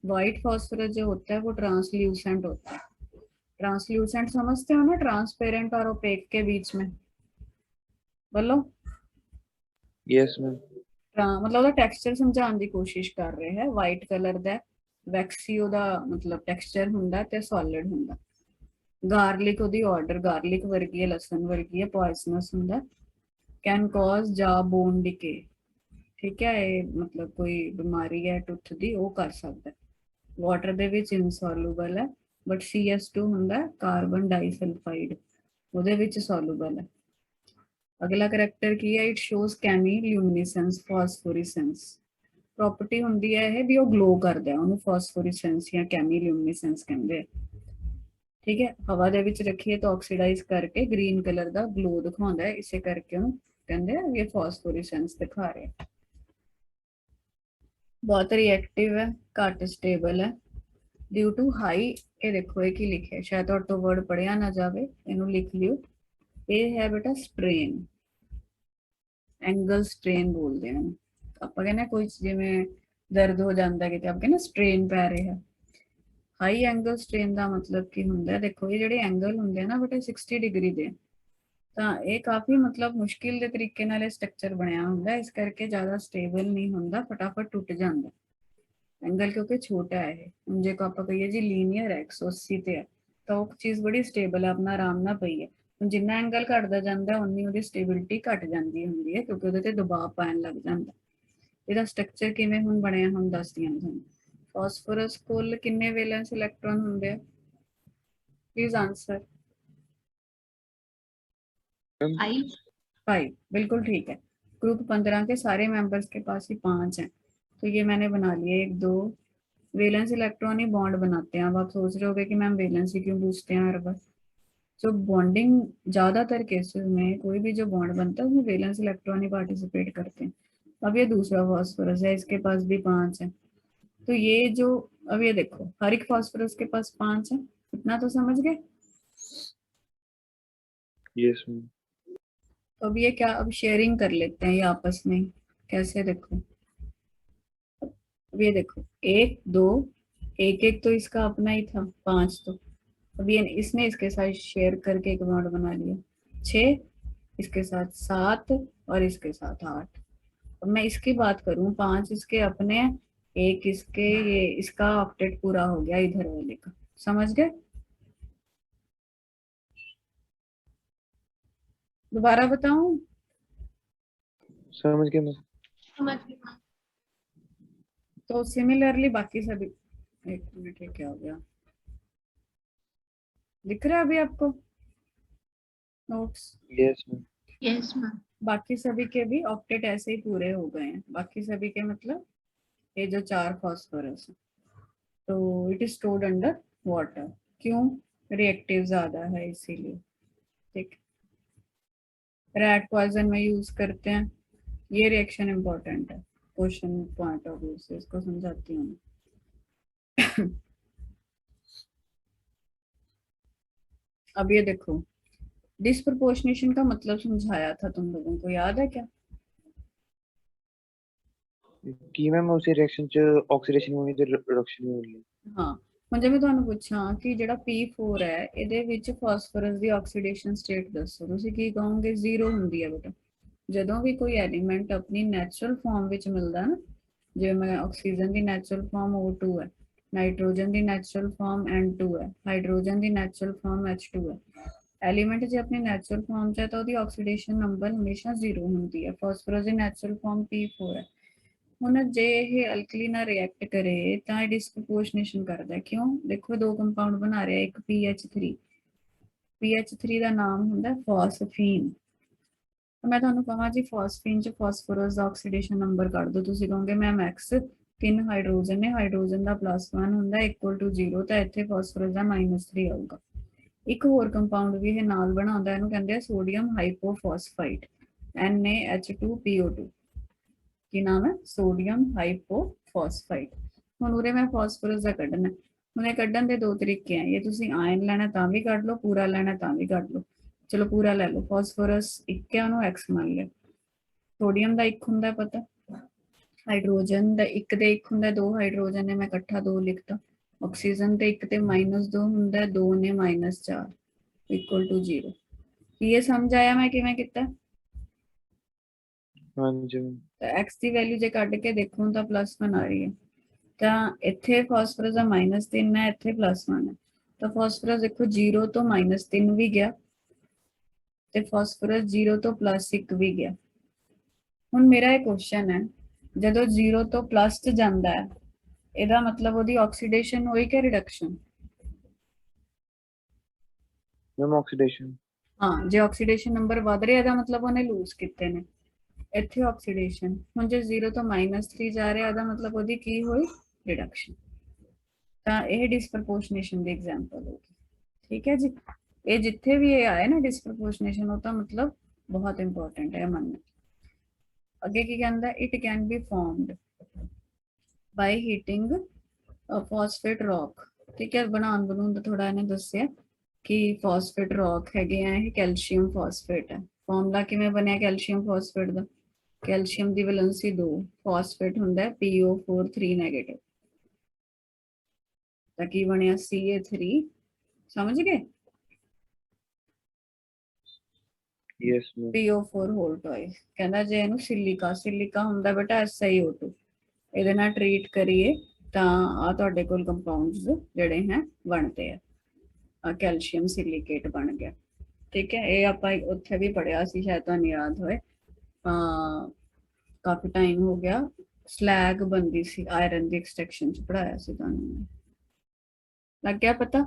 व्हाइट फॉस्फोरस जो होता है वो ट्रांसल्यूसेंट होता है। ट्रांसल्यूसेंट समझते हो ना, ट्रांसपेरेंट और ओपेक के बीच में, बोलो। Yes ma'am. मतलब ਉਹਦਾ ਟੈਕਸਚਰ ਸਮਝਾਉਣ ਦੀ ਕੋਸ਼ਿਸ਼ ਕਰ ਰਹੇ ਹੈ। ਵਾਈਟ ਕਲਰ ਦਾ ਵੈਕਸੀ ਉਹਦਾ ਮਤਲਬ ਟੈਕਸਚਰ ਹੁੰਦਾ ਤੇ ਸੋਲਿਡ ਹੁੰਦਾ। ਗਾਰਲਿਕ ਉਹਦੀ ਆਰਡਰ ਗਾਰਲਿਕ ਵਰਗੀ ਹੈ, ਲਸਣ ਵਰਗੀ ਹੈ, ਪੋਇਸਨਸ ਹੁੰਦਾ, ਕੈਨ ਕਾਜ਼ ਜਾ ਬੋਨ ਡਿਕੇ। ਠੀਕ ਹੈ, ਇਹ ਮਤਲਬ ਕੋਈ ਬਿਮਾਰੀ ਹੈ ਟੁੱਥ ਦੀ, ਉਹ ਕਰ ਸਕਦਾ। ਵਾਟਰ ਦੇ ਵਿੱਚ ਇਨਸੋਲੂਬਲ ਹੈ, ਬਟ CS2 ਹੁੰਦਾ ਕਾਰਬਨ ਡਾਈਸਲਫਾਈਡ, ਉਹਦੇ ਵਿੱਚ ਸੋਲੂਬਲ ਹੈ। अगला करैक्टर की है, इट शोज कैमील्यूमिनेसेंस फॉस्फोरेसेंस। प्रॉपर्टी ਹੁੰਦੀ ਹੈ ਇਹ ਵੀ ਉਹ ਗਲੋ ਕਰਦਾ ਹੈ, ਉਹਨੂੰ ਫਾਸਫੋਰੈਸੈਂਸ ਜਾਂ ਕੈਮੀਲੂਮੀਨੈਸੈਂਸ ਕਹਿੰਦੇ ਆ। ਠੀਕ ਹੈ, ਹਵਾ ਦੇ ਵਿੱਚ ਰੱਖੀਏ ਤਾਂ ਆਕਸੀਡਾਈਜ਼ ਕਰਕੇ ਗ੍ਰੀਨ ਕਲਰ ਦਾ ਗਲੋ ਦਿਖਾਉਂਦਾ ਹੈ, ਇਸੇ ਕਰਕੇ ਉਹਨੂੰ ਕਹਿੰਦੇ ਆ ਇਹ ਫਾਸਫੋਰੈਸੈਂਸ ਦਿਖਾ ਰਿਹਾ। ਬਹੁਤ ਰਿਐਕਟਿਵ ਹੈ, ਘੱਟ ਸਟੇਬਲ ਹੈ ਡਿਊ ਟੂ ਹਾਈ। ਇਹ ਦੇਖੋ ਇਹ ਕੀ ਲਿਖਿਆ, ਸ਼ਾਇਦ ਤੁਹਾਡੇ ਤੋਂ ਵਰਡ ਪੜਿਆ ਨਾ ਜਾਵੇ, ਇਹਨੂੰ ਲਿਖ ਲਿਓ। ਇਹ ਹੈ ਬੇਟਾ ਸਟ੍ਰੇਨ, एंगल स्ट्रेन बोलते हैं। ਆਪਾਂ ਕਹਿੰਦੇ ਕੋਈ ਜਿਵੇਂ ਦਰਦ ਹੋ ਜਾਂਦਾ ਕਿਤੇ, ਆਪਾਂ ਕਹਿੰਦੇ ਸਟ੍ਰੇਨ ਪੈ ਰਿਹਾ। ਹਾਈ ਐਂਗਲ ਸਟ੍ਰੇਨ ਦਾ ਮਤਲਬ ਕੀ ਹੁੰਦਾ? ਦੇਖੋ ਇਹ ਜਿਹੜੇ ਐਂਗਲ ਹੁੰਦੇ ਆ ਨਾ ਬੇਟੇ 60 ਡਿਗਰੀ ਦੇ, ਤਾਂ ਇਹ ਕਾਫੀ ਮਤਲਬ ਮੁਸ਼ਕਿਲ ਦੇ ਤਰੀਕੇ ਨਾਲ ਇਹ ਸਟਰਕਚਰ ਬਣਿਆ ਹੁੰਦਾ, ਇਸ ਕਰਕੇ ਜ਼ਿਆਦਾ ਸਟੇਬਲ ਨਹੀਂ ਹੁੰਦਾ, ਫਟਾਫਟ ਟੁੱਟ ਜਾਂਦਾ ਐਂਗਲ, ਕਿਉਂਕਿ ਛੋਟਾ ਹੈ ਇਹ। ਹੁਣ ਜੇ ਕੋ ਆਪਾਂ ਕਹੀਏ ਜੀ ਲੀਨੀਅਰ ਹੈ 180 ਤੇ ਹੈ, ਤਾਂ ਉਹ ਚੀਜ਼ ਬੜੀ ਸਟੇਬਲ ਹੈ, ਆਪਣਾ ਆਰਾਮ ਨਾਲ ਪਈ ਹੈ। ਜਿੰਨਾ ਐਂਗਲ ਘਟਦਾ ਜਾਂਦਾ ਉਨੀ ਉਹਦੀ ਸਟੇਬਿਲਿਟੀ ਘਟ ਜਾਂਦੀ ਹੁੰਦੀ ਹੈ, ਕਿਉਂਕਿ ਉਹਦੇ ਤੇ ਦਬਾਅ ਪੈਣ ਲੱਗ ਜਾਂਦਾ। ਇਹਦਾ ਸਟਰਕਚਰ ਕਿਵੇਂ ਹੁਣ ਬਣਿਆ ਹੁਣ ਦੱਸਦੀ ਹਾਂ ਤੁਹਾਨੂੰ। ਫਾਸਫੋਰਸ ਕੋਲ ਕਿੰਨੇ ਵੈਲੈਂਸ इलेक्ट्रॉन ਹੁੰਦੇ ਆ? Please answer. 5, बिल्कुल ठीक है। ग्रुप 15 के सारे मेंबर्स के पास ही 5 हैं, तो ये मैंने बना लिए। 1 2 वैलेंस इलेक्ट्रॉन ही बॉन्ड बनाते हैं। अब आप सोच रहे होगे कि मैम वैलेंस ही क्यों पूछते हैं हर बार? जो बॉन्डिंग ज्यादातर केसेस में कोई भी जो बॉन्ड बनता है उसमें वैलेंस इलेक्ट्रॉन ही पार्टिसिपेट करते हैं। अब ये दूसरा फॉस्फोरस है, इसके पास भी 5 है। तो ये जो अब ये देखो हर एक फॉस्फोरस के पास 5 है, इतना तो समझ गए? Yes ma'am. तो अब ये क्या, अब शेयरिंग कर लेते हैं ये आपस में। कैसे देखो, अब ये देखो 1 2 1 1 तो इसका अपना ही था, 5 तो अब ये इसने इसके साथ शेयर करके एक बॉन्ड बना लिया। 6 इसके साथ 7 और इसके साथ 8। अब मैं इसकी बात करूं, 5 इसके अपने, 1 इसके, ये इसका ऑक्टेट पूरा हो गया इधर वाले का। समझ गए? दोबारा बताऊं? समझ गया मैम। समझ गई। तो सिमिलरली बाकी सभी, एक मिनट ये क्या हो गया, दिख रहा है अभी आपको notes? Yes ma'am. Yes ma'am. बाकी सभी के भी ऑक्टेट ऐसे ही पूरे हो गए हैं, बाकी सभी के मतलब ये जो 4 फॉस्फोरस है, तो it is stored under water. क्यों? रिएक्टिव ज्यादा है इसीलिए। ठीक, रैट पॉइजन में यूज करते हैं, ये रिएक्शन इंपॉर्टेंट है क्वेश्चन पॉइंट ऑफ व्यू से, इसको समझाती हूँ। अब ये देखो, डिस्प्रपोर्शनेशन का मतलब समझाया था तुम लोगों को, याद है क्या? ਕੀ ਮੈਮ ਉਸ ਰਿਐਕਸ਼ਨ ਚ ਆਕਸੀਡੇਸ਼ਨ ਹੋਣੀ ਤੇ ਰਿਡਕਸ਼ਨ ਹੋਣੀ ਹੈ। ਹਾਂ, ਹੁਣ ਜੇ ਮੈਂ ਤੁਹਾਨੂੰ ਪੁੱਛਾਂ ਕਿ ਜਿਹੜਾ P4 ਹੈ ਇਹਦੇ ਵਿੱਚ ਫਾਸਫੋਰਸ ਦੀ ਆਕਸੀਡੇਸ਼ਨ ਸਟੇਟ ਦੱਸੋ, ਤੁਸੀਂ ਕੀ ਕਹੋਗੇ? 0 ਹੁੰਦੀ ਹੈ ਬੇਟਾ। ਜਦੋਂ ਵੀ ਕੋਈ ਐਲੀਮੈਂਟ ਆਪਣੀ ਨੈਚੁਰਲ ਫਾਰਮ ਵਿੱਚ ਮਿਲਦਾ ਨਾ, ਜਿਵੇਂ ਮੈਂ ਆਕਸੀਜਨ ਦੀ ਨੈਚੁਰਲ ਫਾਰਮ O2 ਹੈ, ਨਾਈਟ੍ਰੋਜਨ ਦੀ ਨੈਚੁਰਲ ਫਾਰਮ N2 ਹੈ, ਹਾਈਡਰੋਜਨ ਦੀ ਨੈਚੁਰਲ ਫਾਰਮ H2 ਹੈ। ਐਲੀਮੈਂਟ ਜੇ ਆਪਣੀ ਨੈਚੁਰਲ ਫਾਰਮ ਚ ਹੈ ਤਾਂ ਉਹਦੀ ਆਕਸੀਡੇਸ਼ਨ ਨੰਬਰ ਹਮੇਸ਼ਾ 0 ਹੁੰਦੀ ਹੈ। ਫਾਸਫੋਰਸ ਦੀ ਨੈਚੁਰਲ ਫਾਰਮ P4 ਹੈ। ਹੁਣ ਜੇ ਇਹ ਅਲਕਲੀ ਨਾਲ ਰਿਐਕਟ ਕਰੇ ਤਾਂ ਇਹ ਡਿਸਪ੍ਰੋਪੋਰਸ਼ਨੇਸ਼ਨ ਕਰਦਾ। ਕਿਉਂ? ਦੇਖੋ ਦੋ ਕੰਪਾਊਂਡ ਬਣਾ ਰਿਹਾ, ਇੱਕ PH3, PH3 ਦਾ ਨਾਮ ਹੁੰਦਾ ਫਾਸਫੀਨ। ਮੈਂ ਤੁਹਾਨੂੰ ਕਹਾਂ ਜੀ ਫਾਸਫੀਨ ਚ ਫਾਸਫੋਰਸ ਦਾ ਆਕਸੀਡੇਸ਼ਨ ਨੰਬਰ ਕੱਢ ਦੋ, ਤੁਸੀਂ ਕਹੋਗੇ ਮੈਮ X, 3 ਹਾਈਡਰੋਜਨ ਨੇ, ਹਾਈਡਰੋਜਨ ਦਾ +1 ਹੁੰਦਾ =0, ਤਾਂ ਇੱਥੇ ਫਾਸਫੋਰਸ ਦਾ -3 ਆਊਗਾ। ਇੱਕ ਹੋਰ ਕੰਪਾਊਂਡ ਵੀ ਇਹ ਨਾਲ ਬਣਾਉਂਦਾ, ਇਹਨੂੰ ਕਹਿੰਦੇ ਆ ਸੋਡੀਅਮ ਹਾਈਪੋਫਾਸਫਾਈਟ, NaH2PO2। ਕੀ ਨਾਮ ਹੈ? ਸੋਡੀਅਮ ਹਾਈਪੋਫਾਸਫਾਈਟ। ਹੁਣ ਉਰੇ ਮੈਂ ਫਾਸਫੋਰਸ ਦਾ ਕੱਢਣਾ, ਹੁਣ ਇਹ ਕੱਢਣ ਦੇ ਦੋ ਤਰੀਕੇ ਆ, ਇਹ ਤੁਸੀਂ ਆਇਨ ਲੈਣਾ ਤਾਂ ਵੀ ਕੱਢ ਲਓ, ਪੂਰਾ ਲੈਣਾ ਤਾਂ ਵੀ ਕੱਢ ਲਓ। ਚਲੋ ਪੂਰਾ ਲੈ ਲਓ, ਫਾਸਫੋਰਸ ਇੱਕ ਹੈ, ਉਹਨੂੰ X ਮੰਨ ਲਿਆ। ਸੋਡੀਅਮ ਦਾ ਇੱਕ ਹੁੰਦਾ ਪਤਾ, ਹਾਈਡਰੋਜਨ ਦਾ ਇੱਕ ਦੇ ਇੱਕ ਹੁੰਦਾ, 2 ਹਾਈਡਰੋਜਨ ਨੇ, ਮੈਂ ਇਕੱਠਾ 2 ਲਿਖਤਾ। ਆਕਸੀਜਨ ਤੇ ਇੱਕ ਤੇ -2 ਹੁੰਦਾ, 2 ਨੇ -4 =0। ਕੀ ਇਹ ਸਮਝ ਆਇਆ ਮੈਂ ਕਿਵੇਂ ਕੀਤਾ? ਹਾਂਜੀ ਤਾਂ X ਦੀ ਵੈਲਿਊ ਜੇ ਕੱਢ ਕੇ ਦੇਖੋ ਤਾਂ +1 ਆ ਰਹੀ ਹੈ, ਤਾਂ ਇੱਥੇ ਫਾਸਫੋਰਸ ਦਾ -3 ਹੈ, ਇੱਥੇ +1 ਹੈ, ਤਾਂ ਫਾਸਫੋਰਸ ਦੇਖੋ 0 ਤੋਂ -3 ਵੀ ਗਿਆ ਤੇ ਫਾਸਫੋਰਸ 0 ਤੋਂ +1 ਵੀ ਗਿਆ। ਹੁਣ ਮੇਰਾ ਇਹ ਕੁਐਸਚਨ ਹੈ, ਜਦੋਂ 0 ਤੋਂ ਪਲੱਸ ਚ ਜਾਂਦਾ ਹੈ ਇਹਦਾ ਮਤਲਬ ਉਹਦੀ ਆਕਸੀਡੇਸ਼ਨ ਹੋਈ ਕਿ ਰਿਡਕਸ਼ਨ? Ma'am oxidation. ਹਾਂ, ਜੇ ਆਕਸੀਡੇਸ਼ਨ ਨੰਬਰ ਵੱਧ ਰਿਹਾ ਇਹਦਾ ਮਤਲਬ ਉਹਨੇ ਲੂਜ਼ ਕੀਤੇ ਨੇ। ਇੱਥੇ ਆਕਸੀਡੇਸ਼ਨ, ਹੁਣ ਜੇ 0 ਤੋਂ -3 ਜਾ ਰਿਹਾ ਇਹਦਾ ਮਤਲਬ ਉਹਦੀ ਕੀ ਹੋਈ? ਰਿਡਕਸ਼ਨ। ਤਾਂ ਇਹ ਡਿਸਪ੍ਰੋਪੋਰਸ਼ਨੇਸ਼ਨ ਦੀ ਐਗਜ਼ਾਮਪਲ ਹੋਗੀ। ਠੀਕ ਹੈ ਜੀ, ਇਹ ਜਿੱਥੇ ਵੀ ਇਹ ਆਏ ਨਾ ਡਿਸਪ੍ਰੋਪੋਰਸ਼ਨੇਸ਼ਨ, ਉਹ ਤਾਂ ਮਤਲਬ ਬਹੁਤ ਇੰਪੋਰਟੈਂਟ ਹੈ ਮੰਨਣਾ। ਅੱਗੇ ਕੀ ਕਹਿੰਦਾ? It can be formed by heating phosphate rock. ਠੀਕ ਹੈ, ਬਣਾਉਣ ਦਾ ਥੋੜਾ ਇਹਨੇ ਦੱਸਿਆ ਕਿ ਫਾਸਫੇਟ ਰੌਕ ਹੈਗੇ ਆ, ਇਹ ਕੈਲਸ਼ੀਅਮ ਫਾਸਫੇਟ ਹੈ। ਫਾਰਮੂਲਾ ਕਿਵੇਂ ਬਣਿਆ ਕੈਲਸ਼ੀਅਮ ਫਾਸਫੇਟ ਦਾ? ਕੈਲਸ਼ੀਅਮ ਦੀ ਵੈਲੈਂਸੀ 2, ਫਾਸਫੇਟ ਹੁੰਦਾ PO4 3-, ਤਾਂ ਕੀ ਬਣਿਆ? Ca3। ਸਮਝ ਗਏ? Yes ma'am. PO4 whole twice. ਕਹਿੰਦਾ ਜੇ ਇਹਨੂੰ ਸਿਲਿਕਾ ਹੁੰਦਾ ਬੇਟਾ SiO2, ਇਹਦੇ ਨਾਲ ਟਰੀਟ ਕਰੀਏ ਤਾਂ ਆ ਤੁਹਾਡੇ ਕੋਲ ਕੰਪਾਊਂਡਸ ਜਿਹੜੇ ਹੈ ਬਣਦੇ ਆ, ਕੈਲਸ਼ੀਅਮ ਸਿਲੀਕੇਟ ਬਣ ਗਿਆ। ਠੀਕ ਹੈ, ਇਹ ਆਪਾਂ ਉੱਥੇ ਵੀ ਪੜਿਆ ਸੀ, ਸ਼ਾਇਦ ਤੁਹਾਨੂੰ ਯਾਦ ਹੋਏ, ਕਾਫੀ ਟਾਈਮ ਹੋ ਗਿਆ, ਸਲੈਗ ਬਣਦੀ ਸੀ ਆਇਰਨ ਦੀ ਐਕਸਟ੍ਰੈਕਸ਼ਨ ਚ ਪੜਾਇਆ ਸੀ ਤੁਹਾਨੂੰ, ਲੱਗ ਗਿਆ ਪਤਾ?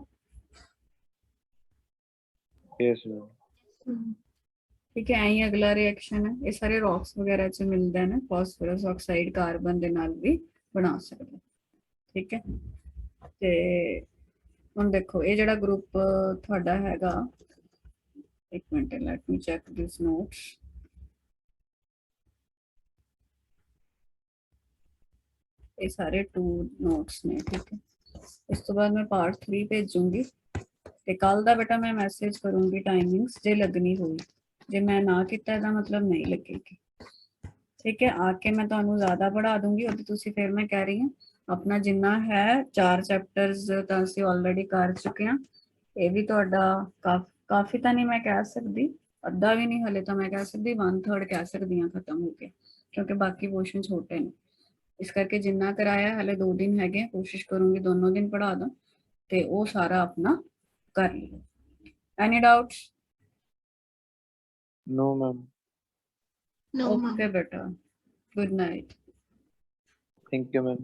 Yes ma'am. ਠੀਕ ਹੈ, ਐਂ ਅਗਲਾ ਰਿਐਕਸ਼ਨ ਹੈ, ਇਹ ਸਾਰੇ ਰੌਕਸ ਵਗੈਰਾ ਚ ਮਿਲਦਾ ਨਾ, ਫਾਸਫੋਰਸ ਆਕਸਾਈਡ ਕਾਰਬਨ ਦੇ ਨਾਲ ਵੀ ਬਣਾ ਸਕਦੇ। ਠੀਕ ਹੈ, ਤੇ ਹੁਣ ਦੇਖੋ ਇਹ ਜਿਹੜਾ ਗਰੁੱਪ ਤੁਹਾਡਾ ਹੈਗਾ, ਇੱਕ ਮਿੰਟ, ਲੈਟ ਮੀ ਚੈੱਕ ਦਿਸ ਨੋਟਸ। ਇਹ ਸਾਰੇ 2 ਨੋਟਸ ਨੇ। ਠੀਕ ਹੈ, ਇਸ ਤੋਂ ਬਾਅਦ ਮੈਂ ਪਾਰਟ 3 ਭੇਜੂੰਗੀ ਤੇ ਕੱਲ ਦਾ ਬੇਟਾ ਮੈਂ ਮੈਸੇਜ ਕਰੂੰਗੀ ਟਾਈਮਿੰਗਸ ਜੇ ਲੱਗਣੀ ਹੋਈ, ਜੇ ਮੈਂ ਨਾ ਕੀਤਾ ਇਹਦਾ ਮਤਲਬ ਨਹੀਂ ਲੱਗੇਗੀ। ਠੀਕ ਹੈ, ਆ ਕੇ ਮੈਂ ਤੁਹਾਨੂੰ ਜ਼ਿਆਦਾ ਪੜ੍ਹਾ ਦੂੰਗੀ, ਉਹਦੇ ਤੁਸੀਂ ਫਿਰ ਮੈਂ ਕਹਿ ਰਹੀ ਹਾਂ ਆਪਣਾ ਜਿੰਨਾ ਹੈ 4 ਚੈਪਟਰਸ ਤਾਂ ਅਸੀਂ ਆਲਰੇਡੀ ਕਰ ਚੁੱਕੇ ਹਾਂ। ਇਹ ਵੀ ਤੁਹਾਡਾ ਕਾਫੀ ਤਾਂ ਨਹੀਂ ਮੈਂ ਕਹਿ ਸਕਦੀ, ਅੱਧਾ ਵੀ ਨਹੀਂ, ਹਲੇ ਤਾਂ ਮੈਂ ਕਹਿ ਸਕਦੀ 1/3 ਕਹਿ ਸਕਦੀ ਹਾਂ ਖਤਮ ਹੋ ਕੇ, ਕਿਉਂਕਿ ਬਾਕੀ ਪੋਰਸ਼ਨ ਛੋਟੇ ਨੇ। ਇਸ ਕਰਕੇ ਜਿੰਨਾ ਕਰਾਇਆ, ਹਲੇ 2 ਦਿਨ ਹੈਗੇ, ਕੋਸ਼ਿਸ਼ ਕਰੂੰਗੀ ਦੋਨੋਂ ਦਿਨ ਪੜ੍ਹਾ ਦਾਂ ਤੇ ਉਹ ਸਾਰਾ ਆਪਣਾ ਕਰ ਲਿਓ। ਐਨੀ doubts? No ma'am. No, ma'am. Okay beta, good night. Thank you ma'am.